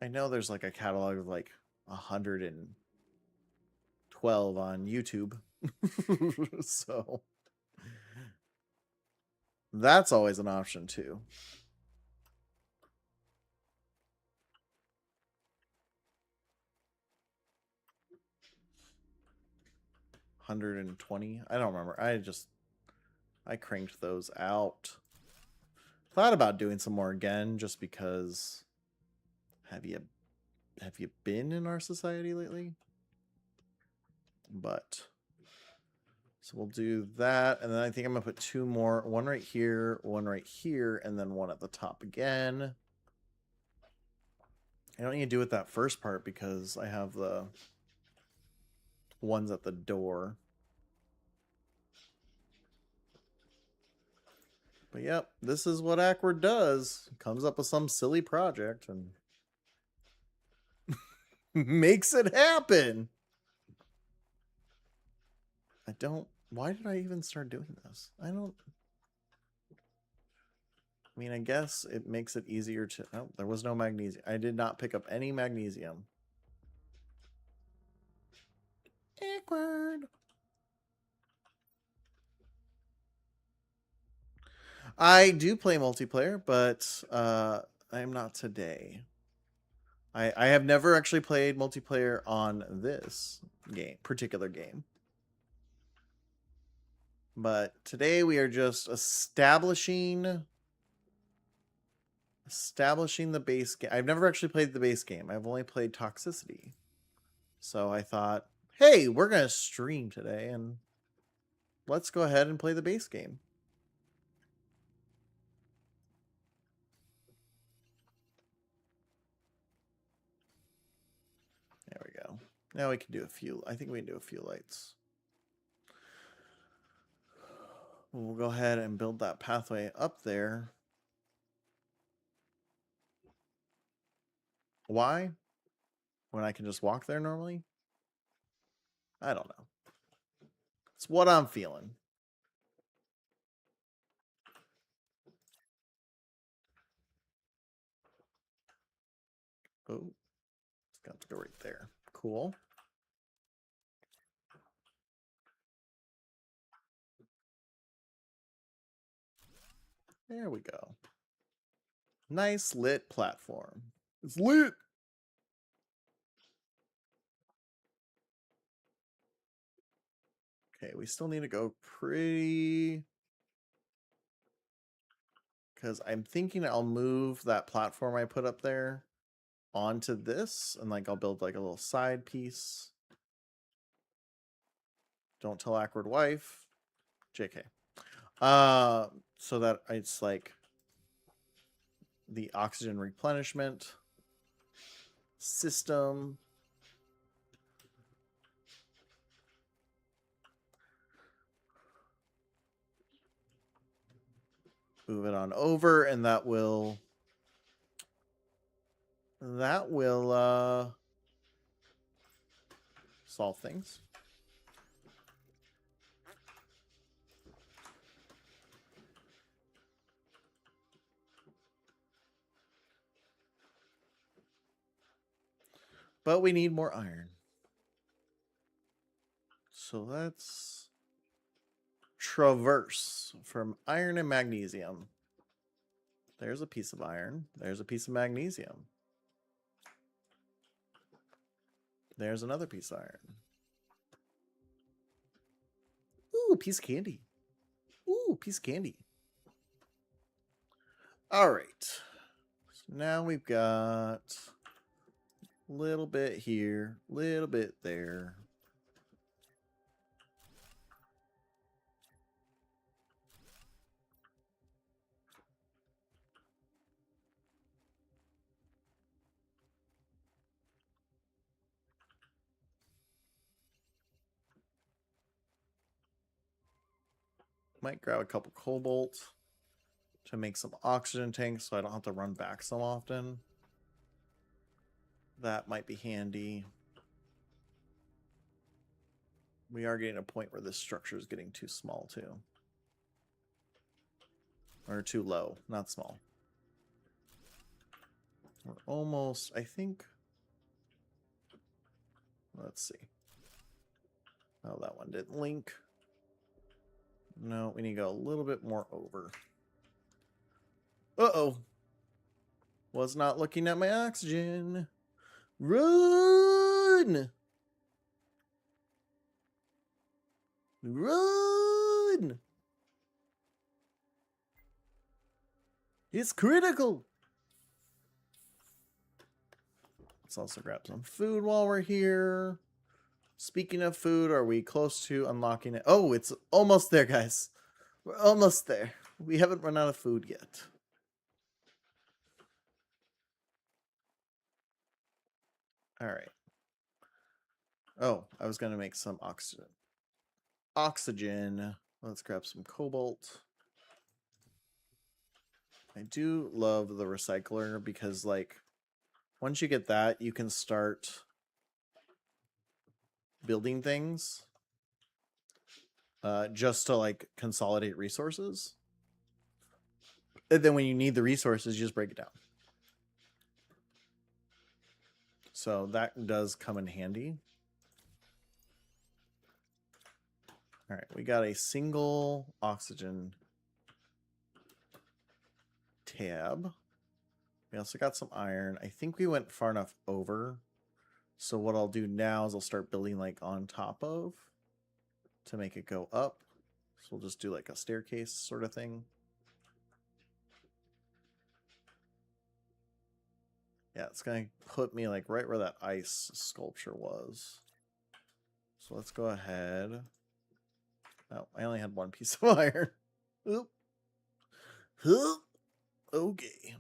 I know there's like a catalog of like 112 on YouTube. So that's always an option too. $120. I don't remember. I cranked those out. Thought about doing some more again, just because. Have you been in our society lately? But so we'll do that, and then I think I'm gonna put two more. One right here, and then one at the top again. I don't need to do it that first part because I have the ones at the door. But yep, this is what Awkward does. Comes up with some silly project and makes it happen. Why did I even start doing this? I mean, I guess it makes it easier to... Oh, there was no magnesium. I did not pick up any magnesium. Awkward. I do play multiplayer, but I am not today. I have never actually played multiplayer on this particular game. But today we are just establishing the base game. I've never actually played the base game. I've only played Toxicity. So I thought, hey, we're going to stream today, and let's go ahead and play the base game. There we go. Now we can do a few. I think we can do a few lights. We'll go ahead and build that pathway up there. Why? When I can just walk there normally? I don't know. It's what I'm feeling. Oh, it's got to go right there. Cool. There we go. Nice lit platform. It's lit. Okay, we still need to go pretty... Because I'm thinking I'll move that platform I put up there onto this, and like I'll build like a little side piece. Don't tell awkward wife. JK. So that it's like the oxygen replenishment system. Move it on over, and that will solve things. But we need more iron. So let's traverse from iron and magnesium. There's a piece of iron. There's a piece of magnesium. There's another piece of iron. Ooh, piece of candy. Ooh, piece of candy. All right. So now we've got a little bit here, little bit there. Might grab a couple cobalt to make some oxygen tanks so I don't have to run back so often. That might be handy. We are getting a point where this structure is getting too small too. Or too low, not small. We're almost, I think. Let's see. Oh, that one didn't link. No, we need to go a little bit more over. Uh-oh. Was not looking at my oxygen. Run! Run! It's critical. Let's also grab some food while we're here. Speaking of food, are we close to unlocking it? Oh, it's almost there, guys. We're almost there. We haven't run out of food yet. All right. Oh, I was going to make some oxygen. Let's grab some cobalt. I do love the recycler because, like, once you get that, you can start building things just to, like, consolidate resources. And then when you need the resources, you just break it down. So that does come in handy. All right, we got a single oxygen tab. We also got some iron. I think we went far enough over. So what I'll do now is I'll start building like on top of to make it go up. So we'll just do like a staircase sort of thing. Yeah, it's going to put me like right where that ice sculpture was. So let's go ahead. Oh, I only had one piece of iron. Oop. Oop. Okay.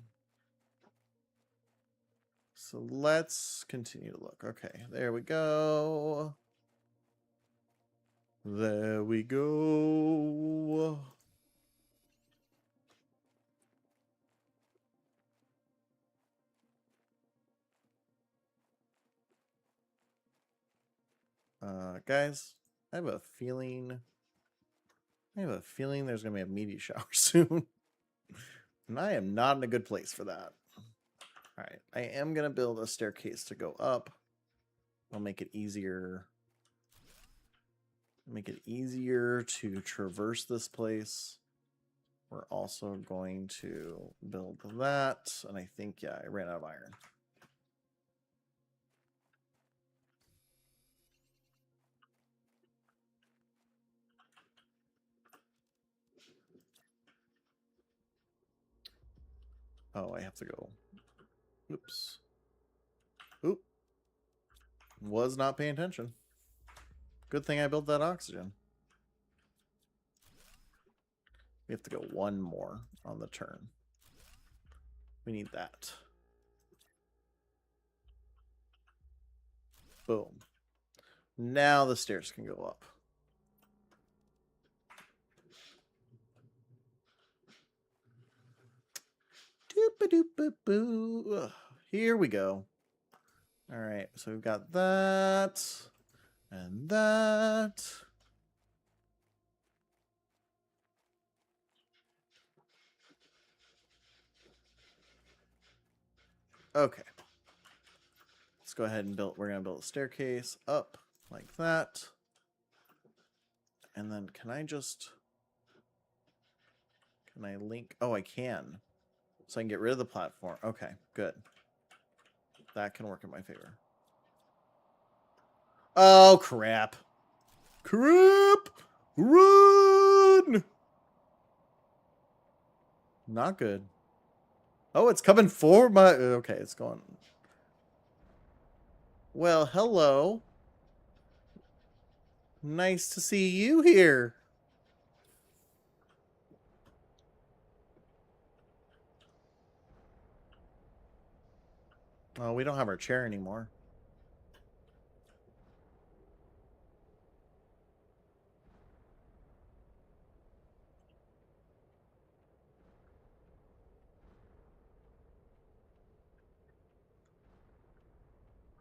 So let's continue to look. Okay, there we go. There we go. Guys, I have a feeling there's gonna be a meteor shower soon. And I am not in a good place for that. Alright, I am gonna build a staircase to go up. I'll make it easier. Make it easier to traverse this place. we're also going to build that. And I think, yeah, I ran out of iron. Oh, I have to go. Oops. Oop. Was not paying attention. Good thing I built that oxygen. We have to go one more on the turn. We need that. Boom. Now the stairs can go up. Doop-a-doop-a-boo. Here we go. All right, so we've got that and that. Okay. Let's go ahead and build. We're going to build a staircase up like that. And then can I link? Oh, I can. So I can get rid of the platform. Okay, good. That can work in my favor. Oh, crap. Crap! Run! Not good. Oh, it's coming for my... Okay, it's going... Well, hello. Nice to see you here. Oh, we don't have our chair anymore.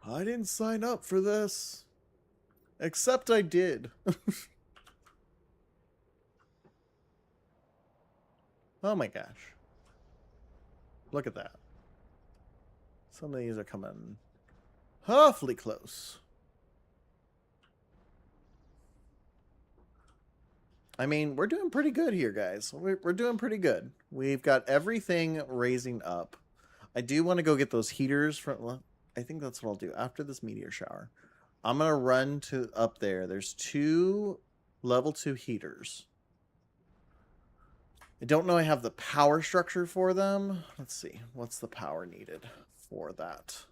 I didn't sign up for this. Except I did. Oh my gosh. Look at that. Some of these are coming awfully close. I mean, we're doing pretty good here, guys. We're doing pretty good. We've got everything raising up. I do want to go get those heaters from... I think that's what I'll do after this meteor shower. I'm going to run to up there. There's 2 level 2 heaters. I don't know I have the power structure for them. Let's see. What's the power needed for that?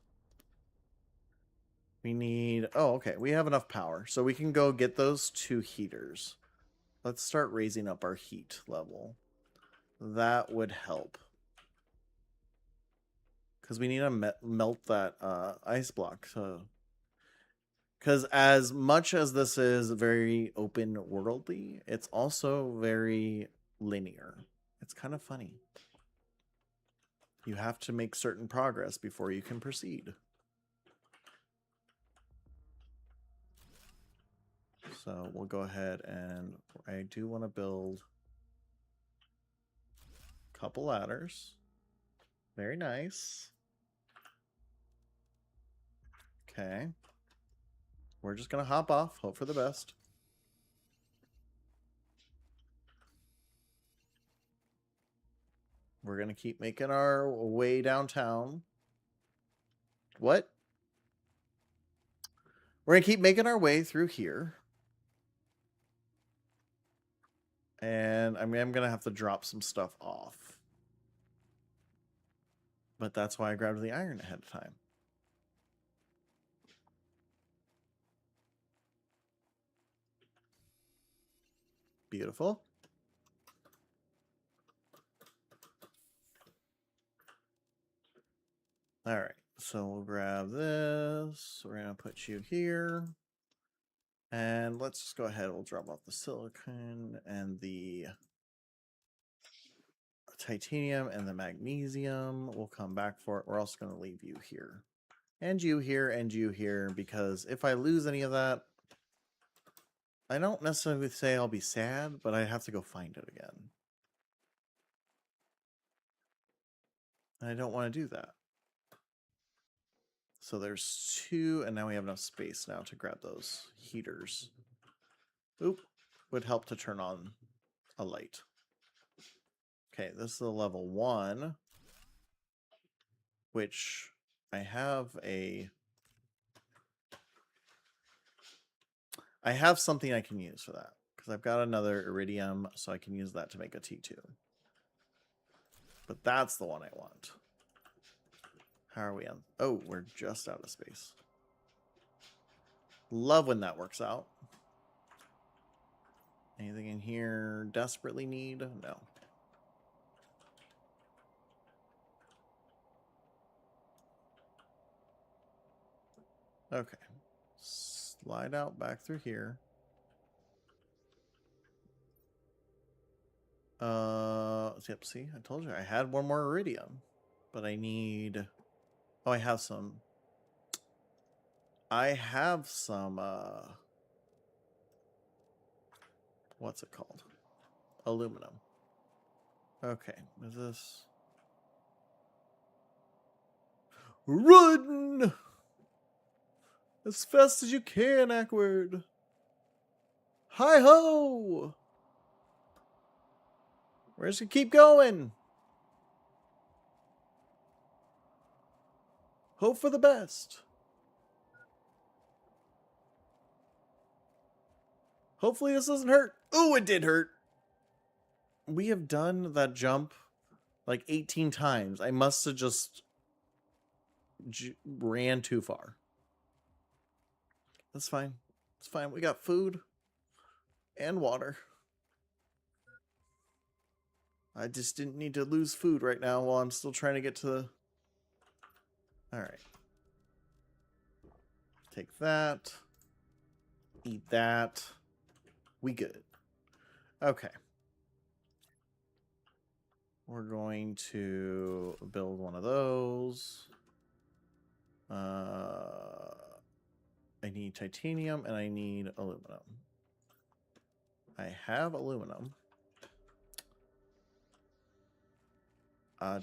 We need... Oh, okay. We have enough power. So we can go get those 2 heaters. Let's start raising up our heat level. That would help. Because we need to melt that ice block. So, because as much as this is very open worldly, it's also very linear. It's kind of funny. You have to make certain progress before you can proceed. So we'll go ahead and I do want to build a couple ladders. Very nice. Okay. We're just going to hop off. Hope for the best. We're going to keep making our way downtown. What? We're going to keep making our way through here. And I mean, I'm going to have to drop some stuff off. But that's why I grabbed the iron ahead of time. Beautiful. All right, so we'll grab this. We're going to put you here. And let's just go ahead. We'll drop off the silicon and the titanium and the magnesium. We'll come back for it. We're also going to leave you here. And you here, because if I lose any of that, I don't necessarily say I'll be sad, but I have to go find it again. And I don't want to do that. So there's 2, and now we have enough space now to grab those heaters. Oop, would help to turn on a light. Okay, this is a level 1, which I have something I can use for that, because I've got another iridium, so I can use that to make a T2. But that's the one I want. How are we on? Oh, we're just out of space. Love when that works out. Anything in here desperately need? No. Okay. Slide out back through here. Yep, see, I told you I had one more iridium. But I need... Oh, I have some... What's it called? Aluminum. Okay, is this... Run! As fast as you can, Awkward. Hi-ho! We're just gonna keep going. Hope for the best. Hopefully this doesn't hurt. Oh, it did hurt. We have done that jump like 18 times. I must have just ran too far. That's fine. It's fine. We got food and water. I just didn't need to lose food right now while I'm still trying to get to the... Alright. Take that. Eat that. We good. Okay. We're going to build one of those. I need titanium and I need aluminum. I have aluminum. I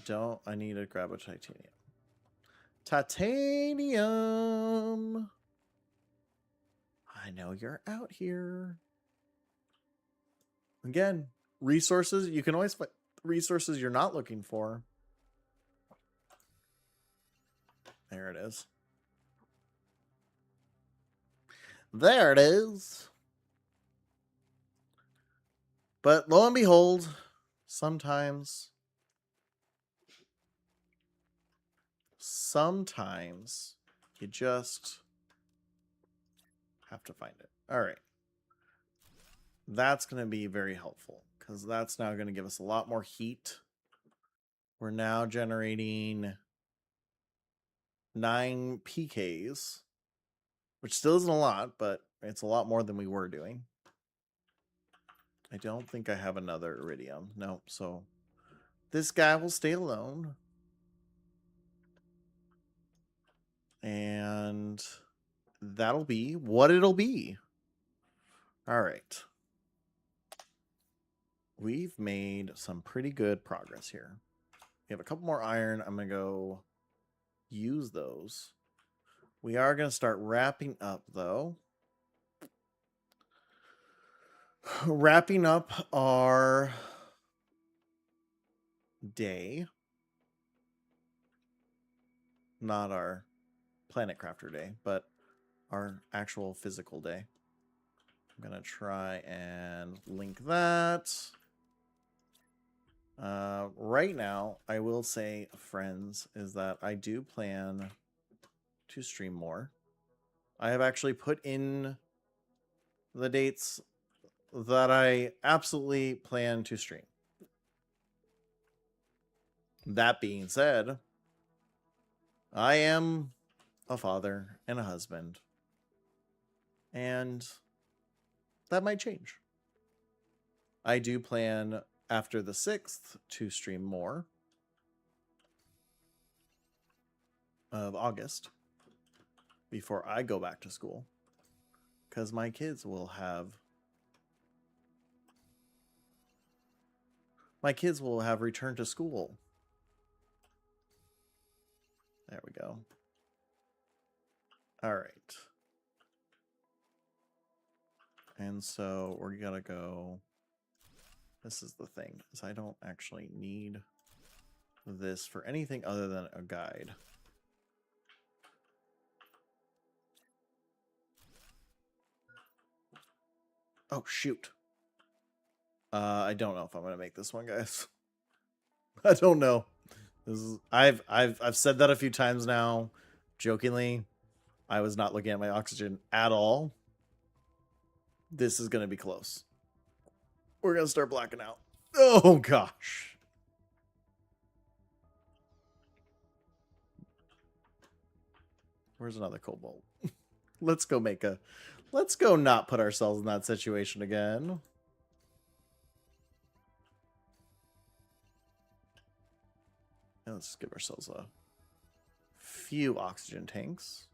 need to grab a titanium. Titanium! I know you're out here. Again, resources. You can always find resources you're not looking for. There it is. There it is. But lo and behold, sometimes you just have to find it. All right. That's going to be very helpful because that's now going to give us a lot more heat. We're now generating 9 PKs, which still isn't a lot, but it's a lot more than we were doing. I don't think I have another iridium. No, so this guy will stay alone. And that'll be what it'll be. All right. We've made some pretty good progress here. We have a couple more iron. I'm going to go use those. We are going to start wrapping up, though. Wrapping up our day. Not our Planet Crafter day, but our actual physical day. I'm going to try and link that. Right now, I will say, friends, is that I do plan to stream more. I have actually put in the dates that I absolutely plan to stream. That being said, I am a father and a husband, and that might change. I do plan after the 6th to stream more of August before I go back to school, because my kids will have returned to school. There we go. All right. And so we're gonna go This is the thing, is I don't actually need this for anything other than a guide. Oh, shoot. I don't know if I'm going to make this one, guys. I don't know. This is I've said that a few times now, jokingly. I was not looking at my oxygen at all. This is going to be close. We're going to start blacking out. Oh gosh. Where's another cobalt? Let's go not put ourselves in that situation again. And let's give ourselves a few oxygen tanks.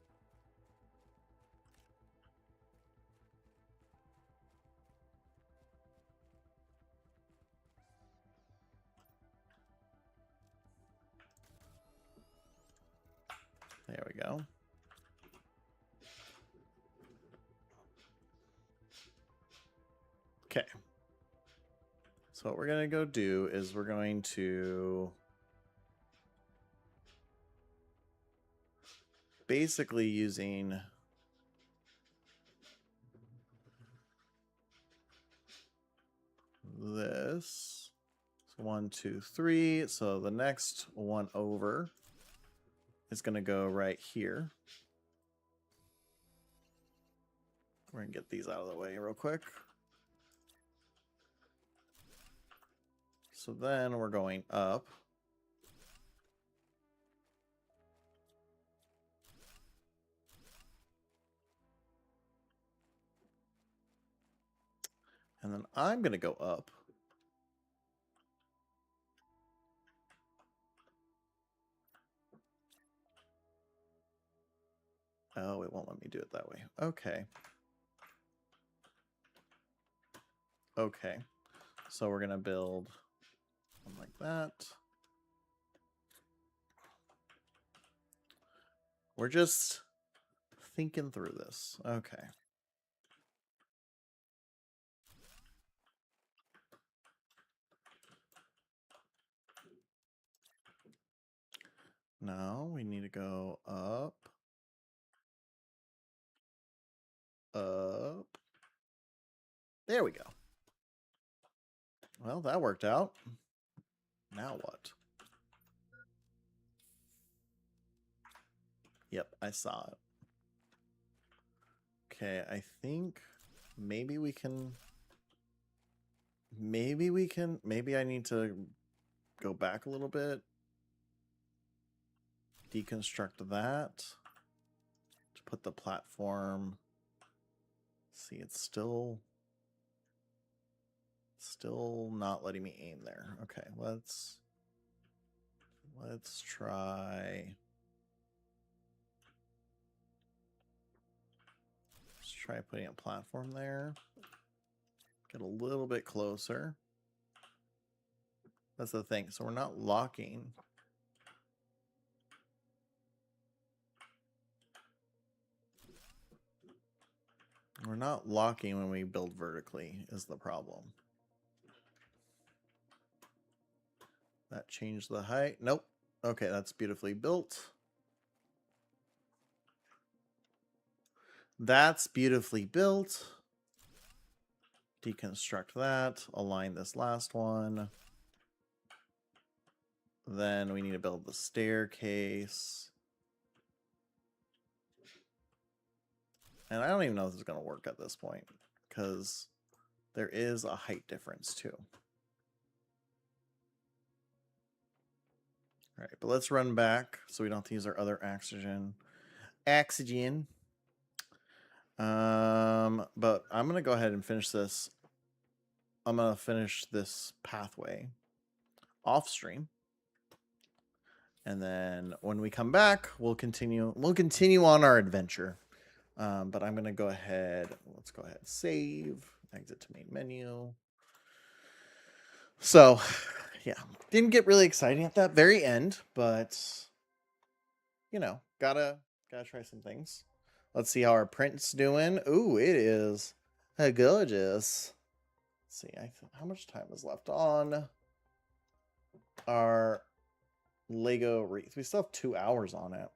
There we go. Okay. So what we're going to go do is we're going to basically using this. So 1, 2, 3. So the next one over is going to go right here. We're going to get these out of the way real quick. So then we're going up. And then I'm going to go up. Oh, it won't let me do it that way. Okay. Okay. So we're going to build one like that. We're just thinking through this. Okay. Now we need to go up. Up. There we go. Well, that worked out. Now what? Yep, I saw it. Okay, I think maybe we can... Maybe I need to go back a little bit. Deconstruct that. To put the platform... See, it's still not letting me aim there. Okay, let's try. Let's try putting a platform there. Get a little bit closer. That's the thing. So we're not locking. We're not locking when we build vertically is the problem. That changed the height. Nope. Okay, that's beautifully built. That's beautifully built. Deconstruct that. Align this last one. Then we need to build the staircase. And I don't even know if this is going to work at this point, because there is a height difference too. All right, but let's run back so we don't have to use our other oxygen. But I'm going to go ahead and finish this. I'm going to finish this pathway off stream. And then when we come back, we'll continue on our adventure. But I'm going to go ahead. Let's go ahead. Save. Exit to main menu. So, yeah. Didn't get really exciting at that very end, but, you know, gotta try some things. Let's see how our print's doing. Ooh, it is gorgeous. see. How much time is left on our Lego wreath? We still have 2 hours on it.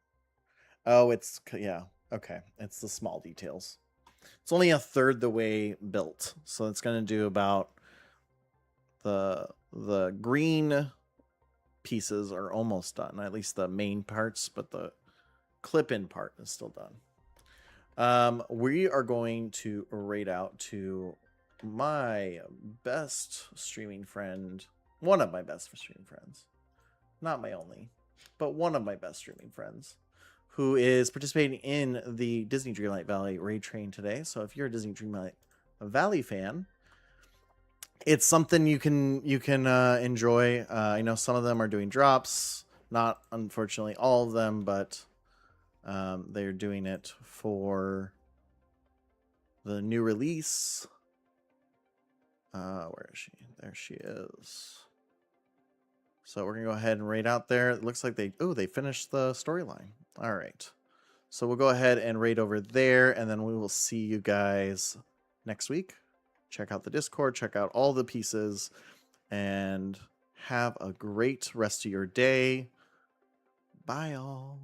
Oh, yeah. Okay, it's the small details. It's only a third the way built, so it's going to do about the green pieces are almost done, at least the main parts, but the clip-in part is still done. We are going to raid out to my best streaming friend, one of my best streaming friends, not my only, but one of my best streaming friends, who is participating in the Disney Dreamlight Valley raid train today. So if you're a Disney Dreamlight Valley fan, it's something you can enjoy. I know some of them are doing drops, not unfortunately all of them, but they're doing it for the new release. Where is she? There she is. So we're gonna go ahead and raid out there. It looks like they finished the storyline. All right. So we'll go ahead and raid over there, and then we will see you guys next week. Check out the Discord, check out all the pieces, and have a great rest of your day. Bye, all.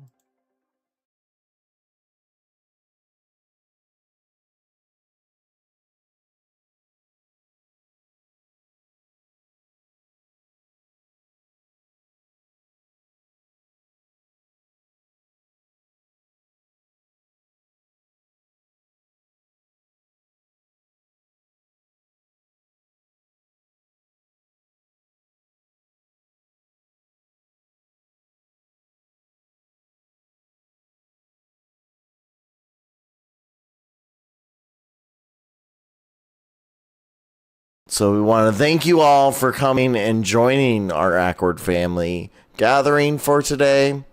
So we want to thank you all for coming and joining our Awkward Family gathering for today.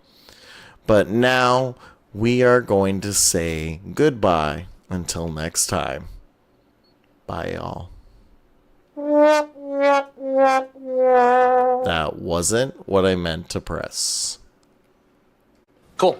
But now we are going to say goodbye until next time. Bye, y'all. That wasn't what I meant to press. Cool.